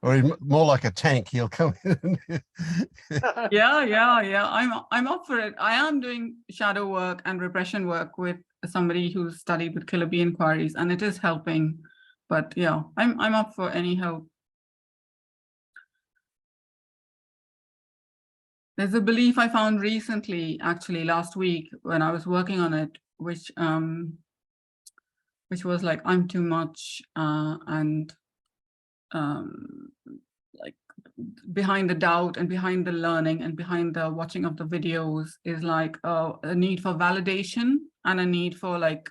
Or more like a tank. He'll come in. Yeah. I'm up for it. I am doing shadow work and repression work with somebody who's studied with killer bee inquiries, and it is helping. But yeah, I'm up for any help. There's a belief I found recently, actually last week when I was working on it, which was like, I'm too much, and like behind the doubt and behind the learning and behind the watching of the videos is like a need for validation and a need for like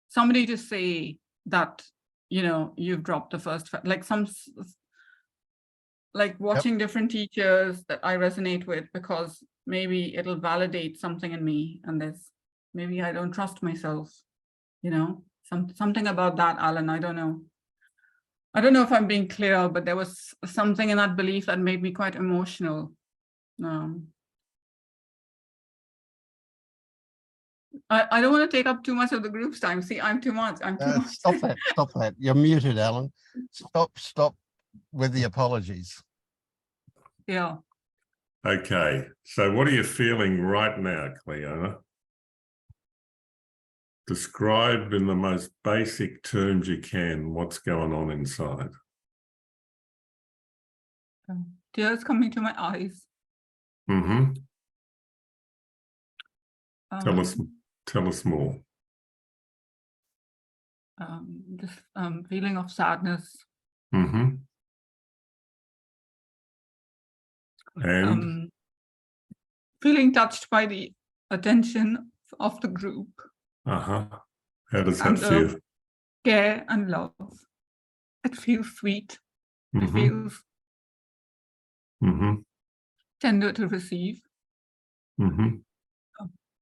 somebody to say that, you know, you've dropped the first, like like watching different teachers that I resonate with, because maybe it'll validate something in me, and maybe I don't trust myself, you know, something about that, Alan. I don't know if I'm being clear, but there was something in that belief that made me quite emotional. I don't want to take up too much of the group's time. See, I'm too much. Stop that. You're muted, Alan. Stop with the apologies. Yeah. Okay, so what are you feeling right now, Cleona? Describe in the most basic terms you can what's going on inside. Tears coming to my eyes. Mm-hmm. Tell us more. This feeling of sadness. Mm-hmm. And feeling touched by the attention of the group. How does that feel? Care and love. It feels sweet. It feels tender to receive.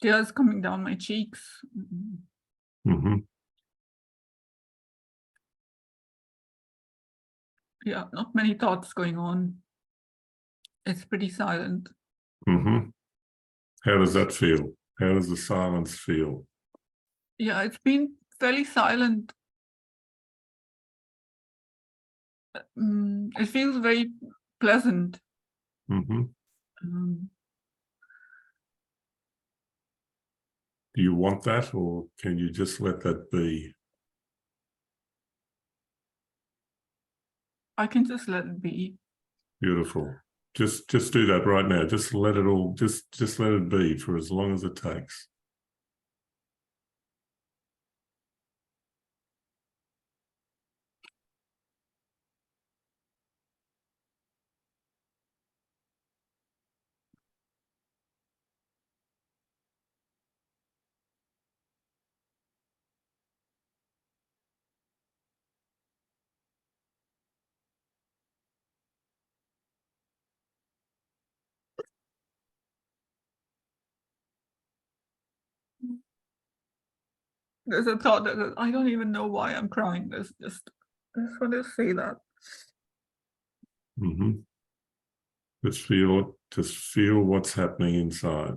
Tears coming down my cheeks. Yeah, not many thoughts going on. It's pretty silent. Mm-hmm. How does that feel? How does the silence feel? Yeah, it's been fairly silent. It feels very pleasant. Mm-hmm. Um, Do you want that, or can you just let that be? I can just let it be. Beautiful. Just do that right now. Just let it all. Just let it be for as long as it takes. There's a thought that I don't even know why I'm crying. I just want to say that. Mm-hmm. Just feel what's happening inside.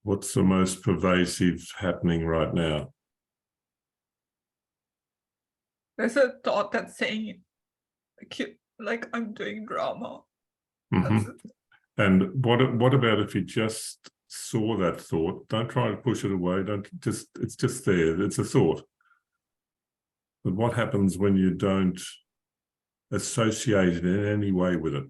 What's the most pervasive happening right now? There's a thought that's saying, like I'm doing drama. Mm-hmm. And what about if you just saw that thought? Don't try to push it away. It's just there. It's a thought. But what happens when you don't associate it in any way with it?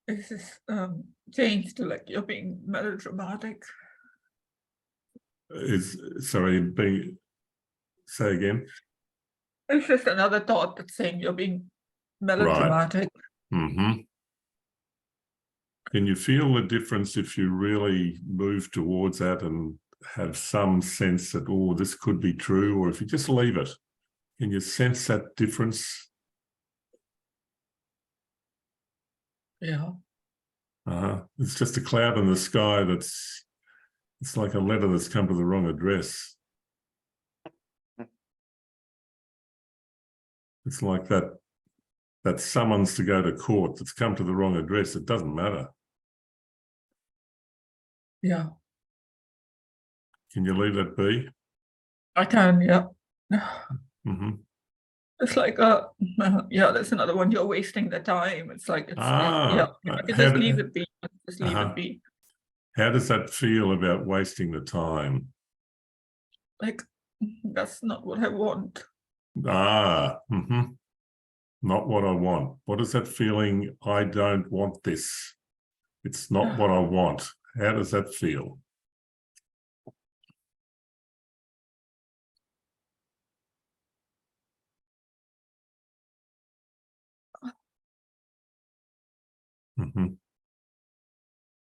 This is changed to like you're being melodramatic. Say again. It's just another thought that's saying you're being melodramatic. Right. Mm-hmm. Can you feel the difference if you really move towards that and have some sense that, oh, this could be true, or if you just leave it? Can you sense that difference? Yeah. It's just a cloud in the sky it's like a letter that's come to the wrong address. It's like that summons to go to court that's come to the wrong address. It doesn't matter. Yeah. Can you leave that be? I can, yeah. Mm-hmm. It's like, yeah, that's another one. You're wasting the time. It's like, yeah, I can just leave it be. Just leave it be. How does that feel about wasting the time? Like, that's not what I want. Mm-hmm. Not what I want. What is that feeling? I don't want this. It's not what I want. How does that feel? Mm-hmm.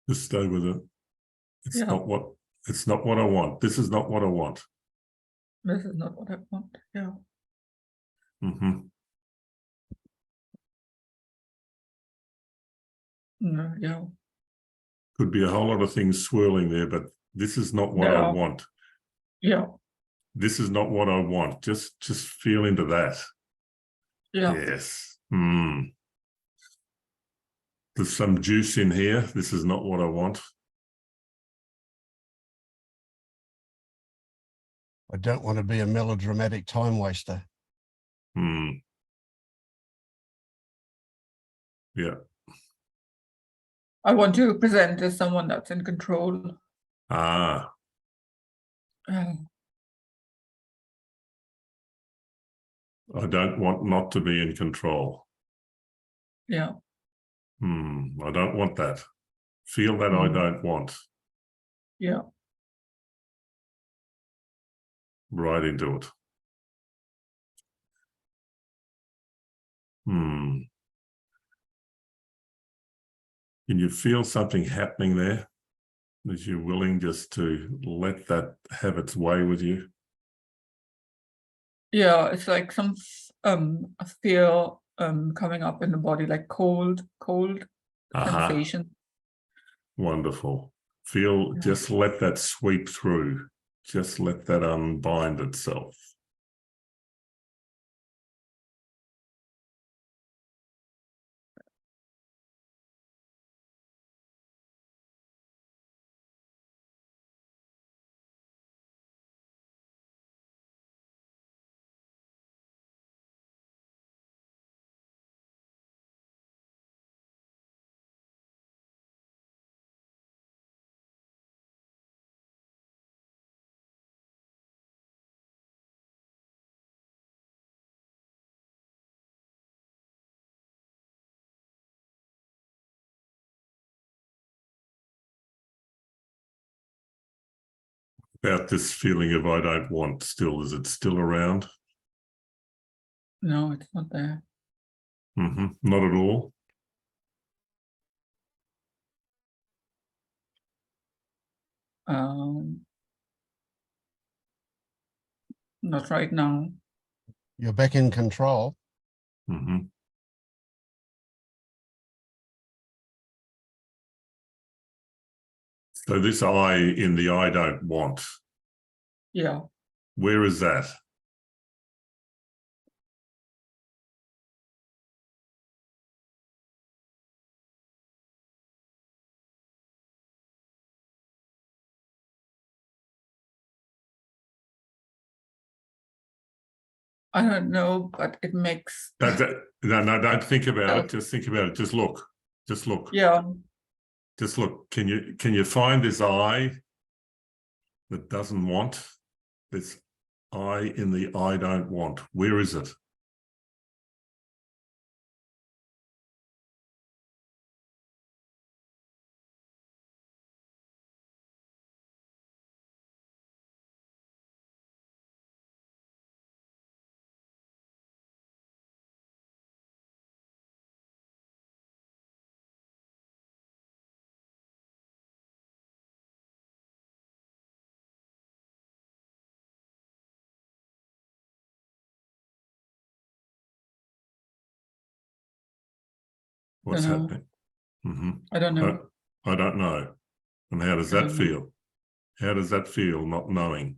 Just stay with it. It's not what I want. This is not what I want. This is not what I want. Yeah. Mm-hmm. No, yeah. Could be a whole lot of things swirling there, but this is not what I want. Yeah. This is not what I want. Just feel into that. Yeah. Yes. There's some juice in here. This is not what I want. I don't want to be a melodramatic time waster. Yeah. I want to present as someone that's in control. I don't want not to be in control. Yeah. I don't want that. Feel that I don't want. Yeah. Right into it. Can you feel something happening there? As you're willing just to let that have its way with you? Yeah, it's like some fear coming up in the body, like cold sensation. Wonderful. Feel, just let that sweep through. Just let that unbind itself. About this feeling of I don't want still, is it still around? No, it's not there. Not at all. Not right now. You're back in control. So this I in the I don't want. Yeah. Where is that? I don't know, but it makes. No, don't think about it. Just think about it. Just look. Just look. Yeah. Just look. Can you find this I that doesn't want? This I in the I don't want. Where is it? What's happening? I don't know. I don't know. And how does that feel? How does that feel, not knowing?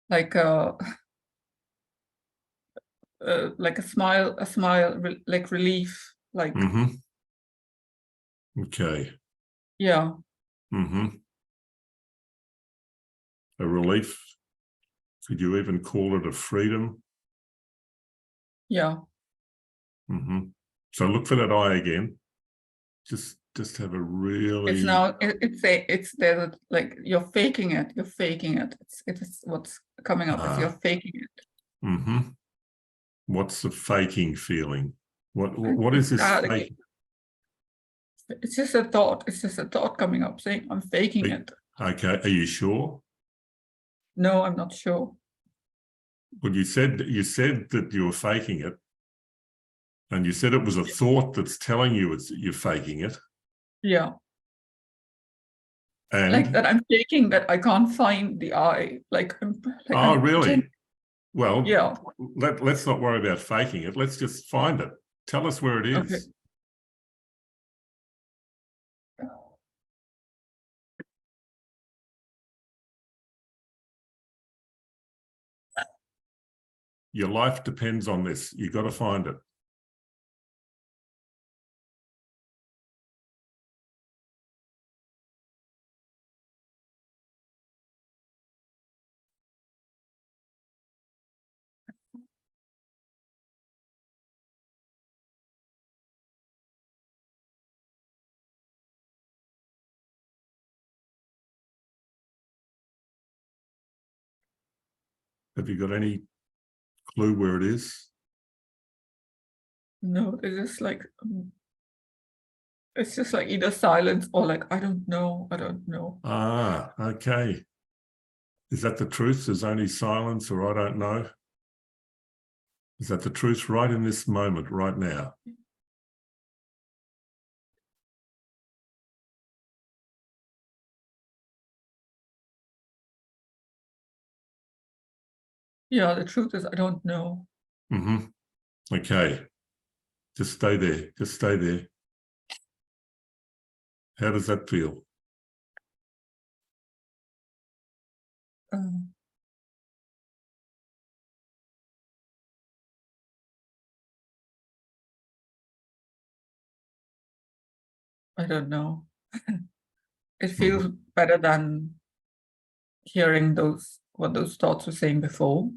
Like a smile, like relief, like. Okay. Yeah. A relief. Could you even call it a freedom? Yeah. So look for that I again. Just have a really. It's now. It's there. Like you're faking it. You're faking it. It's what's coming up. Is you're faking it. What's the faking feeling? What is this faking? It's just a thought. It's just a thought coming up saying I'm faking it. Okay. Are you sure? No, I'm not sure. Well, you said that you were faking it. And you said it was a thought that's telling you you're faking it. Yeah. And like that I'm faking that I can't find the I. Oh, really? Well, yeah. Let's not worry about faking it. Let's just find it. Tell us where it is. Okay. Your life depends on this. You got to find it. Have you got any clue where it is? No, it's just like either silence or like I don't know. Ah, okay. Is that the truth? There's only silence or I don't know? Is that the truth right in this moment, right now? Yeah, the truth is I don't know. Mm-hmm. Okay. Just stay there. Just stay there. How does that feel? Um, I don't know. It feels better than hearing what those thoughts were saying before.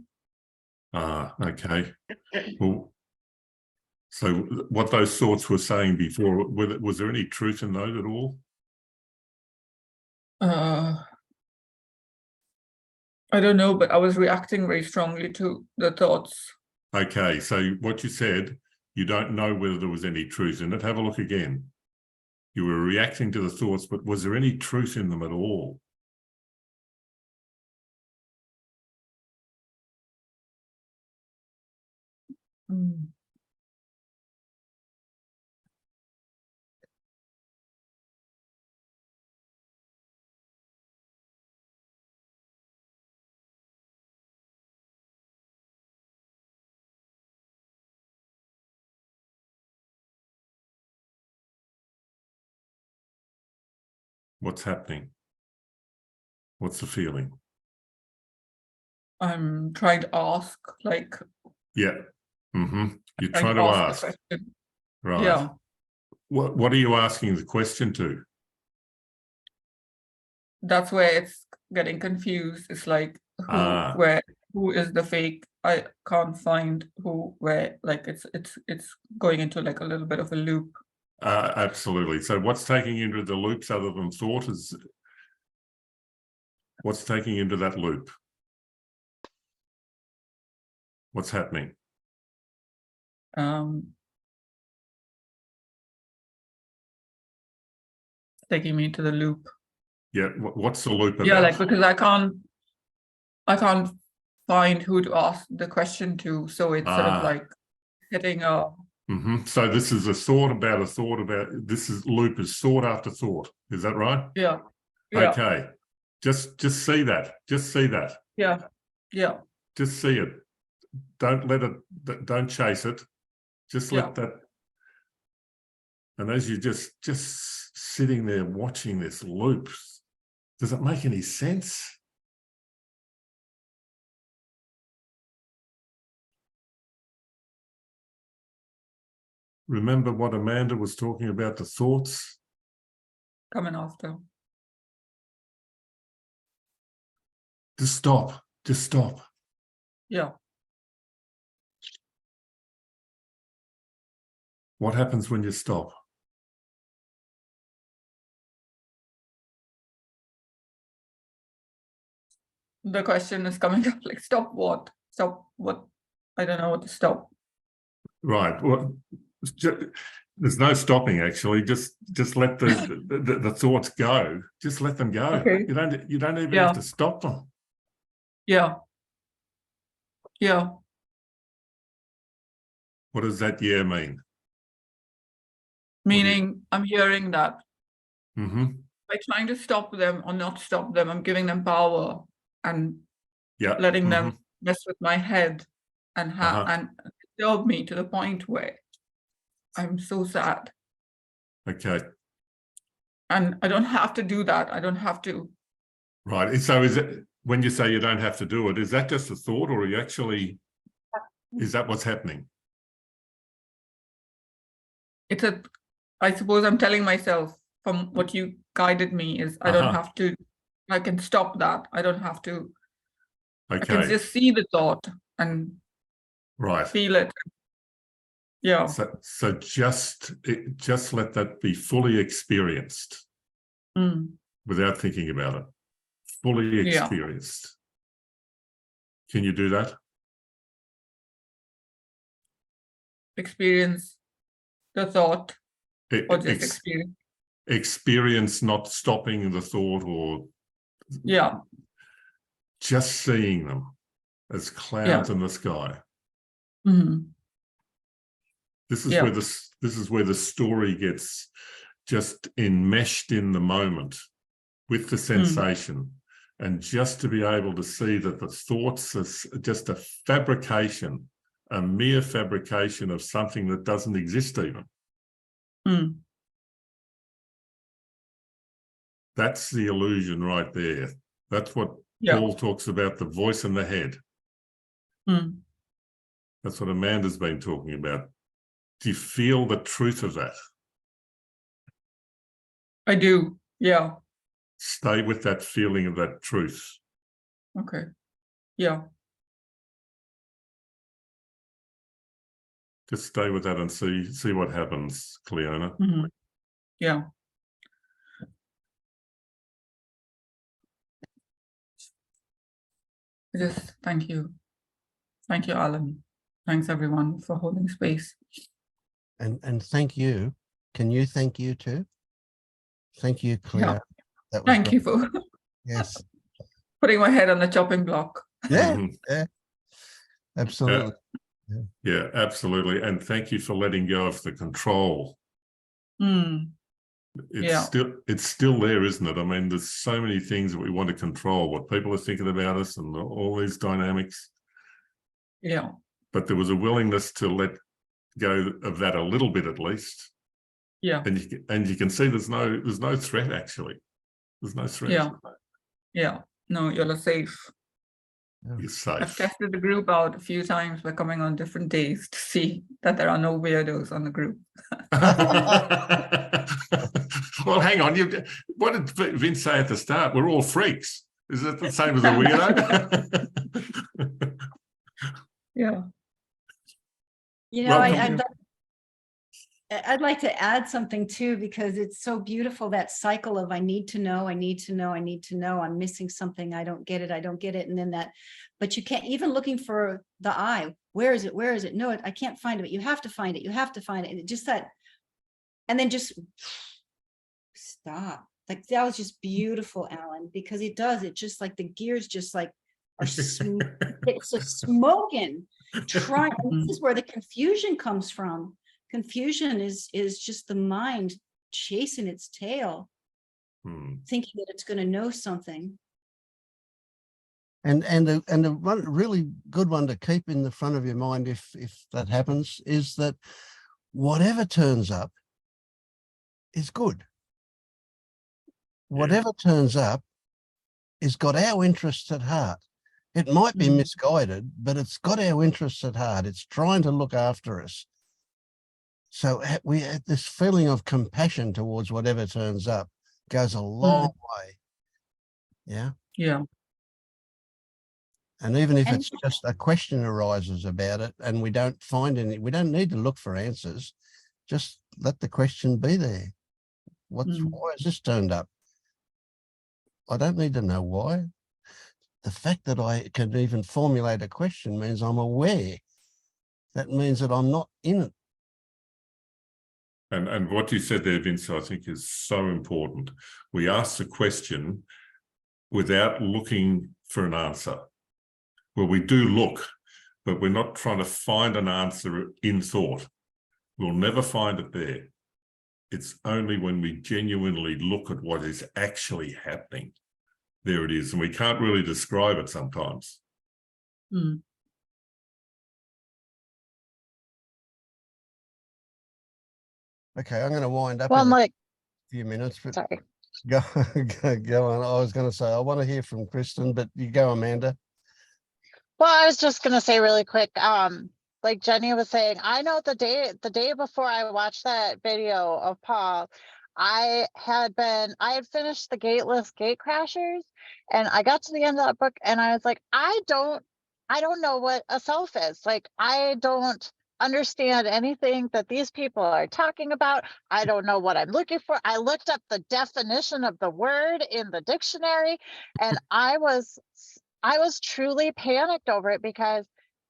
Ah, okay. Well, so what those thoughts were saying before, was there any truth in those at all? I don't know, but I was reacting very strongly to the thoughts. Okay, so what you said, you don't know whether there was any truth in it. Have a look again. You were reacting to the thoughts, but was there any truth in them at all? Mm. What's happening? What's the feeling? I'm trying to ask, like, Yeah. Mm-hmm. You're trying trying to the ask. question. Right. Yeah. What are you asking the question to? That's where it's getting confused. It's like who is the fake? I can't find who, where, like it's going into like a little bit of a loop. Absolutely. So what's taking you into the loops other than thought is what's taking you into that loop? What's happening? Taking me to the loop. Yeah. What's the loop about? Yeah, like because I can't find who to ask the question to. So it's sort of like hitting a So this is a thought about this is loop is thought after thought. Is that right? yeah. Okay. Just see that. Just see that. Yeah. Just see it. Don't let it, don't chase it. Just let that. And as you're just sitting there watching this loop, does it make any sense? Remember what Amanda was talking about, the thoughts? Coming after. Just stop. Just stop. Yeah. What happens when you stop? The question is coming up like, stop what? Stop what? I don't know what to stop. Right. Well, there's no stopping actually. Just let the thoughts go. Just let them go. Okay. You don't even have to stop them. Yeah. What does that yeah mean? Meaning I'm hearing that. Mm-hmm. By trying to stop them or not stop them, I'm giving them power and letting them mess with my head and and disturb me to the point where I'm so sad. Okay. And I don't have to do that. I don't have to. Right. So is it, when you say you don't have to do it, is that just a thought or are you actually, is that what's happening? I suppose I'm telling myself from what you guided me is I don't have to, I can stop that. I don't have to. Okay. I can just see the thought and feel it. Yeah. So just let that be fully experienced without thinking about it. Fully experienced. Can you do that? Experience the thought or just experience. Experience not stopping the thought or just seeing them as clouds in the sky. Mhm. This is Yeah. where the story gets just enmeshed in the moment with the sensation, and just to be able to see that the thoughts are just a fabrication, a mere fabrication of something that doesn't exist even. Mm. That's the illusion right there. That's what Yeah. Paul talks about, the voice in the head. Mm. That's what Amanda's been talking about. Do you feel the truth of that? I do. Yeah. Stay with that feeling of that truth. Okay. Yeah. Just stay with that and see what happens, Cleona. Mhm. Yeah. Just thank you. Thank you, Alan. Thanks everyone for holding space. And thank you. Can you thank you too? Thank you, Cleo. Yeah. That was Thank great. you for Yes. putting my head on the chopping block. Yeah. Mhm. Yeah. Absolutely. Yeah, absolutely. And thank you for letting go of the control. Mm. It's still there, isn't it? I mean, there's so many things that we want to control, what people are thinking about us and all these dynamics. Yeah. But there was a willingness to let go of that a little bit at least. Yeah. And you can see there's no threat actually. There's no threat. Yeah. Yeah. No, you're safe. You're I've safe. tested the group out a few times by coming on different days to see that there are no weirdos on the group. Well, hang on. What did Vince say at the start? We're all freaks. Is that the same as a weirdo? Yeah. You know, Welcome. I'd like to add something too, because it's so beautiful, that cycle of I need to know, I need to know, I need to know, I'm missing something, I don't get it, I don't get it. And then that, but you can't, even looking for the I, where is it? Where is it? No, I can't find it, but you have to find it. You have to find it. And it just that, and then just stop. Like that was just beautiful, Alan, because it does, it just like the gears just like are it's just smoking. Try, and this is where the confusion comes from. Confusion is just the mind chasing its tail, thinking that it's going to know something. And the one really good one to keep in the front of your mind, if that happens, is that whatever turns up is good. Whatever turns up is got our interests at heart. It might be misguided, but it's got our interests at heart. It's trying to look after us. So we had this feeling of compassion towards whatever turns up goes a long way. Yeah. Yeah. And even if it's just a question arises about it and we don't find any, we don't need to look for answers. Just let the question be there. Why has this turned up? I don't need to know why. The fact that I can even formulate a question means I'm aware. That means that I'm not in it. And what you said there, Vince, I think is so important. We ask the question without looking for an answer. Well, we do look, but we're not trying to find an answer in thought. We'll never find it there. It's only when we genuinely look at what is actually happening. There it is. And we can't really describe it sometimes. Okay, I'm going to wind up Well, in like, a few minutes. But sorry. go on. I was going to say, I want to hear from Kristen, but you go, Amanda. Well, I was just gonna say really quick, like Jenny was saying, I know the day before I watched that video of Paul, I had finished the Gateless Gatecrashers, and I got to the end of that book and I was like, I don't know what a self is. Like, I don't understand anything that these people are talking about. I don't know what I'm looking for. I looked up the definition of the word in the dictionary, and I was truly panicked over it, because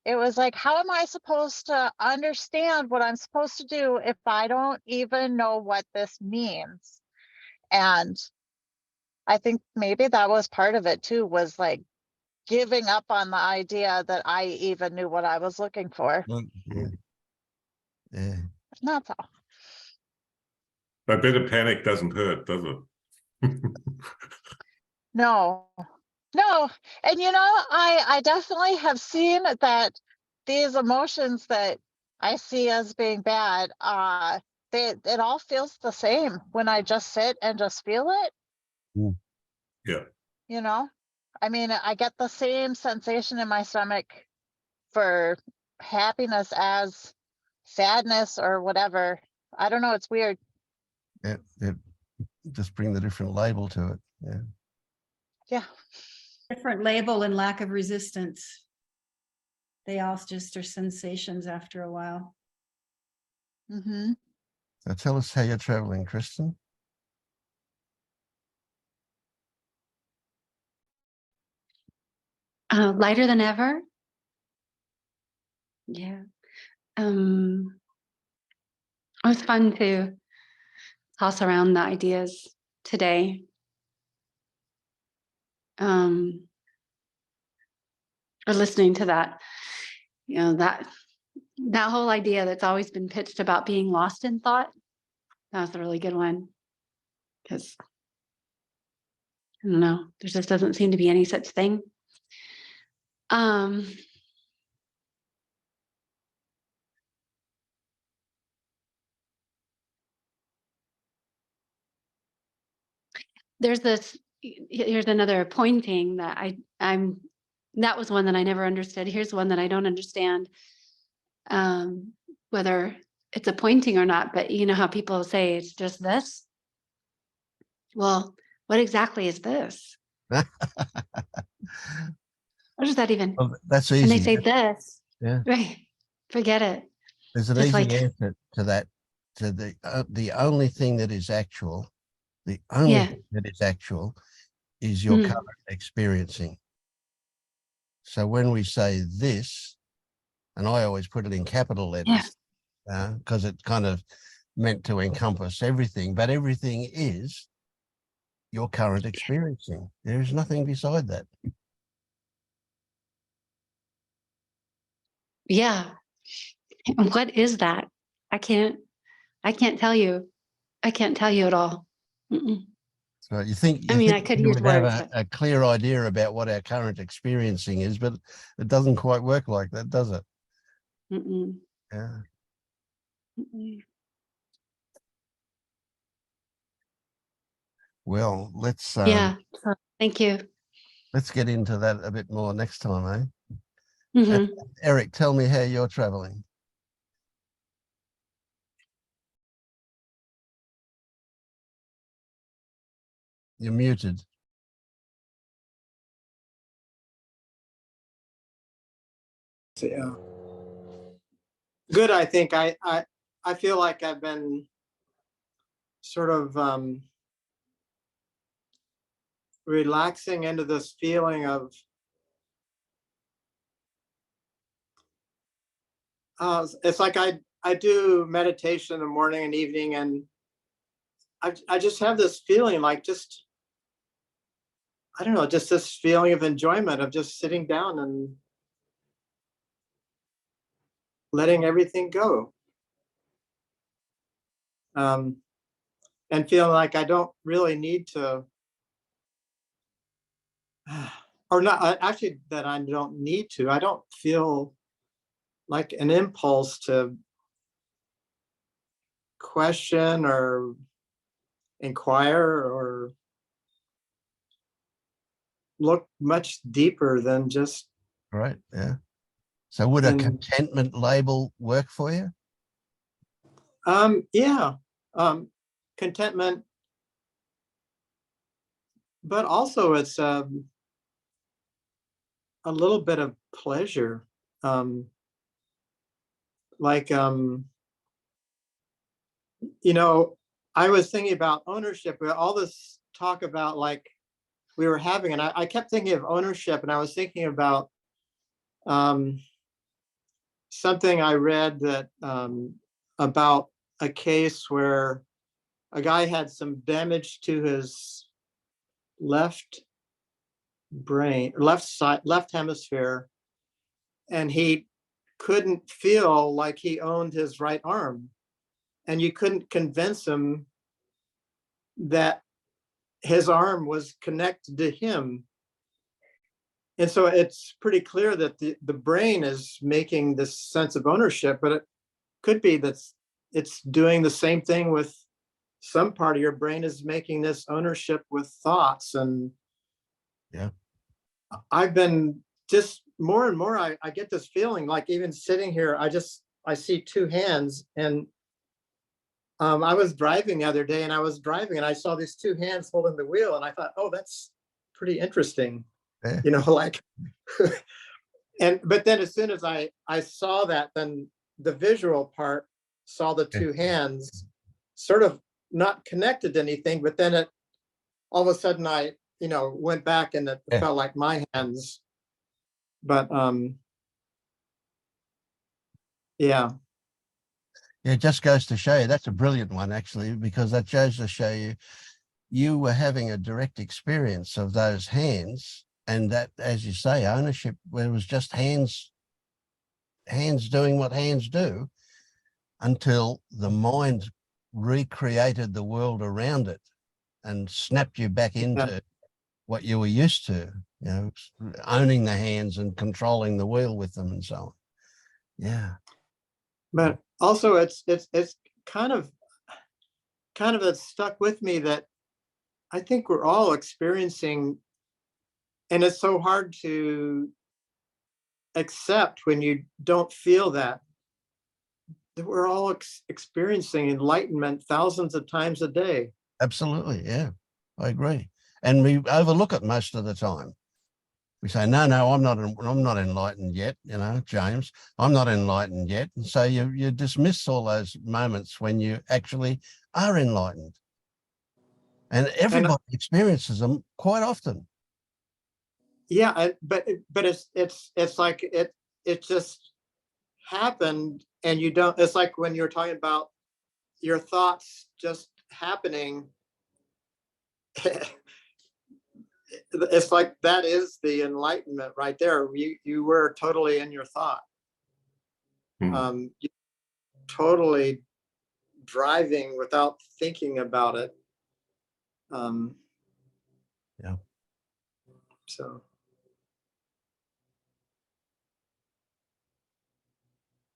it was like, how am I supposed to understand what I'm supposed to do if I don't even know what this means? And I think maybe that was part of it too, was like giving up on the idea that I even knew what I was looking for. Yeah. Yeah. That's all. A bit of panic doesn't hurt, does it? No, no. And you know, I definitely have seen that these emotions that I see as being bad, it all feels the same when I just sit and just feel it. Yeah. You know, I mean, I get the same sensation in my stomach for happiness as sadness or whatever. I don't know, it's weird. Yeah. Just bring the different label to it. Yeah. Yeah. Different label and lack of resistance. They all just are sensations after a while. Mm-hmm. So tell us how you're traveling, Kristen. Lighter than ever. Yeah. It was fun to toss around the ideas today. Or listening to that, you know, that whole idea that's always been pitched about being lost in thought. That was a really good one. Because I don't know, there just doesn't seem to be any such thing. There's this, here's another pointing that that was one that I never understood. Here's one that I don't understand, whether it's a pointing or not, but you know how people say it's just this? Well, what exactly is this? What does that even? Well, that's And they easy. say this, Yeah. right? Forget it. There's an Just easy like- answer to that. To the only thing that is actual, the only Yeah. thing that is actual is your Mm. current experiencing. So when we say this, and I always put it in capital letters, because it's kind of meant to encompass everything, but everything is your current experiencing. There is nothing beside that. Yeah. And what is that? I can't tell you. I can't tell you at all. Mm-mm. So you think I mean, I could you use would have words, but a clear idea about what our current experiencing is, but it doesn't quite work like that, does it? mm-mm. Yeah. Mm-mm. Well, let's Yeah. So, thank you. let's get into that a bit more next time, eh? Mhm. Eric, tell me how you're traveling. You're muted. Yeah. Good. I think I feel like I've been sort of relaxing into this feeling of it's like I do meditation in the morning and evening, and I just have this feeling like just, I don't know, just this feeling of enjoyment of just sitting down and letting everything go. And feeling like I don't really need to, or not, actually that I don't need to. I don't feel like an impulse to question or inquire or look much deeper than just. Right. Yeah. So would a And contentment label work for you? yeah, contentment, but also it's a little bit of pleasure, like you know, I was thinking about ownership, all this talk about like we were having, and I kept thinking of ownership, and I was thinking about something I read that about a case where a guy had some damage to his left brain, left hemisphere, and he couldn't feel like he owned his right arm. And you couldn't convince him that his arm was connected to him. And so it's pretty clear that the brain is making this sense of ownership, but it could be that it's doing the same thing with some part of your brain is making this ownership with thoughts. And Yeah, I've been just more and more, I get this feeling like even sitting here, I see two hands. And I was driving the other day and I saw these two hands holding the wheel. And I thought, oh, that's pretty interesting. Yeah. You know, like, but then as soon as I saw that, then the visual part saw the two hands sort of not connected to anything, but then it, all of a sudden I, went back and it felt like my hands. But yeah. Yeah, it just goes to show you that's a brilliant one, actually, because that goes to show you were having a direct experience of those hands, and that, as you say, ownership, where it was just hands doing what hands do, until the mind recreated the world around it and snapped you back into what you were used to, owning the hands and controlling the wheel with them and so on. Yeah. But also it's kind of that stuck with me, that I think we're all experiencing, and it's so hard to accept when you don't feel that we're all experiencing enlightenment thousands of times a day. Absolutely. Yeah, I agree. And we overlook it most of the time. We say, no, I'm not enlightened yet, James, I'm not enlightened yet. And so you dismiss all those moments when you actually are enlightened. And everybody experiences them quite often. Yeah, but it's like it just happened, and you don't. It's like when you're talking about your thoughts just happening. It's like that is the enlightenment right there. You were totally in your thought. You totally driving without thinking about it. Yeah. So.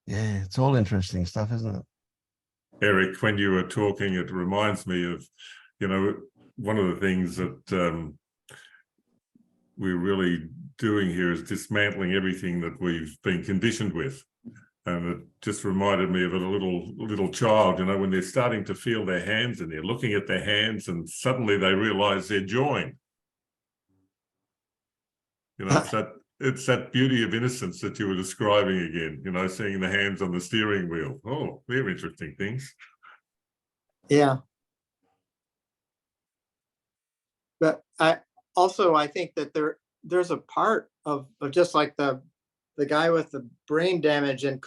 Yeah, it's all interesting stuff, isn't it? Eric, when you were talking, it reminds me of, one of the things that we're really doing here is dismantling everything that we've been conditioned with. And it just reminded me of a little child, when they're starting to feel their hands and they're looking at their hands and suddenly they realize they're joined. It's that beauty of innocence that you were describing again, seeing the hands on the steering wheel. Oh, they're interesting things. Yeah. But I think that there's a part of just like the guy with the brain damage, and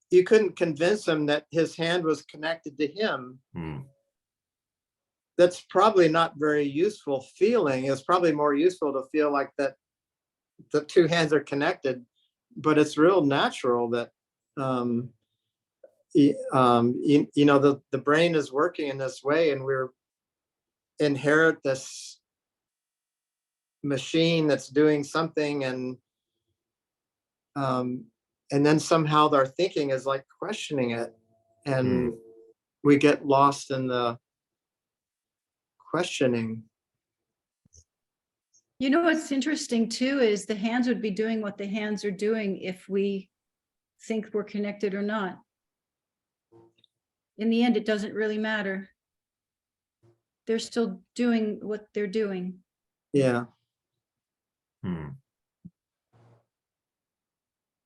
you couldn't convince him that his hand was connected to him. That's probably not very useful feeling. It's probably more useful to feel like that the two hands are connected, but it's real natural that the brain is working in this way, and we're inherit this machine that's doing something, and then somehow our thinking is like questioning it, and we get lost in the questioning. What's interesting too is the hands would be doing what the hands are doing if we think we're connected or not. In the end, it doesn't really matter. They're still doing what they're doing. Yeah.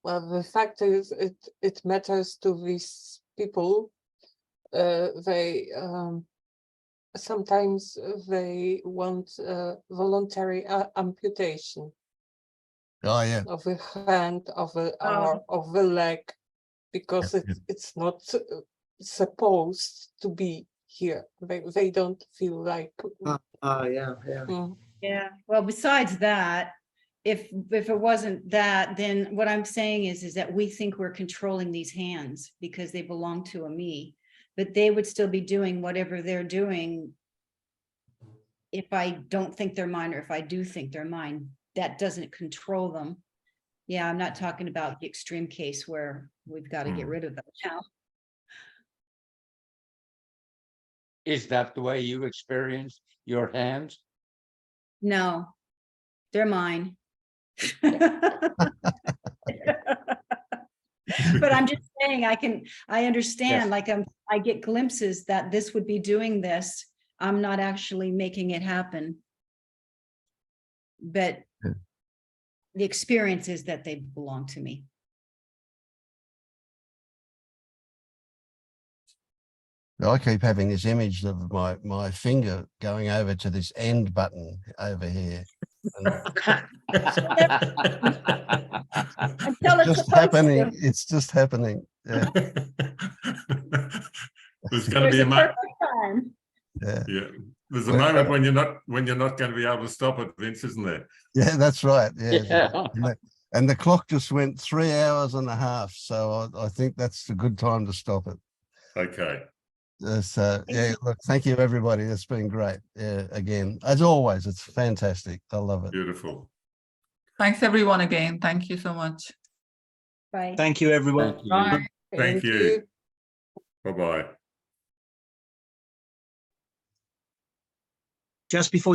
Well, the fact is, it matters to these people. They sometimes they want voluntary amputation. Oh yeah. Of a hand, of a arm, of a leg, because it's not supposed to be here. They don't feel like. Yeah. Yeah, well, besides that, if it wasn't that, then what I'm saying is that we think we're controlling these hands because they belong to a me, but they would still be doing whatever they're doing. If I don't think they're mine, or if I do think they're mine, that doesn't control them. Yeah, I'm not talking about the extreme case where we've got to get rid of them now. Is that the way you experience your hands? No, they're mine. But I'm just saying, I understand, Yes. like, I get glimpses that this would be doing this. I'm not actually making it happen. But Yeah. the experience is that they belong to me. I keep having this image of my finger going over to this end button over here. Until it's Just supposed happening. to. It's just happening. Yeah. There's going to There's be a a moment. perfect time. Yeah. Yeah, there's a Well, moment when you're not going to be able to stop it, Vince, isn't there? Yeah, that's right. Yeah. Yeah. And the clock just went 3 hours and a half. So I think that's a good time to stop it. Okay. So yeah, look, thank you everybody. It's been great. Yeah, again, as always, it's fantastic. I love it. Beautiful. Thanks everyone again. Thank you so much. Bye. Thank you, everyone. Thank you. Bye. Thank you. Bye-bye. Just before